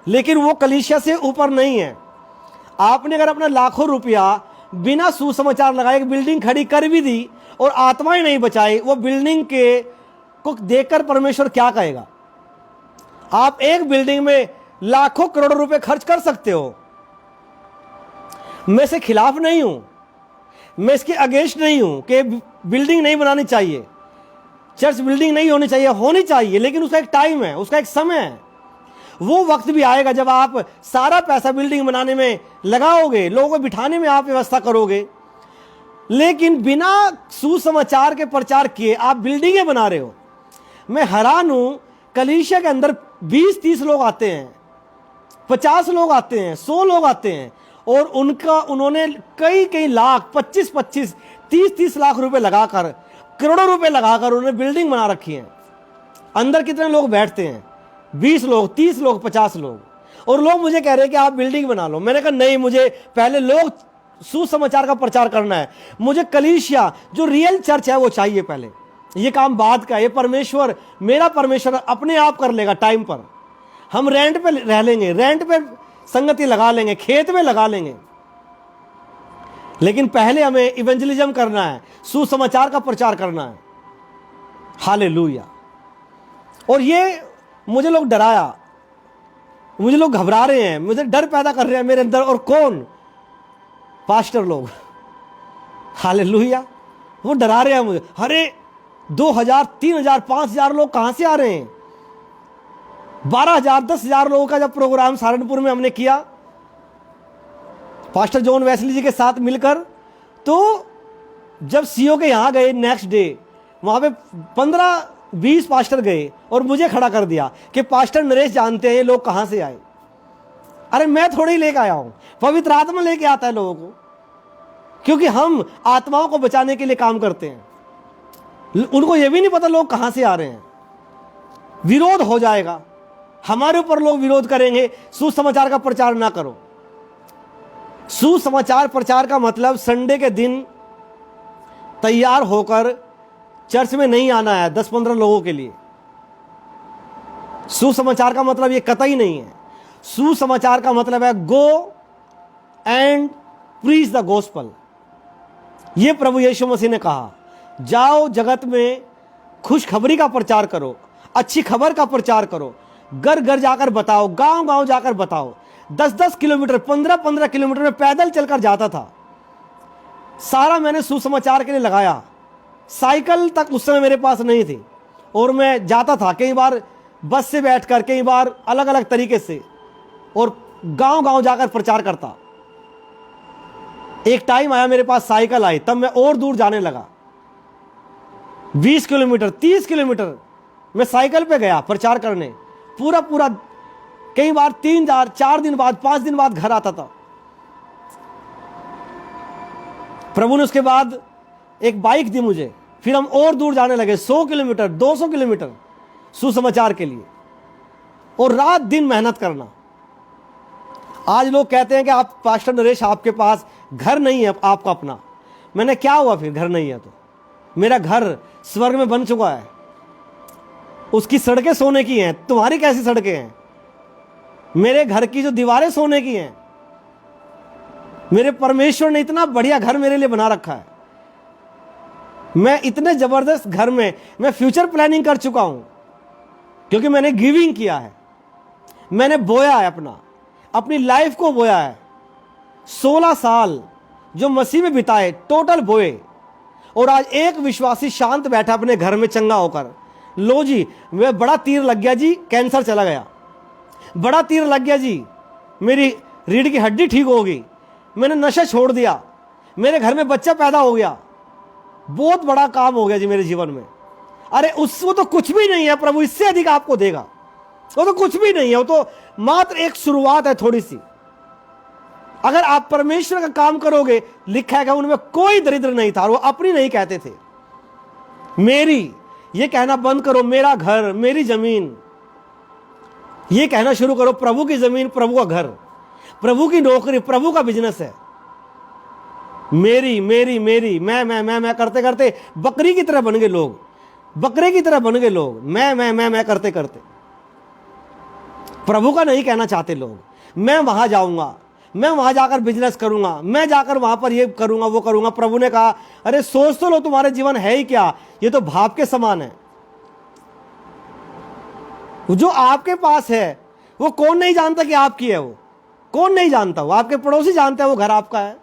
लेकिन वो कलीसिया से ऊपर नहीं है। आपने अगर अपना लाखों रुपया बिना सुसमाचार लगाए एक बिल्डिंग खड़ी कर भी दी और आत्माएं नहीं बचाई, वो बिल्डिंग के को देखकर परमेश्वर क्या कहेगा? आप एक बिल्डिंग में लाखों करोड़ों रुपए खर्च कर सकते हो। मैं इसके खिलाफ नहीं हूं, मैं इसके अगेंस्ट नहीं हूं कि बिल्डिंग नहीं बनानी चाहिए, चर्च बिल्डिंग नहीं होनी चाहिए, होनी चाहिए, लेकिन उसका एक टाइम है, उसका एक समय है। वो वक्त भी आएगा जब आप सारा पैसा बिल्डिंग बनाने में लगाओगे, लोगों को बिठाने में आप व्यवस्था करोगे, लेकिन बिना सुसमाचार के प्रचार किए आप बिल्डिंगें बना रहे हो। मैं हैरान हूं, कलीसिया के अंदर 20-30 लोग आते हैं, 50 लोग आते हैं, 100 लोग आते हैं, और उन्होंने कई लाख, 25-25, 30-30 लाख रुपए लगाकर, करोड़ों रुपए लगाकर उन्होंने बिल्डिंग बना रखी है। अंदर कितने लोग बैठते हैं? 20 लोग, 30 लोग, 50 लोग, और लोग मुझे कह रहे हैं कि आप बिल्डिंग बना लो। मैंने कहा नहीं, मुझे पहले लोग सुसमाचार का प्रचार करना है, मुझे कलीसिया जो रियल चर्च है वो चाहिए पहले। ये काम बाद का, ये परमेश्वर, मेरा परमेश्वर अपने आप कर लेगा टाइम पर। हम रेंट पे रह लेंगे, रेंट पे संगति लगा लेंगे, खेत में लगा लेंगे, लेकिन पहले हमें इवेंजलिज्म करना है, सुसमाचार का प्रचार करना है। हालेलुया। और ये मुझे लोग डराया, मुझे लोग घबरा रहे हैं, मुझे डर पैदा कर रहे हैं मेरे अंदर। और कौन? पास्टर लोग। हालेलुया। वो डरा रहे हैं मुझे। अरे 2000, 3000, 5000 लोग कहां से आ रहे हैं? 12,000, 10,000 लोगों का जब प्रोग्राम सहारनपुर में हमने किया पास्टर जॉन वेस्ली जी के साथ मिलकर, तो जब सीओ के यहां गए नेक्स्ट डे, वहां पे 15-20 पास्टर गए और मुझे खड़ा कर दिया कि पास्टर नरेश जानते हैं ये लोग कहां से आए। अरे मैं थोड़ी लेके आया हूं, पवित्र आत्मा लेके आता है लोगों को, क्योंकि हम आत्माओं को बचाने के लिए काम करते हैं। उनको यह भी नहीं पता लोग कहां से आ रहे हैं। विरोध हो जाएगा, हमारे ऊपर लोग विरोध करेंगे। सुसमाचार का प्रचार ना करो। सुसमाचार प्रचार का मतलब संडे के दिन तैयार होकर चर्च में नहीं आना है 10-15 लोगों के लिए। सुसमाचार का मतलब ये कतई नहीं है। सुसमाचार का मतलब है go and preach the gospel. ये प्रभु यीशु मसीह ने कहा, जाओ जगत में खुशखबरी का प्रचार करो, अच्छी खबर का प्रचार करो, घर घर जाकर बताओ, गांव गांव जाकर बताओ। 10-10 किलोमीटर, 15-15 किलोमीटर में पैदल चलकर जाता था। सारा मैंने सुसमाचार के लिए लगाया। साइकिल तक उस समय मेरे पास नहीं थी और मैं जाता था, कई बार बस से बैठकर, कई बार अलग अलग तरीके से, और गांव गांव जाकर प्रचार करता। एक टाइम आया मेरे पास साइकिल आई, तब मैं और दूर जाने लगा। 20 किलोमीटर, 30 किलोमीटर मैं साइकिल पे गया प्रचार करने। पूरा पूरा कई बार 3-4 दिन बाद, 5 दिन बाद घर आता था। प्रभु ने उसके बाद एक बाइक दी मुझे। फिर हम और दूर जाने लगे, 100 किलोमीटर, 200 किलोमीटर सुसमाचार के लिए, और रात दिन मेहनत करना। आज लोग कहते हैं कि आप पास्टर नरेश, आपके पास घर नहीं है आपका अपना। मैंने क्या हुआ फिर? घर नहीं है तो मेरा घर स्वर्ग में बन चुका है। उसकी सड़कें सोने की हैं। तुम्हारी कैसी सड़कें हैं? मेरे घर की जो दीवारें सोने की हैं। मेरे परमेश्वर ने इतना बढ़िया घर मेरे लिए बना रखा है। मैं इतने जबरदस्त घर में मैं फ्यूचर प्लानिंग कर चुका हूं, क्योंकि मैंने गिविंग किया है। मैंने बोया है, अपनी लाइफ को बोया है। 16 साल जो मसीह में बिताए, टोटल बोए। और आज एक विश्वासी शांत बैठा अपने घर में चंगा होकर, लो जी वे बड़ा तीर लग गया जी, कैंसर चला गया। बड़ा तीर लग गया जी, मेरी रीढ़ की हड्डी ठीक हो गई। मैंने नशा छोड़ दिया, मेरे घर में बच्चा पैदा हो गया। बहुत बड़ा काम हो गया जी मेरे जीवन में। अरे वो तो कुछ भी नहीं है, प्रभु इससे अधिक आपको देगा। वो तो कुछ भी नहीं है, वो तो मात्र एक शुरुआत है थोड़ी सी। अगर आप परमेश्वर का काम करोगे, लिखा है कि उनमें कोई दरिद्र नहीं था, और वो अपनी नहीं कहते थे। मेरी, ये कहना बंद करो मेरा घर, मेरी जमीन। ये कहना शुरू करो प्रभु की जमीन, प्रभु का घर, प्रभु की नौकरी, प्रभु का बिजनेस है। मेरी मेरी मेरी, मैं करते करते बकरी की तरह बन गए लोग, बकरे की तरह बन गए लोग। मैं करते करते प्रभु का नहीं कहना चाहते लोग। मैं वहां जाऊंगा, मैं वहां जाकर बिजनेस करूंगा, मैं जाकर वहां पर ये करूंगा, वो करूंगा। प्रभु ने कहा, अरे सोच तो लो, तुम्हारे जीवन है ही क्या? ये तो भाप के समान है। जो आपके पास है वो कौन नहीं जानता कि आपकी है? वो कौन नहीं जानता? वो आपके पड़ोसी जानते हैं वो घर आपका है,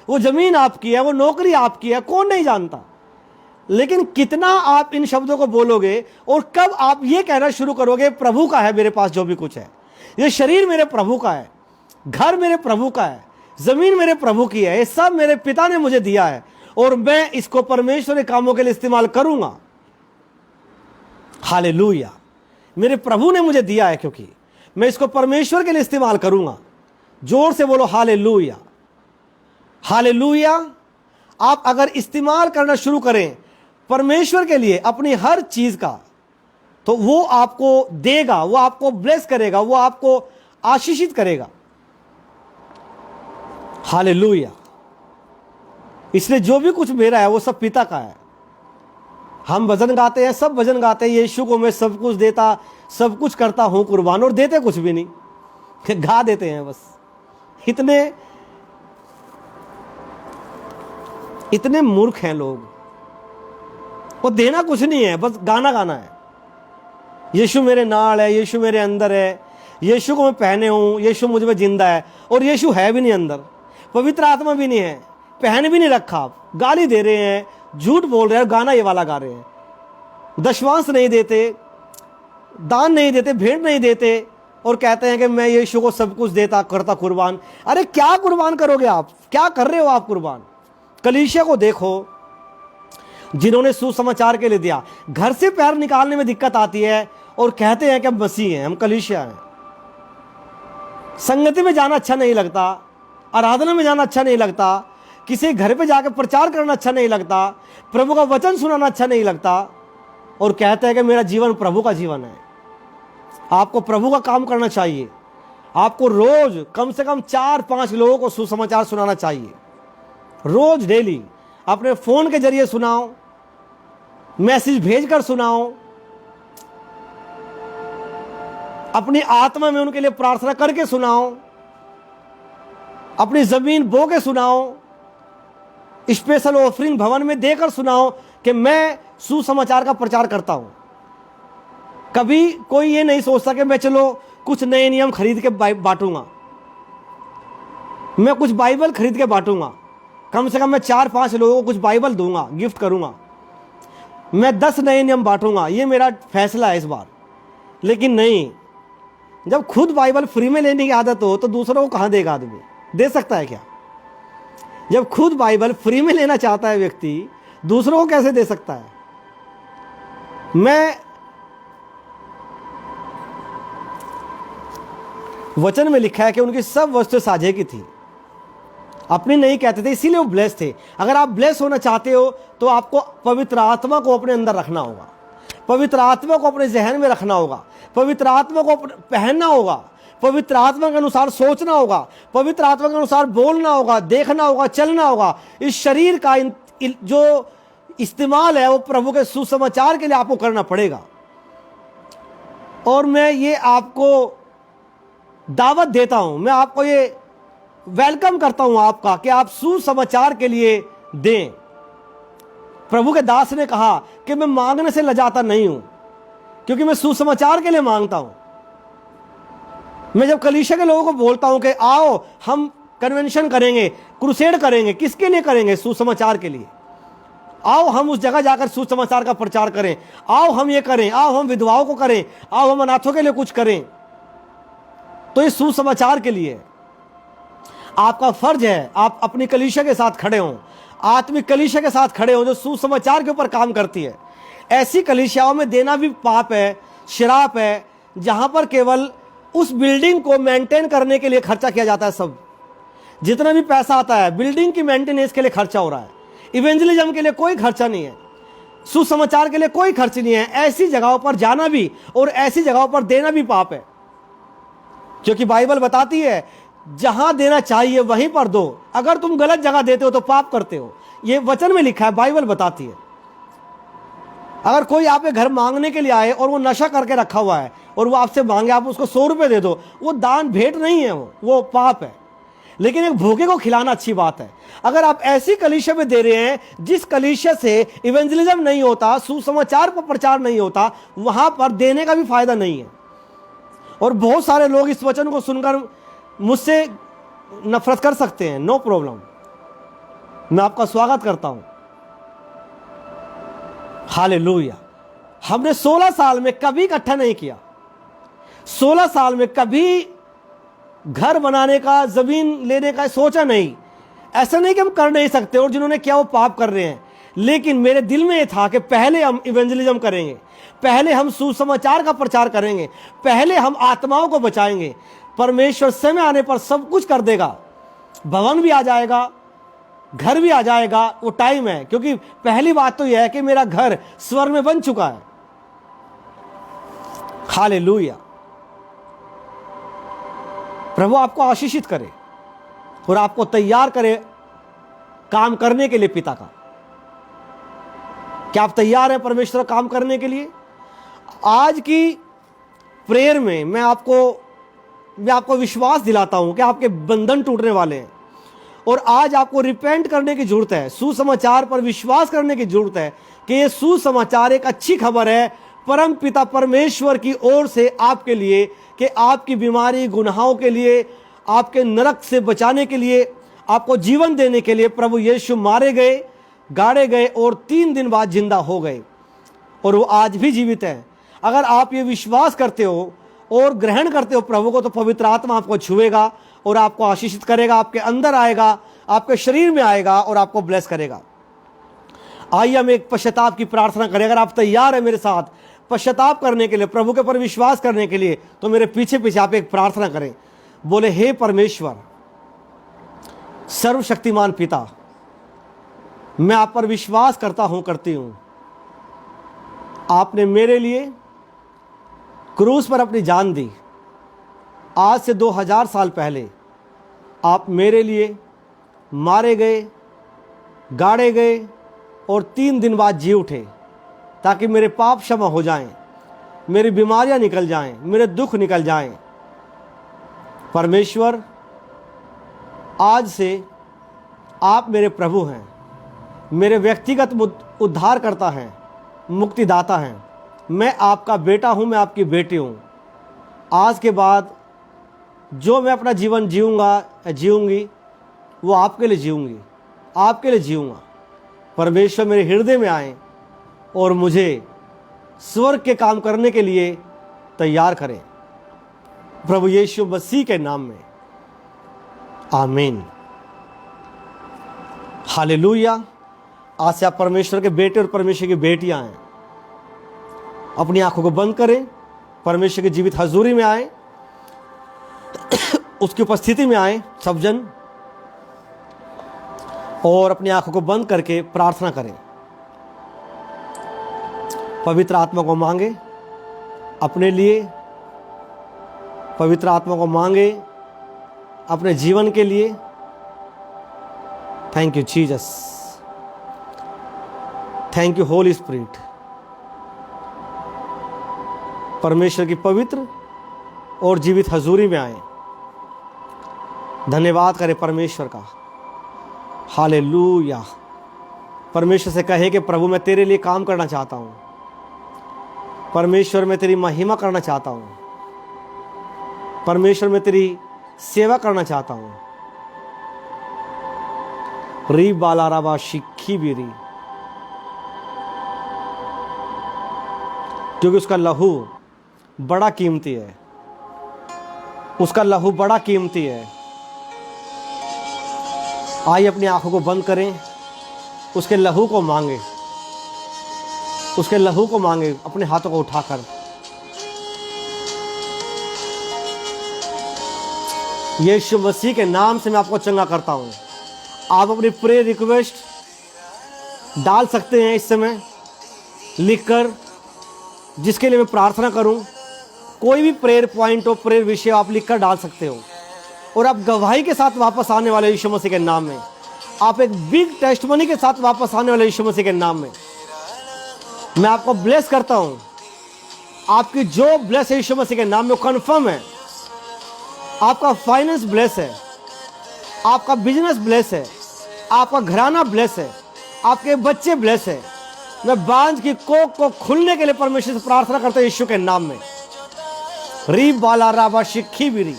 वो जमीन आपकी है, वो नौकरी आपकी है, कौन नहीं जानता। लेकिन कितना आप इन शब्दों को बोलोगे और कब आप ये कहना शुरू करोगे, प्रभु का है मेरे पास जो भी कुछ है, ये शरीर मेरे प्रभु का है, घर मेरे प्रभु का है, जमीन मेरे प्रभु की है, ये सब मेरे पिता ने मुझे दिया है और मैं इसको परमेश्वर के कामों के लिए इस्तेमाल करूंगा। हालेलुया। मेरे प्रभु ने मुझे दिया है, क्योंकि मैं इसको परमेश्वर के लिए इस्तेमाल करूंगा। जोर से बोलो हालेलुया, हालेलुया। आप अगर इस्तेमाल करना शुरू करें परमेश्वर के लिए अपनी हर चीज का, तो वो आपको देगा, वो आपको ब्लेस करेगा, वो आपको आशीषित करेगा। हालेलुया। इसलिए जो भी कुछ मेरा है वो सब पिता का है। हम भजन गाते हैं, सब भजन गाते हैं, यीशु को मैं सब कुछ देता, सब कुछ करता हूं कुर्बान, और देते कुछ भी नहीं, गा देते हैं बस। इतने मूर्ख हैं लोग। वो देना कुछ नहीं है, बस गाना गाना है। यीशु मेरे नाल है, यीशु मेरे अंदर है, यीशु को मैं पहने हूँ, यीशु मुझ में जिंदा है, और यीशु है भी नहीं अंदर, पवित्र आत्मा भी नहीं है, पहन भी नहीं रखा, आप गाली दे रहे हैं, झूठ बोल रहे हैं, गाना ये वाला गा रहे हैं, दशवांश नहीं देते, दान नहीं देते, भेंट नहीं देते, और कहते हैं कि मैं यीशु को सब कुछ देता करता कुर्बान। अरे क्या कुर्बान करोगे आप? क्या कर रहे हो आप कुर्बान? कलीसिया को देखो जिन्होंने सुसमाचार के लिए दिया, घर से पैर निकालने में दिक्कत आती है और कहते हैं कि हम मसीह हैं, हम कलीसिया हैं। संगति में जाना अच्छा नहीं लगता, आराधना में जाना अच्छा नहीं लगता, किसी घर पे जाकर प्रचार करना अच्छा नहीं लगता, प्रभु का वचन सुनाना अच्छा नहीं लगता, और कहते हैं कि मेरा जीवन प्रभु का जीवन है। आपको प्रभु का काम करना चाहिए। आपको रोज कम से कम 4-5 लोगों को सुसमाचार सुनाना चाहिए, रोज डेली। अपने फोन के जरिए सुनाओ, मैसेज भेजकर सुनाओ, अपनी आत्मा में उनके लिए प्रार्थना करके सुनाओ, अपनी जमीन बो के सुनाओ, स्पेशल ऑफरिंग भवन में देकर सुनाओ कि मैं सुसमाचार का प्रचार करता हूं। कभी कोई ये नहीं सोचता कि मैं चलो कुछ नए नियम खरीद के बांटूंगा, मैं कुछ बाइबल खरीद के बांटूंगा, कम से कम मैं 4-5 लोगों को कुछ बाइबल दूंगा, गिफ्ट करूंगा, मैं 10 नए नियम बांटूंगा, ये मेरा फैसला है इस बार। लेकिन नहीं, जब खुद बाइबल फ्री में लेने की आदत हो तो दूसरों को कहां देगा आदमी? दे सकता है क्या? जब खुद बाइबल फ्री में लेना चाहता है व्यक्ति, दूसरों को कैसे दे सकता है? मैं वचन में लिखा है कि उनकी सब वस्तुएं साझे की थी, अपनी नहीं कहते थे, इसीलिए वो ब्लेस थे। अगर आप ब्लेस होना चाहते हो तो आपको पवित्र आत्मा को अपने अंदर रखना होगा, पवित्र आत्मा को अपने जहन में रखना होगा, पवित्र आत्मा को पहनना होगा, पवित्र आत्मा के अनुसार सोचना होगा, पवित्र आत्मा के अनुसार बोलना होगा, देखना होगा, चलना होगा। इस शरीर का जो इस्तेमाल है वो प्रभु के सुसमाचार के लिए आपको करना पड़ेगा। और मैं ये आपको दावत देता हूं, मैं आपको ये वेलकम करता हूं आपका कि आप सुसमाचार के लिए दें। प्रभु के दास ने कहा कि मैं मांगने से लजाता नहीं हूं, क्योंकि मैं सुसमाचार के लिए मांगता हूं। मैं जब कलीसिया के लोगों को बोलता हूं कि आओ हम कन्वेंशन करेंगे, क्रूसेड करेंगे, किसके लिए करेंगे? सुसमाचार के लिए। आओ हम उस जगह जाकर सुसमाचार का प्रचार करें, आओ हम ये करें, आओ हम विधवाओं को करें, आओ हम अनाथों के लिए कुछ करें, तो ये सुसमाचार के लिए आपका फर्ज है। आप अपनी कलीसिया के साथ खड़े हों, आत्मिक कलीसिया के साथ खड़े हों जो सुसमाचार के ऊपर काम करती है। ऐसी कलीसियाओं में देना भी पाप है, श्राप है, जहां पर केवल उस बिल्डिंग को मेंटेन करने के लिए खर्चा किया जाता है। सब जितना भी पैसा आता है बिल्डिंग की मेंटेनेंस के लिए खर्चा हो रहा है। इवेंजलिज्म के लिए कोई खर्चा नहीं है, सुसमाचार के लिए कोई खर्च नहीं है। ऐसी जगहों पर जाना भी और ऐसी जगहों पर देना भी पाप है, क्योंकि बाइबल बताती है जहां देना चाहिए वहीं पर दो। अगर तुम गलत जगह देते हो तो पाप करते हो, ये वचन में लिखा है, बाइबल बताती है। अगर कोई आपके घर मांगने के लिए आए और वो नशा करके रखा हुआ है और वो आपसे मांगे, आप उसको 100 रुपये दे दो, वो दान भेंट नहीं है, वो पाप है। लेकिन एक भूखे को खिलाना अच्छी बात है। अगर आप ऐसी कलीसिया में दे रहे हैं जिस कलीसिया से इवेंजलिज्म नहीं होता, सुसमाचार पर प्रचार नहीं होता, वहां पर देने का भी फायदा नहीं है। और बहुत सारे लोग इस वचन को सुनकर मुझसे नफरत कर सकते हैं, नो प्रॉब्लम, मैं आपका स्वागत करता हूं। हालेलुया। हमने 16 साल में कभी इकट्ठा नहीं किया, 16 साल में कभी घर बनाने का, जमीन लेने का सोचा नहीं। ऐसा नहीं कि हम कर नहीं सकते और जिन्होंने किया वो पाप कर रहे हैं, लेकिन मेरे दिल में ये था कि पहले हम इवेंजलिज्म करेंगे, पहले हम सुसमाचार का प्रचार करेंगे, पहले हम आत्माओं को बचाएंगे। परमेश्वर समय आने पर सब कुछ कर देगा, भवन भी आ जाएगा, घर भी आ जाएगा, वो टाइम है। क्योंकि पहली बात तो यह है कि मेरा घर स्वर्ग में बन चुका है। हालेलुया। प्रभु आपको आशीषित करे और आपको तैयार करे काम करने के लिए पिता का। क्या आप तैयार हैं परमेश्वर का काम करने के लिए? आज की प्रेयर में मैं आपको विश्वास दिलाता हूं कि आपके बंधन टूटने वाले हैं और आज आपको रिपेंट करने की जरूरत है, सुसमाचार पर विश्वास करने की जरूरत है कि यह सुसमाचार एक अच्छी खबर है परम पिता परमेश्वर की ओर से आपके लिए, कि आपकी बीमारी, गुनाहों के लिए, आपके नरक से बचाने के लिए, आपको जीवन देने के लिए प्रभु यीशु मारे गए, गाड़े गए और 3 दिन बाद जिंदा हो गए और वो आज भी जीवित है। अगर आप ये विश्वास करते हो और ग्रहण करते हो प्रभु को, तो पवित्र आत्मा आपको छुएगा और आपको आशीषित करेगा, आपके अंदर आएगा, आपके शरीर में आएगा और आपको ब्लेस करेगा। आइए हम एक पश्चाताप की प्रार्थना करें। अगर आप तैयार हैं मेरे साथ पश्चाताप करने के लिए, प्रभु के ऊपर विश्वास करने के लिए, तो मेरे पीछे पीछे आप एक प्रार्थना करें। बोले, हे परमेश्वर, सर्वशक्तिमान पिता, मैं आप पर विश्वास करता हूं, करती हूं। आपने मेरे लिए क्रूस पर अपनी जान दी। आज से 2000 साल पहले आप मेरे लिए मारे गए, गाड़े गए और 3 दिन बाद जी उठे, ताकि मेरे पाप क्षमा हो जाएं, मेरी बीमारियां निकल जाएं, मेरे दुख निकल जाएं। परमेश्वर, आज से आप मेरे प्रभु हैं, मेरे व्यक्तिगत उद्धारकर्ता हैं, मुक्तिदाता हैं। मैं आपका बेटा हूं, मैं आपकी बेटी हूं। आज के बाद जो मैं अपना जीवन जीऊंगी वो आपके लिए जीऊंगी, आपके लिए जीऊंगा। परमेश्वर मेरे हृदय में आए और मुझे स्वर्ग के काम करने के लिए तैयार करें, प्रभु यीशु मसीह के नाम में, आमीन। हालेलुया। आज से आप परमेश्वर के बेटे और परमेश्वर की बेटियां हैं। अपनी आंखों को बंद करें, परमेश्वर की जीवित हजूरी में आए, उसकी उपस्थिति में आए सब जन, और अपनी आंखों को बंद करके प्रार्थना करें। पवित्र आत्मा को मांगे अपने लिए, पवित्र आत्मा को मांगे अपने जीवन के लिए। Thank you Jesus, thank you Holy spirit. परमेश्वर की पवित्र और जीवित हजूरी में आए। धन्यवाद करें परमेश्वर का। हालेलुया। परमेश्वर से कहे कि प्रभु, मैं तेरे लिए काम करना चाहता हूँ। परमेश्वर, मैं तेरी महिमा करना चाहता हूँ। परमेश्वर, मैं तेरी सेवा करना चाहता हूँ। री बाला राबा शिखी बीरी, क्योंकि उसका लहू बड़ा कीमती है, उसका लहू बड़ा कीमती है। आइए अपनी आंखों को बंद करें, उसके लहू को मांगे, उसके लहू को मांगे अपने हाथों को उठाकर। यीशु मसीह के नाम से मैं आपको चंगा करता हूं। आप अपनी प्रेयर रिक्वेस्ट डाल सकते हैं इस समय लिखकर, जिसके लिए मैं प्रार्थना करूं। कोई भी प्रेयर पॉइंट हो, प्रेयर विषय आप लिखकर डाल सकते हो, और आप गवाही के साथ वापस आने वाले यीशु मसीह के नाम में, आप एक बिग टेस्टमनी के साथ वापस आने वाले यीशु मसीह के नाम में मैं आपको ब्लेस करता हूं। आपकी जो ब्लेस है यीशु मसीह के नाम में कंफर्म है। आपका फाइनेंस ब्लेस है, आपका बिजनेस ब्लेस है, आपका घराना ब्लेस है, आपके बच्चे ब्लेस है। मैं बांझ की कोख को खुलने के लिए परमेश्वर से प्रार्थना करता हूं यीशु के नाम में। री बाला राबा शिखी बिरी,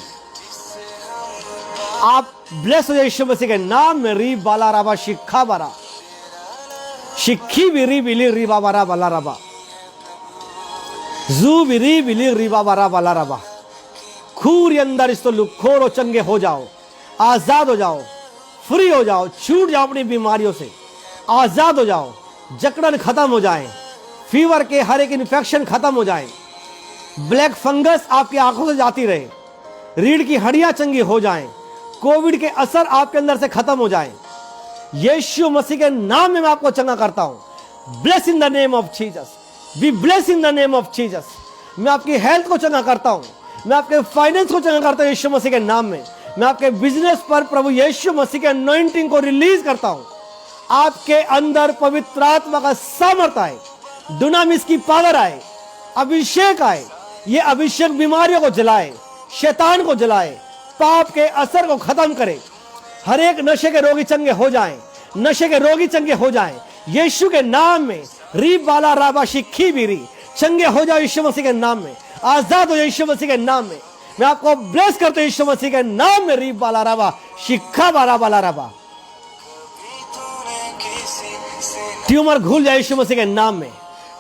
आप ब्लेस हो जाए यीशु मसीह के नाम में। री बाला राबा शिखा बारा शिखी बिरी बिली री बाबा रा बाला राबा जू बिरी बिली री बाबा रा बाला राबा। खूर अंदर इस तो लुखोरो, चंगे हो जाओ, आजाद हो जाओ, फ्री हो जाओ, छूट जाओ अपनी बीमारियों से, आजाद हो जाओ, जकड़न खत्म हो जाए, फीवर के हर एक इन्फेक्शन खत्म हो जाए, ब्लैक फंगस आपकी आंखों से जाती रहे, रीढ़ की हड्डियां चंगी हो जाएं, कोविड के असर आपके अंदर से खत्म हो जाए। यीशु मसीह के नाम में मैं आपको चंगा करता हूं। Bless in the name of Jesus, be bless in the name of Jesus. मैं आपकी हेल्थ को चंगा करता हूं, मैं आपके फाइनेंस को चंगा करता हूं यीशु मसीह के नाम में। मैं आपके बिजनेस पर प्रभु यीशु मसीह के अनॉइंटिंग को रिलीज करता हूं। आपके अंदर पवित्र आत्मा का सामर्थ आए, दुनामिस की पावर आए, अभिषेक आए। ये अभिषेक बीमारियों को जलाए, शैतान को जलाए, पाप के असर को खत्म करे। हर एक नशे के रोगी चंगे हो जाएं, नशे के रोगी चंगे हो जाएं यीशु के नाम में। री बाला राबा शिखी बीरी, चंगे हो जाओ यीशु मसीह के नाम में। आजाद हो जाए यीशु मसीह के नाम में। मैं आपको ब्लेस करता हूं यीशु मसीह के नाम में। रीब बाला रबा शिखा बारा बाला रबा। ट्यूमर घुल जाए यीशु मसीह के नाम में।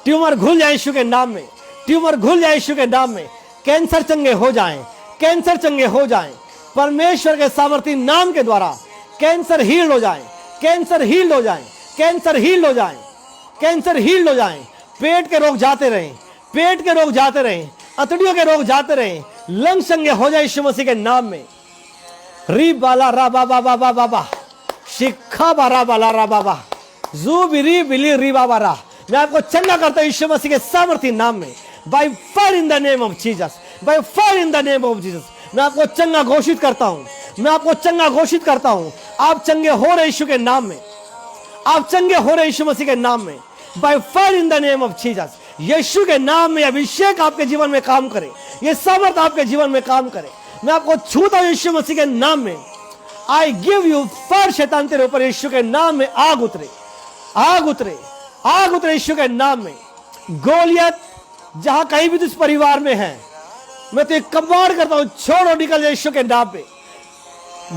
ट्यूमर घुल जाए यीशु के नाम में। ट्यूमर घुल जाए यीशु के नाम में। कैंसर चंगे हो जाएं, कैंसर चंगे हो जाएं। परमेश्वर के सामर्थी नाम के द्वारा कैंसर हील हो जाएं, कैंसर हील हो जाएं, कैंसर हील हो जाएं, कैंसर हील हो जाएं। पेट के रोग जाते रहें, पेट के रोग जाते रहें, अतड़ियों के रोग जाते रहें। लंग चंगे हो जाए यीशु मसीह के नाम में। री बाला रा बाबा बाबा बाबा शिखा बारा बाला रा बाबा जू बिरी बिली री बाबा रा। मैं आपको चंगा करता हूं यीशु मसीह के सामर्थी नाम में। By fire in the name of Jesus, bye fire in the name of Jesus. मैं आपको चंगा घोषित करता हूं, मैं आपको चंगा घोषित करता हूं। आप चंगे हो रहे यीशु के नाम में, आप चंगे हो रहे यीशु मसीह के नाम में। By fire in the name of Jesus. यीशु के नाम में अभिषेक आपके जीवन में काम करे, ये सामर्थ आपके जीवन में काम करे। मैं आपको छूता हूं यीशु मसीह के नाम में। I give you fire. शैतान तेरे ऊपर यीशु के नाम में आग उतरे, आग उतरे, आग उतरे यीशु के नाम में। गोलियत जहां कहीं भी तुझ परिवार में है, मैं तो कमांड करता हूं, छोड़ो, निकल जाए यीशु के नाम में।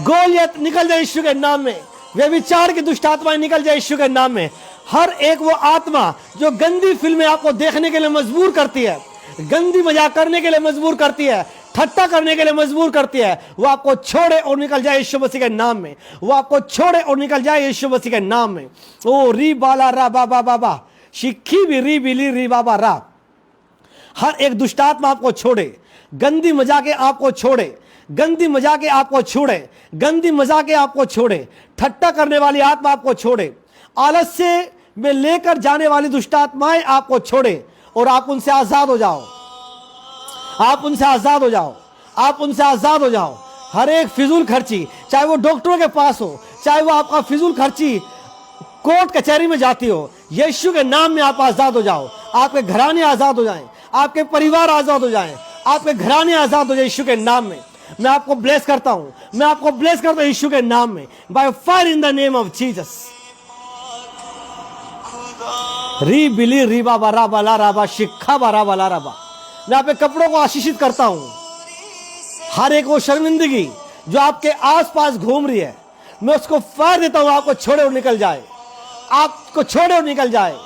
गोलियत निकल जाए यीशु के नाम में। व्यभिचार की दुष्ट आत्माएं निकल जाए यीशु के नाम में। हर एक वो आत्मा जो गंदी फिल्में आपको देखने के लिए मजबूर करती है, गंदी मजाक करने के लिए मजबूर करती है, ठट्टा करने के लिए मजबूर करती है, वो आपको छोड़े और निकल जाए यीशु मसीह के नाम में। वो आपको छोड़े और निकल जाए यीशु मसीह के नाम में। ओ री बाला रा बाबा बाबा शिखी भी री बिली री बाबा रा। हर एक दुष्टात्मा आपको छोड़े, गंदी मजाके आपको छोड़े, गंदी मजाके आपको छोड़े, गंदी मजाके आपको छोड़े, ठट्टा करने वाली आत्मा आपको छोड़े, आलस्य में लेकर जाने वाली दुष्टात्माएं आपको छोड़े और आप उनसे आजाद हो जाओ, आप उनसे आजाद हो जाओ, आप उनसे आजाद हो जाओ। हर एक फिजूल खर्ची, चाहे वो डॉक्टरों के पास हो, चाहे वो आपका फिजूल खर्ची कोर्ट कचहरी में जाती हो, यीशु के नाम में आप आजाद हो जाओ। आपके घराने आजाद हो जाएं, आपके परिवार आजाद हो जाएं, आपके घराने आजाद हो जाए यीशु के नाम में। मैं आपको ब्लेस करता हूं, मैं आपको ब्लेस करता हूं यीशु के नाम में। By fire in the name of Jesus. री बिली री बाबा रा बाला राबा शिखा बारा बाला राबा। मैं आपके कपड़ों को आशीषित करता हूं। हर एक वो शर्मिंदगी जो आपके आसपास घूम रही है, मैं उसको फायर देता हूं, आपको छोड़े और निकल जाए, आपको छोड़े और निकल जाए।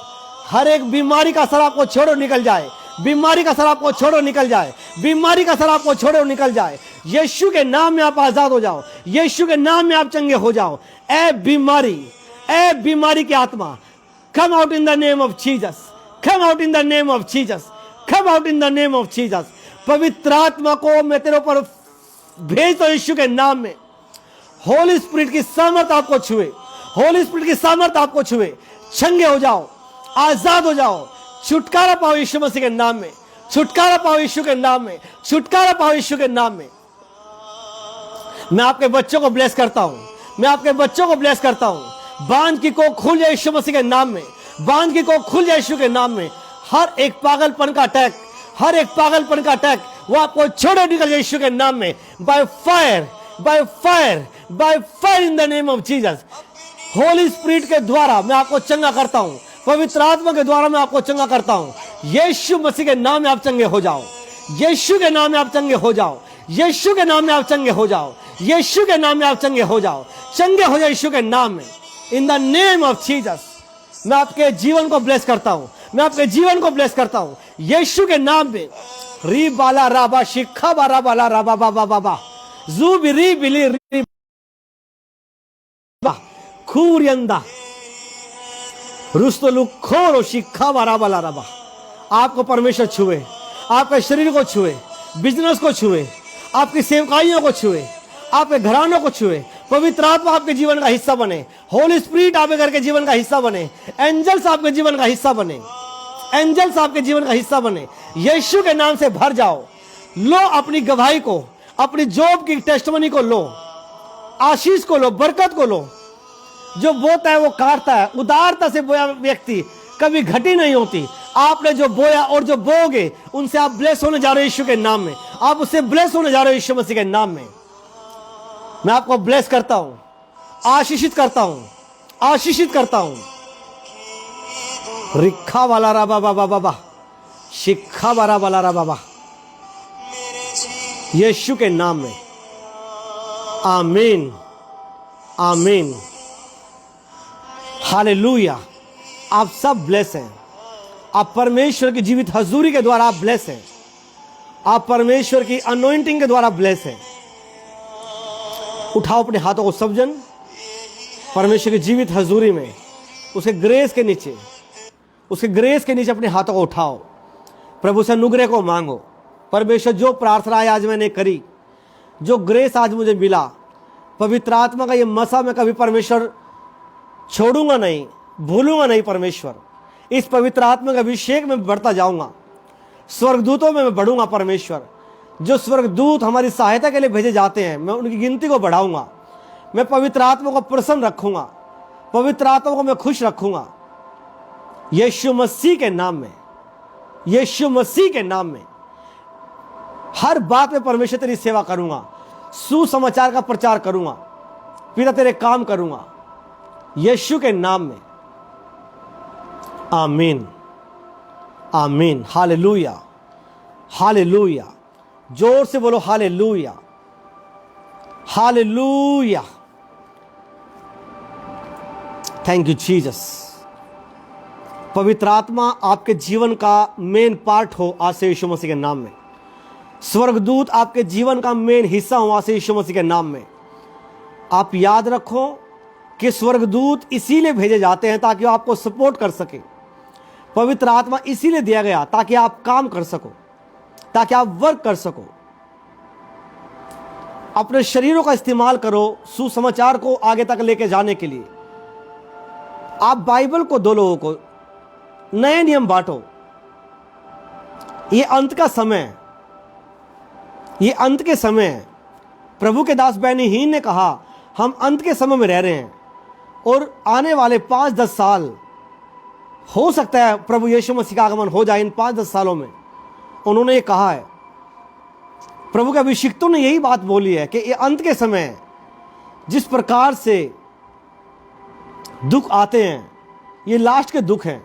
हर एक बीमारी का असर आपको छोड़े और निकल जाए, बीमारी का असर आपको छोड़ो निकल जाए, बीमारी का असर आपको छोड़ो और निकल जाए। यीशु के नाम में आप आजाद हो जाओ, यीशु के नाम में आप चंगे हो जाओ। ए बीमारी की आत्मा, come out in the name of Jesus, come out in the name of Jesus, come out in the name of Jesus. पवित्र आत्मा को मैं तेरे ऊपर भेजता हूं यीशु के नाम में। होली स्पिरिट की सामर्थ आपको छुए, होली स्पिरिट की सामर्थ आपको छुए। चंगे हो जाओ, आजाद हो जाओ, छुटकारा पाओ यीशु मसीह के नाम में, छुटकारा पाओ यीशु के नाम में, छुटकारा पाओ यीशु के नाम में। मैं आपके बच्चों को ब्लेस करता हूं, मैं आपके बच्चों को ब्लेस करता हूं। बांध की कोख खुल जाए यीशु मसीह के नाम में, बांध की कोख खुल जाए यीशु के नाम में। हर एक पागलपन का अटैक, हर एक पागलपन का अटैक वो आपको छोड़े निकल जाए यीशु के नाम में। By fire, by fire, bye fire in the name of Jesus. Holi spirit के द्वारा मैं आपको चंगा करता हूं, पवित्र आत्मा के द्वारा मैं आपको चंगा करता हूं। यीशु मसीह के नाम में आप चंगे हो जाओ, यीशु के नाम में आप चंगे हो जाओ, यीशु के नाम में आप चंगे हो जाओ, यीशु के नाम में आप चंगे हो जाओ, चंगे हो जाओ यीशु के नाम में। इन द नेम ऑफ जीसस मैं आपके जीवन को ब्लेस करता हूं, मैं आपके जीवन को ब्लेस करता हूं यीशु के नाम में। री बाला राबा शिखा बारा बाला राबा बाबा बाबा जू बिरी बिली री बा खूरियंदा रुस्तलु खोरो शिखा बारा बाला राबा। आपको परमेश्वर छुए, आपके शरीर को छुए, बिजनेस को छुए, आपकी सेवकाइयों को छुए, आपके घरानों को छुए। पवित्र आत्मा आपके जीवन का हिस्सा बने, होली स्पिरिट आपके घर के जीवन का हिस्सा बने, एंजल्स आपके जीवन का हिस्सा बने, एंजल्स आपके जीवन का हिस्सा बने। यीशु के नाम से भर जाओ। लो अपनी गवाही को, अपनी जॉब की टेस्टमनी को लो, आशीष को लो, बरकत को लो। जो बोता है वो काटता है। उदारता से बोया व्यक्ति कभी घटी नहीं होती। आपने जो बोया और जो बोओगे उनसे आप ब्लेस होने जा रहे हो यीशु के नाम में। आप उससे ब्लेस होने जा रहे हो यीशु मसीह के नाम में। मैं आपको ब्लेस करता हूं, आशीषित करता हूं, आशीषित करता हूं। रिखा वाला रा बाबा बाबा शिखा बारा वाला रा बाबा यीशु के नाम में। आमीन, आमीन, हालेलुया। आप सब ब्लेस हैं। आप परमेश्वर की जीवित हजूरी के द्वारा आप ब्लेस हैं। आप परमेश्वर की अनॉइंटिंग के द्वारा ब्लेस हैं। उठाओ अपने हाथों को सब जन परमेश्वर की जीवित हजूरी में, उसके ग्रेस के नीचे, उसके ग्रेस के नीचे अपने हाथों को उठाओ। प्रभु से अनुग्रह को मांगो। परमेश्वर, जो प्रार्थनाएं आज मैंने करी, जो ग्रेस आज मुझे मिला, पवित्र आत्मा का ये मसा मैं कभी परमेश्वर छोड़ूंगा नहीं, भूलूंगा नहीं। परमेश्वर, इस पवित्र आत्मा का अभिषेक में बढ़ता जाऊंगा। स्वर्गदूतों में मैं बढ़ूंगा। परमेश्वर, जो स्वर्गदूत हमारी सहायता के लिए भेजे जाते हैं, मैं उनकी गिनती को बढ़ाऊंगा। मैं पवित्र आत्मा को प्रसन्न रखूंगा। पवित्र आत्मा को मैं खुश रखूंगा। यीशु मसीह के नाम में, यीशु मसीह के नाम में हर बात में परमेश्वर तेरी सेवा करूंगा। सुसमाचार का प्रचार करूंगा। पिता, तेरे काम करूंगा यीशु के नाम में। आमीन, आमीन, हालेलुया, हालेलुया। जोर से बोलो hallelujah, hallelujah. Thank you Jesus. पवित्र आत्मा आपके जीवन का मेन पार्ट हो आज से यीशु मसीह के नाम में। स्वर्गदूत आपके जीवन का मेन हिस्सा हो आज से यीशु मसीह के नाम में। आप याद रखो कि स्वर्गदूत इसीलिए भेजे जाते हैं ताकि वो आपको सपोर्ट कर सके। पवित्र आत्मा इसीलिए दिया गया ताकि आप काम कर सको, ताकि आप वर्क कर सको। अपने शरीरों का इस्तेमाल करो सुसमाचार को आगे तक लेके जाने के लिए। आप बाइबल को दो लोगों को नए नियम बांटो। ये अंत का समय है, ये अंत के समय है। प्रभु के दास बेनीहीन ने कहा हम अंत के समय में रह रहे हैं और आने वाले 5-10 साल हो सकता है प्रभु यीशु मसीह का आगमन हो जाए इन 5-10 सालों में। उन्होंने ये कहा है, प्रभु के अभिषिक्तों ने यही बात बोली है कि ये अंत के समय है। जिस प्रकार से दुख आते हैं, ये लास्ट के दुख हैं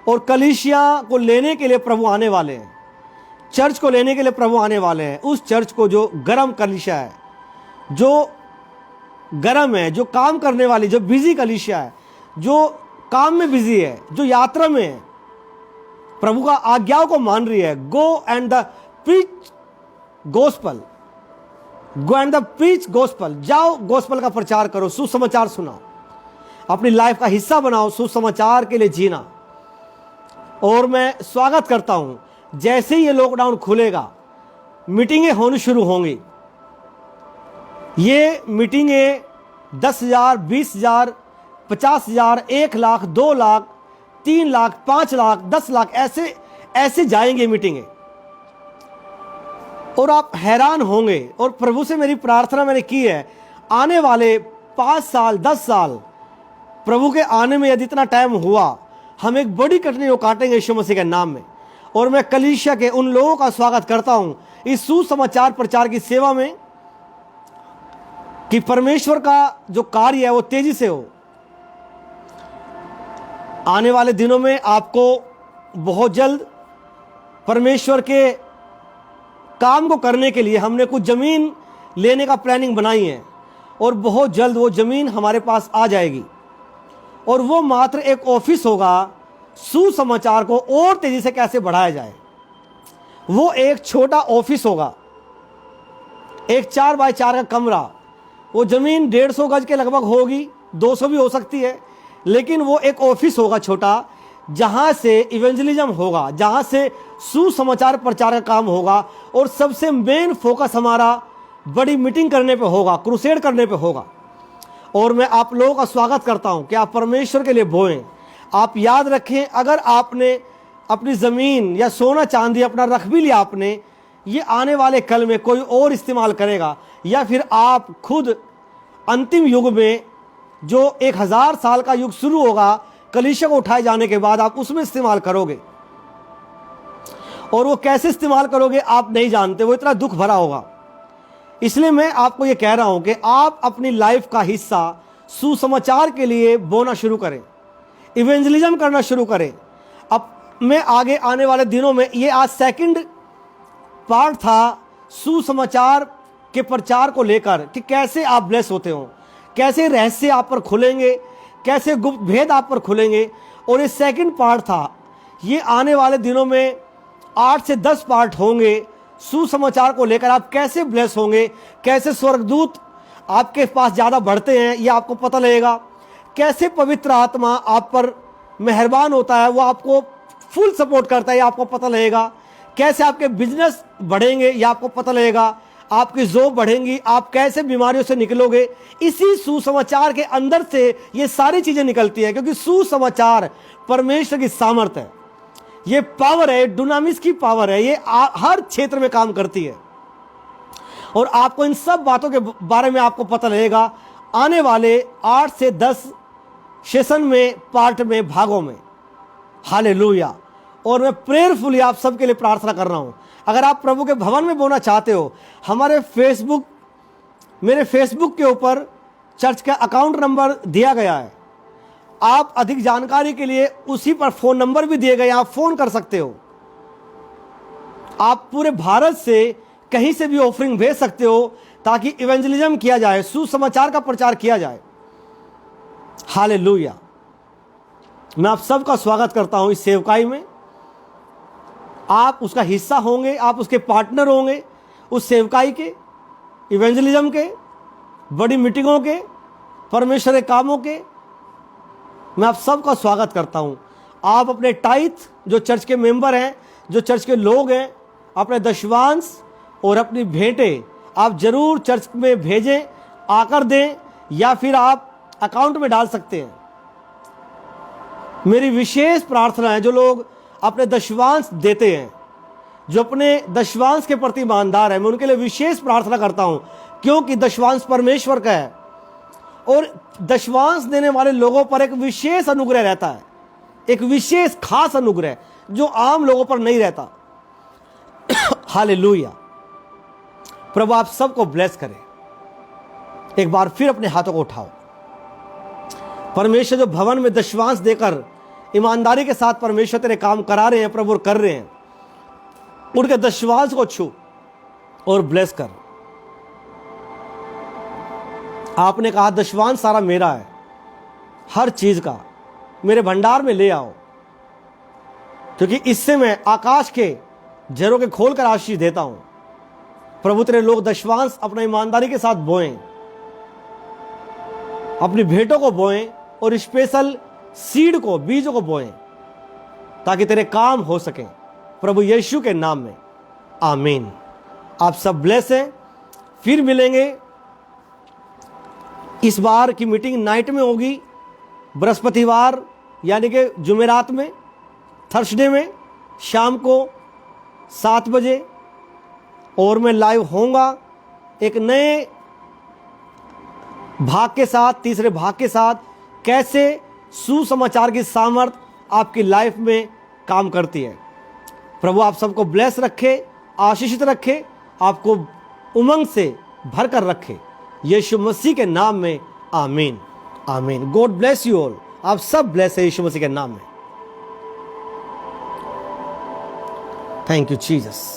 और कलीसिया को लेने के लिए प्रभु आने वाले हैं। चर्च को लेने के लिए प्रभु आने वाले हैं। उस चर्च को जो गरम कलीसिया है, जो गरम है, जो काम करने वाली, जो बिजी कलीसिया है, जो काम में बिजी है, जो यात्रा में है, प्रभु का आज्ञाओं को मान रही है। Go and the preach gospel, go and the preach gospel. जाओ गोस्पल का प्रचार करो, सुसमाचार सुनाओ, अपनी लाइफ का हिस्सा बनाओ सुसमाचार के लिए जीना। और मैं स्वागत करता हूं, जैसे ही ये लॉकडाउन खुलेगा मीटिंगें होनी शुरू होंगी। ये मीटिंगें 10,000, 20,000, 50,000, 1 लाख, 2 लाख, 3 लाख, 5 लाख, 10 लाख ऐसे ऐसे जाएंगे मीटिंगें। और आप हैरान होंगे। और प्रभु से मेरी प्रार्थना मैंने की है, आने वाले 5 साल, 10 साल प्रभु के आने में यदि इतना टाइम हुआ, हम एक बड़ी कठिनाई को काटेंगे यीशु मसीह के नाम में। और मैं कलीसिया के उन लोगों का स्वागत करता हूं इस सुसमाचार प्रचार की सेवा में कि परमेश्वर का जो कार्य है वो तेजी से हो। आने वाले दिनों में आपको बहुत जल्द परमेश्वर के काम को करने के लिए हमने कुछ ज़मीन लेने का प्लानिंग बनाई है और बहुत जल्द वो ज़मीन हमारे पास आ जाएगी। और वो मात्र एक ऑफिस होगा सुसमाचार को और तेजी से कैसे बढ़ाया जाए। वो एक छोटा ऑफिस होगा, एक 4x4 का कमरा। वो ज़मीन 150 गज के लगभग होगी, 200 भी हो सकती है, लेकिन वो एक ऑफिस होगा छोटा, जहाँ से इवेंजलिज्म होगा, जहाँ से सुसमाचार प्रचार का काम होगा। और सबसे मेन फोकस हमारा बड़ी मीटिंग करने पे होगा, क्रूसेड करने पे होगा। और मैं आप लोगों का स्वागत करता हूं कि आप परमेश्वर के लिए बोएं। आप याद रखें, अगर आपने अपनी ज़मीन या सोना चांदी अपना रख भी लिया आपने, ये आने वाले कल में कोई और इस्तेमाल करेगा, या फिर आप खुद अंतिम युग में जो 1000 साल का युग शुरू होगा कलीसिया को उठाए जाने के बाद, आप उसमें इस्तेमाल करोगे। और वो कैसे इस्तेमाल करोगे आप नहीं जानते, वो इतना दुख भरा होगा। इसलिए मैं आपको ये कह रहा हूं कि आप अपनी लाइफ का हिस्सा सुसमाचार के लिए बोना शुरू करें, इवेंजलिज्म करना शुरू करें। अब मैं आगे आने वाले दिनों में, ये आज सेकंड पार्ट था सुसमाचार के प्रचार को लेकर कि कैसे आप ब्लेस होते हो, कैसे रहस्य आप पर खुलेंगे, कैसे गुप्त भेद आप पर खुलेंगे। और ये सेकंड पार्ट था। ये आने वाले दिनों में 8 से 10 पार्ट होंगे सुसमाचार को लेकर। आप कैसे ब्लेस होंगे, कैसे स्वर्गदूत आपके पास ज़्यादा बढ़ते हैं ये आपको पता लगेगा, कैसे पवित्र आत्मा आप पर मेहरबान होता है, वो आपको फुल सपोर्ट करता है ये आपको पता लगेगा, कैसे आपके बिजनेस बढ़ेंगे ये आपको पता लगेगा, आपकी जॉब बढ़ेंगी, आप कैसे बीमारियों से निकलोगे। इसी सुसमाचार के अंदर से ये सारी चीज़ें निकलती है, क्योंकि सुसमाचार परमेश्वर की सामर्थ्य है, ये पावर है, डुनामिस की पावर है, ये हर क्षेत्र में काम करती है। और आपको इन सब बातों के बारे में आपको पता लगेगा आने वाले 8 से 10 सेशन में, पार्ट में, भागों में। हालेलुया। और मैं प्रेयरफुली आप सबके लिए प्रार्थना कर रहा हूं। अगर आप प्रभु के भवन में बोना चाहते हो, मेरे फेसबुक के ऊपर चर्च का अकाउंट नंबर दिया गया है। आप अधिक जानकारी के लिए उसी पर फ़ोन नंबर भी दिए गए, आप फ़ोन कर सकते हो। आप पूरे भारत से कहीं से भी ऑफरिंग भेज सकते हो ताकि इवेंजलिज्म किया जाए, सुसमाचार का प्रचार किया जाए। हालेलुया। मैं आप सबका स्वागत करता हूं इस सेवकाई में। आप उसका हिस्सा होंगे, आप उसके पार्टनर होंगे, उस सेवकाई के, इवेंजलिज्म के, बड़ी मीटिंगों के, परमेश्वर के कामों के। मैं आप सबका स्वागत करता हूं। आप अपने टाइथ, जो चर्च के मेंबर हैं, जो चर्च के लोग हैं, अपने दशवांश और अपनी भेंटें आप जरूर चर्च में भेजें, आकर दें, या फिर आप अकाउंट में डाल सकते हैं। मेरी विशेष प्रार्थना है, जो लोग अपने दशवांश देते हैं, जो अपने दशवांश के प्रति ईमानदार हैं, मैं उनके लिए विशेष प्रार्थना करता हूं, क्योंकि दशवांश परमेश्वर का है और दशवांश देने वाले लोगों पर एक विशेष अनुग्रह रहता है, एक विशेष खास अनुग्रह जो आम लोगों पर नहीं रहता। हालेलुया। प्रभु आप सबको ब्लेस करे। एक बार फिर अपने हाथों को उठाओ। परमेश्वर जो भवन में दशवांश देकर ईमानदारी के साथ परमेश्वर तेरे काम करा रहे हैं प्रभु, और कर रहे हैं, उनके दशवांश को छू और ब्लेस कर। आपने कहा दशवांश सारा मेरा है, हर चीज का मेरे भंडार में ले आओ, क्योंकि इससे मैं आकाश के झरोखे खोलकर आशीष देता हूं। प्रभु तेरे लोग दशवांश अपना ईमानदारी के साथ बोएं, अपनी भेंटों को बोएं और स्पेशल सीड को, बीजों को बोएं, ताकि तेरे काम हो सके। प्रभु यीशु के नाम में आमीन। आप सब ब्लेस हैं। फिर मिलेंगे। इस बार की मीटिंग नाइट में होगी, बृहस्पतिवार यानी कि जुमेरात में, थर्सडे में शाम को 7 बजे, और मैं लाइव होऊंगा एक नए भाग के साथ, तीसरे भाग के साथ, कैसे सुसमाचार की सामर्थ आपकी लाइफ में काम करती है। प्रभु आप सबको ब्लेस रखे, आशीषित रखे, आपको उमंग से भरकर रखे, यीशु मसीह के नाम में आमीन। आमीन। God bless you all. आप सब ब्लेस है यीशु मसीह के नाम में। Thank you Jesus.